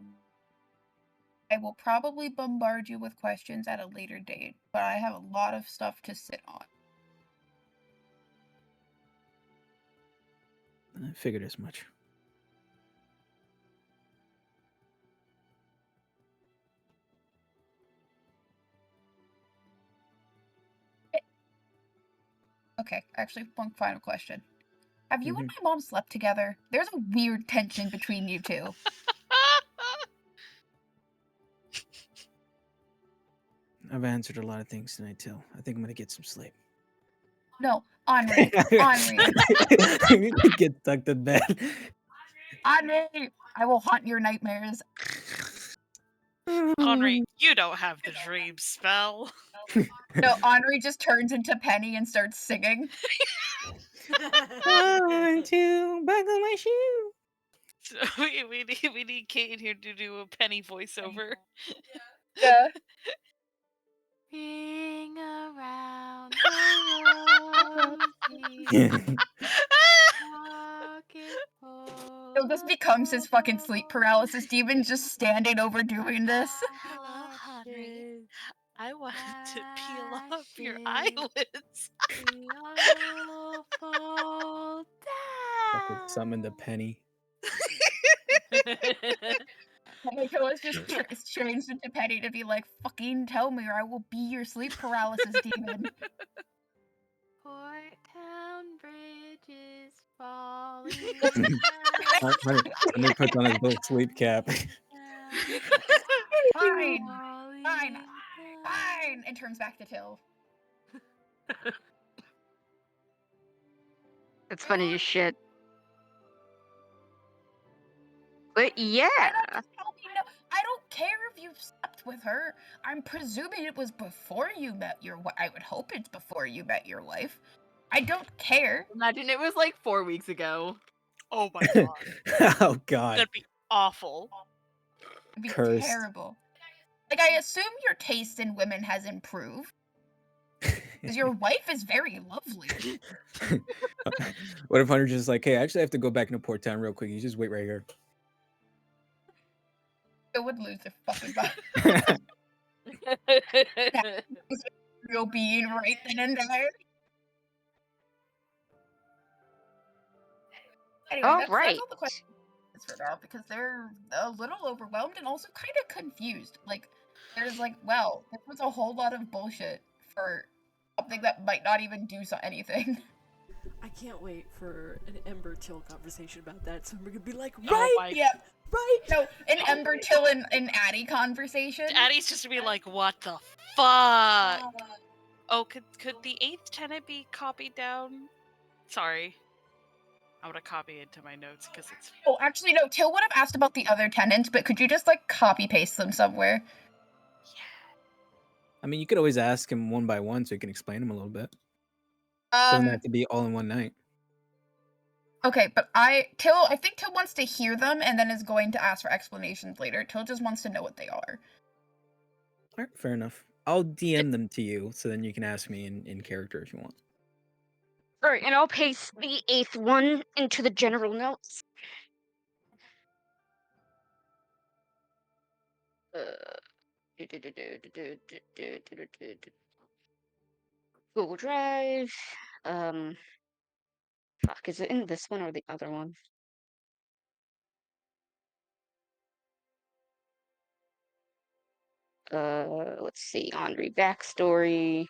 I will probably bombard you with questions at a later date, but I have a lot of stuff to sit on. I figured as much. Okay, actually, one final question. Have you Mhm. and my mom slept together? There's a weird tension between you two. I've answered a lot of things tonight, Till. I think I'm gonna get some sleep. No, Henri. Henri. Get stuck to bed. Henri! I will haunt your nightmares. Henri, you don't have the dream spell. No, Henri just turns into Penny and starts singing. 1, 2, buckle my shoe. So we need Kate in here to do a Penny voiceover. Yeah. Ring around the rosy pocket full It just becomes his fucking sleep paralysis demon just standing over doing this. Hello, Henri. I wanted to peel off your ashes. eyelids. We all fall Fucking summon the down. penny. Momoko is just changed into Penny to be like, fucking tell me or I will be your sleep paralysis demon. Port Town Bridge is falling Henry puts on his little sleep cap. Fine, falling fine, down. fine, and turns back to Till. It's funny as shit. But yeah. Why not just tell me no? I don't care if you slept with her. I'm presuming it was before you met your wife. I would hope it's before you met your wife. I don't care. Imagine it was like 4 weeks ago. Oh my god. Oh god. That'd be awful. It'd be Cursed. terrible. Like, I assume your taste in women has improved. Because your wife is very lovely. What if Hunter's just like, hey, actually I have to go back into Port Town real quick. You just wait right here. It would lose their fucking mind. Real being right then and there. Anyway, that's all the questions for now because they're a little overwhelmed and also kind of confused. Like, there's like, well, this was a whole lot of bullshit for something that might not even do anything. I can't wait for an Ember Till conversation about that. So we're gonna be like, Oh right, my Yeah. right. No, an Ember Till and Addie conversation. Addie's just gonna be like, what the fuck? Oh, could the 8th tenant be copied down? Sorry. I'm gonna copy it to my notes because it's... Oh, actually, no. Till would have asked about the other tenants, but could you just like copy paste them somewhere? I mean, you could always ask him one by one so you can explain him a little bit. Doesn't have to be all in one night. Okay, but I think Till wants to hear them and then is going to ask for explanations later. Till just wants to know what they are. All right, fair enough. I'll DM them to you so then you can ask me in character if you want. Alright, and I'll paste the 8th one into the general notes. Google Drive. Fuck, is it in this one or the other one? Let's see. Henri backstory.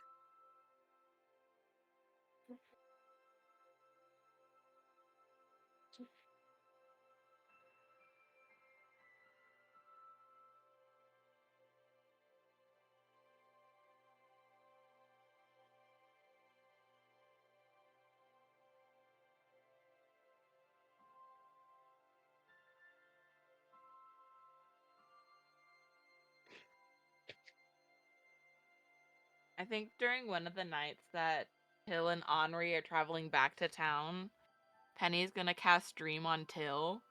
I think during one of the nights that Till and Henri are traveling back to town, Penny's gonna cast Dream on Till.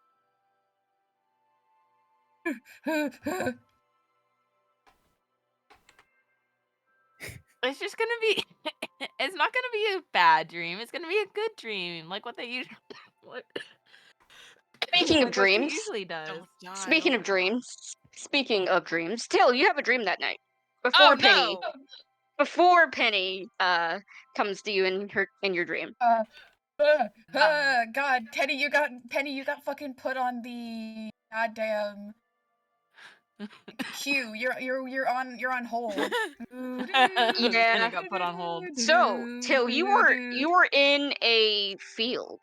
It's just gonna be. It's not gonna be a bad dream. It's gonna be a good dream, like what they usually. Speaking of Like what she dreams, usually does. Don't die. speaking Oh of my dreams, Till, you have a dream that night God. before Oh Penny, no! before Penny comes to you in your dream. God, Penny, you got fucking put on the goddamn queue. You're on hold. Yeah. Penny got put on hold. So, Till, you were in a field.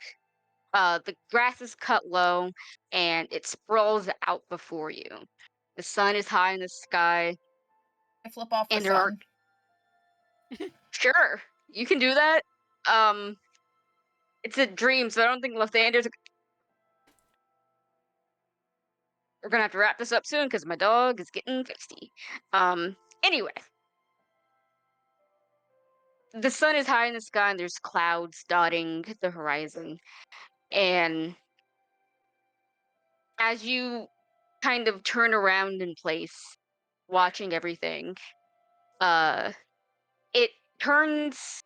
The grass is cut low, and it sprawls out before you. The sun is high in the sky, I flip off the and there are sun. sure you can do that. It's a dream, so I don't think left-handers. We're gonna have to wrap this up soon because my dog is getting feisty. Anyway, the sun is high in the sky, and there's clouds dotting the horizon, and as you kind of turn around in place, watching everything, it turns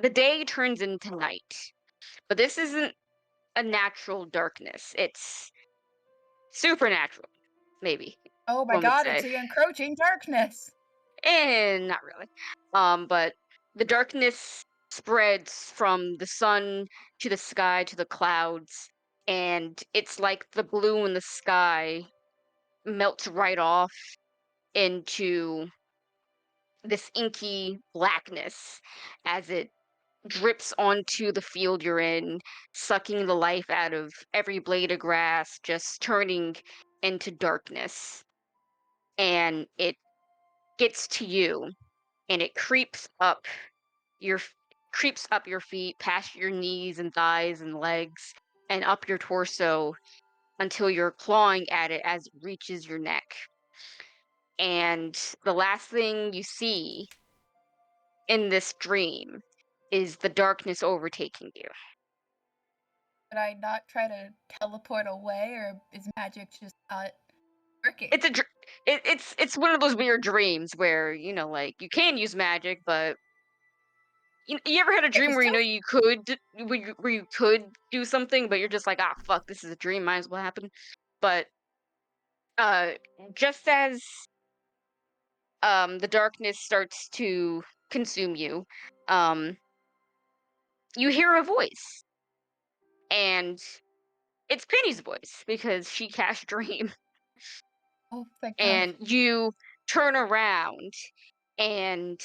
the day turns into night. But this isn't a natural darkness. It's supernatural, maybe Oh my one would god, say. it's the encroaching darkness. And not really. But the darkness spreads from the sun to the sky to the clouds, and it's like the blue in the sky melts right off into this inky blackness as it drips onto the field you're in, sucking the life out of every blade of grass, just turning into darkness. And it gets to you, and it your creeps up your feet, past your knees and thighs and legs, and up your torso until you're clawing at it as it reaches your neck. And the last thing you see in this dream is the darkness overtaking you. Should I not try to teleport away, or is magic just not working? It's one of those weird dreams where like you can use magic, but you ever had a dream where you could where you could do something, but you're just like, ah, fuck, this is a dream, might as well happen. But uh, just as the darkness starts to consume you, um, you hear a voice, and it's Penny's voice because she cast Dream. Oh, thank God. And you turn around, and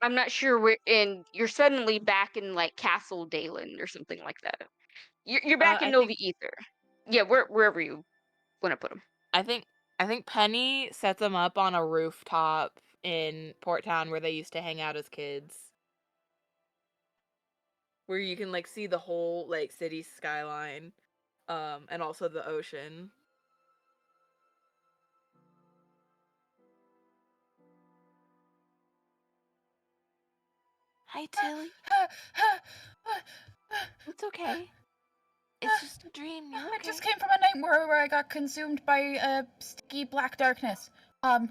I'm not sure where, and you're suddenly back in like Castle Dalen or something like that. You're back in I Nova think Ether. Yeah, wherever you want to put them. I think I think Penny sets them up on a rooftop in Port Town where they used to hang out as kids. Where you can like see the whole like city skyline, and also the ocean. Hi, Tilly. It's okay. It's just a dream. You're I okay. just came from a nightmare where I got consumed by sticky black darkness. I,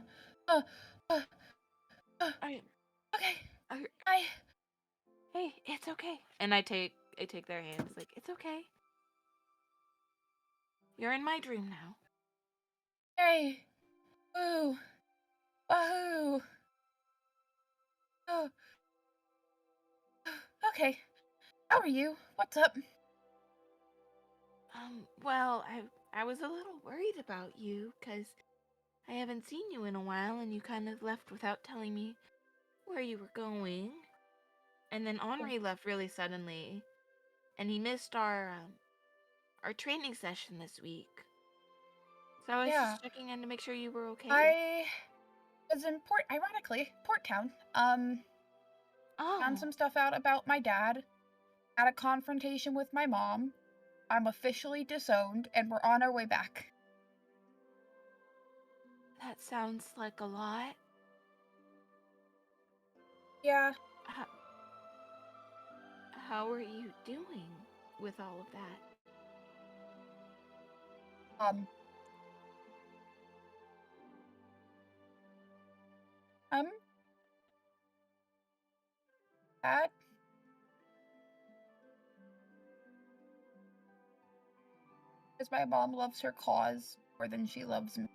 Okay. I, hey, it's okay. And I take their hands. Like, it's okay. You're in my dream now. Hey. Woo. Wahoo. Oh. Okay. How are you? What's up? Well, I was a little worried about you because I haven't seen you in a while, and you kind of left without telling me where you were going. And then Henri left really suddenly, and he missed our training session this week. So I was just checking in to make sure you were okay. I was in Port Town. Found some stuff out about my dad. Had a confrontation with my mom. I'm officially disowned, and we're on our way back. That sounds like a lot. Yeah. How, how are you doing with all of that? I'm sad. Because my mom loves her cause more than she loves me.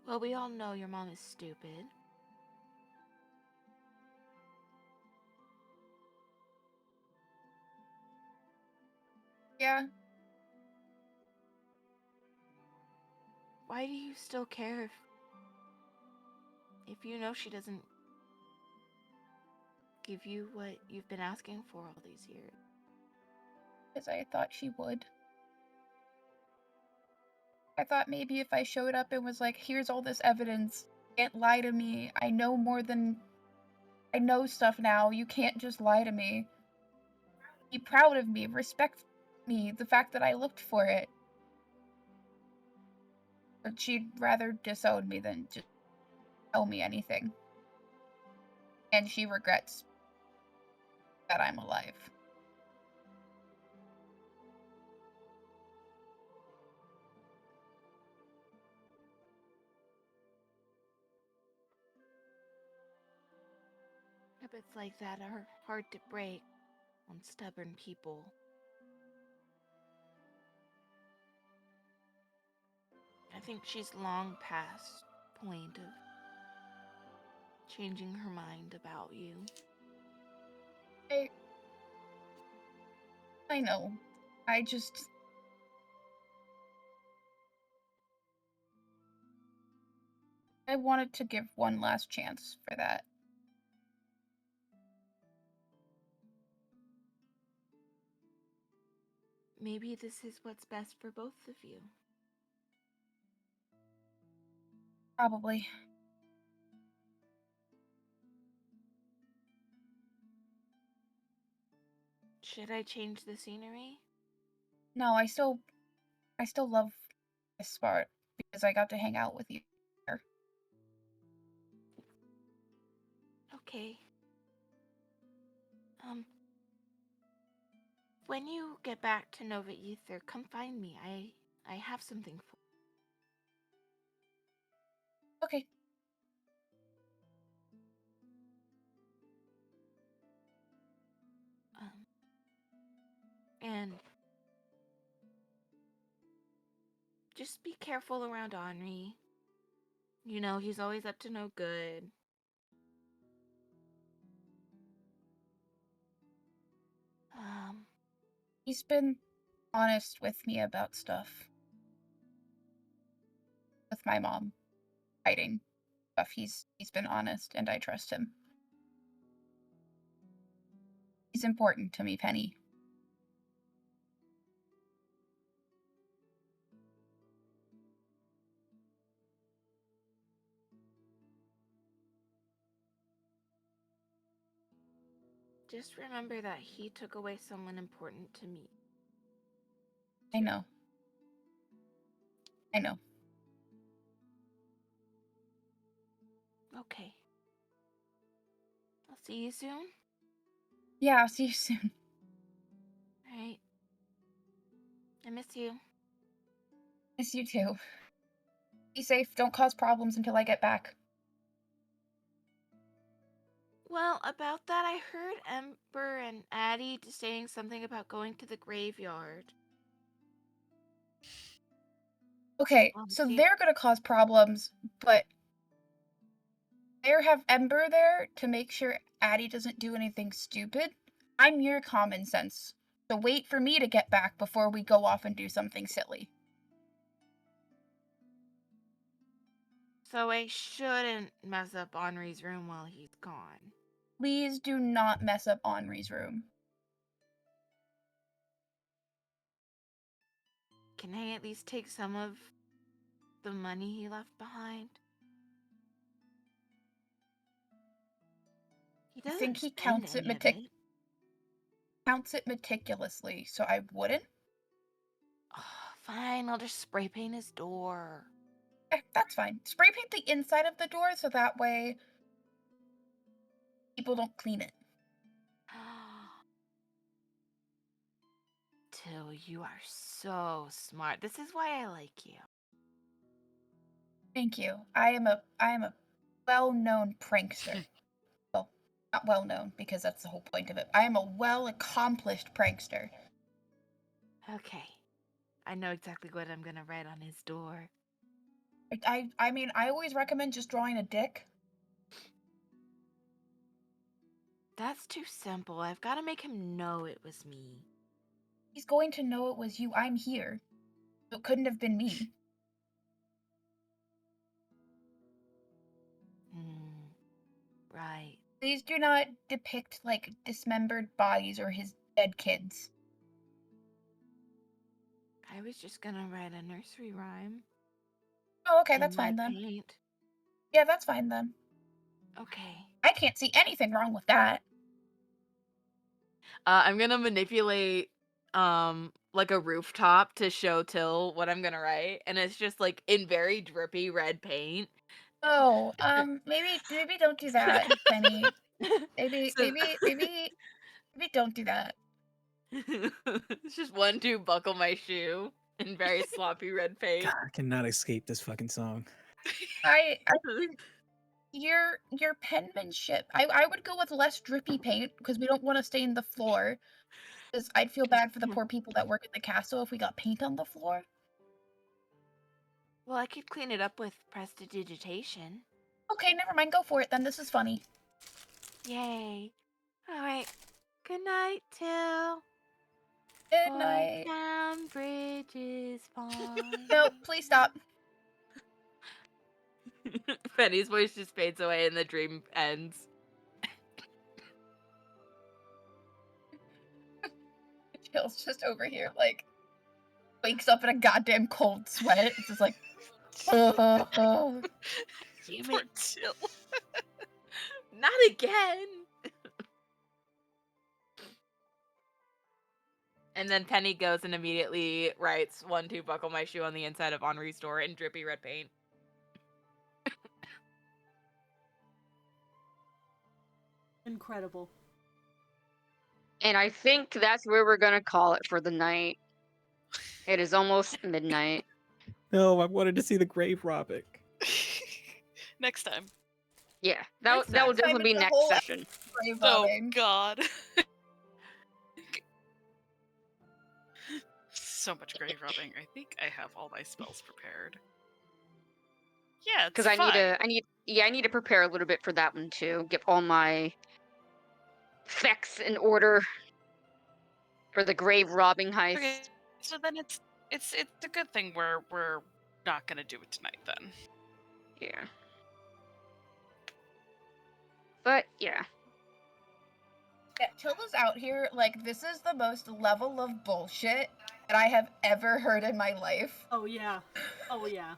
Well, we all know your mom is stupid. Yeah. Why do you still care if you know she doesn't give you what you've been asking for all these years? Because I thought she would. I thought maybe if I showed up and was like, here's all this evidence, can't lie to me. I know more than I know stuff now. You can't just lie to me. Be proud of me, respect me, the fact that I looked for it. But she'd rather disown me than just tell me anything. And she regrets that I'm alive. Habits like that are hard to break on stubborn people. I think she's long past point of changing her mind about you. I know. I just... I wanted to give one last chance for that. Maybe this is what's best for both of you. Probably. Should I change the scenery? No, I still love this part because I got to hang out with you. Okay. When you get back to Nova Ether, come find me. I have something for Okay. and just be careful around Henri. You know, he's always up to no good. He's been honest with me about stuff. With my mom hiding stuff. He's been honest and I trust him. He's important to me, Penny. Just remember that he took away someone important to me. I know. I know. Okay. I'll see you soon. Yeah, I'll see you soon. Alright. I miss you. Miss you too. Be safe, don't cause problems until I get back. Well, about that, I heard Ember and Addie saying something about going to the graveyard. Okay, so they're gonna cause problems, but they have Ember there to make sure Addie doesn't do anything stupid. I'm your common sense, so wait for me to get back before we go off and do something silly. So I shouldn't mess up Henri's room while he's gone. Please do not mess up Henri's room. Can I at least take some of the money he left behind? He I doesn't think he spend counts any it of it. meticulously, so I wouldn't. Oh, fine, I'll just spray paint his door. That's fine. Spray paint the inside of the door so that way people don't clean it. Till, you are so smart. This is why I like you. Thank you. I am a well-known prankster. Well, not well-known because that's the whole point of it. I am a well-accomplished prankster. Okay. I know exactly what I'm gonna write on his door. I mean, I always recommend just drawing a dick. That's too simple. I've got to make him know it was me. He's going to know it was you. I'm here. So it couldn't have been me. Right. Please do not depict, like, dismembered bodies or his dead kids. I was just gonna write a nursery rhyme. Oh, okay, in that's my fine then. paint. Yeah, that's fine then. Okay. I can't see anything wrong with that. I'm gonna manipulate like a rooftop to show Till what I'm gonna write, and it's just like in very drippy red paint. Oh, maybe don't do that, Penny. Maybe So- don't do that. it's just 1-2 buckle my shoe in very sloppy red paint. God, I cannot escape this fucking song. I your penmanship. I would go with less drippy paint because we don't want to stain the floor. Because I'd feel bad for the poor people that work at the castle if we got paint on the floor. Well, I could clean it up with prestidigitation. Okay, never mind. Go for it then. This is funny. Yay. All right. Good night, Till. Good night. Town Bridge is fine. No, please stop. Penny's voice just fades away and the dream ends. Chill's just over here, like, wakes up in a goddamn cold sweat. It's just like, Damn Poor it. Till. Not again. And then Penny goes and immediately writes 1-2 buckle my shoe on the inside of Henri's door in drippy red paint. Incredible. And I think that's where we're gonna call it for the night. It is almost midnight. No, I wanted to see the grave robbing. Next time. Yeah, Next that will time. definitely be The next whole session. grave Oh robbing. God. So much grave robbing. I think I have all my spells prepared. Yeah, it's Because I fine. need to prepare a little bit for that one too. Get all my effects in order for the grave robbing heist. Okay, so then it's a good thing we're not gonna do it tonight then. Yeah. But yeah. Yeah, Tilda's out here, like, this is the most level of bullshit that I have ever heard in my life. Oh yeah. Oh yeah.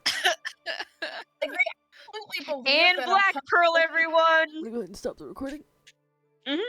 Like, they absolutely believe And that Black Pearl, everyone! We're going to stop the recording. Mhm.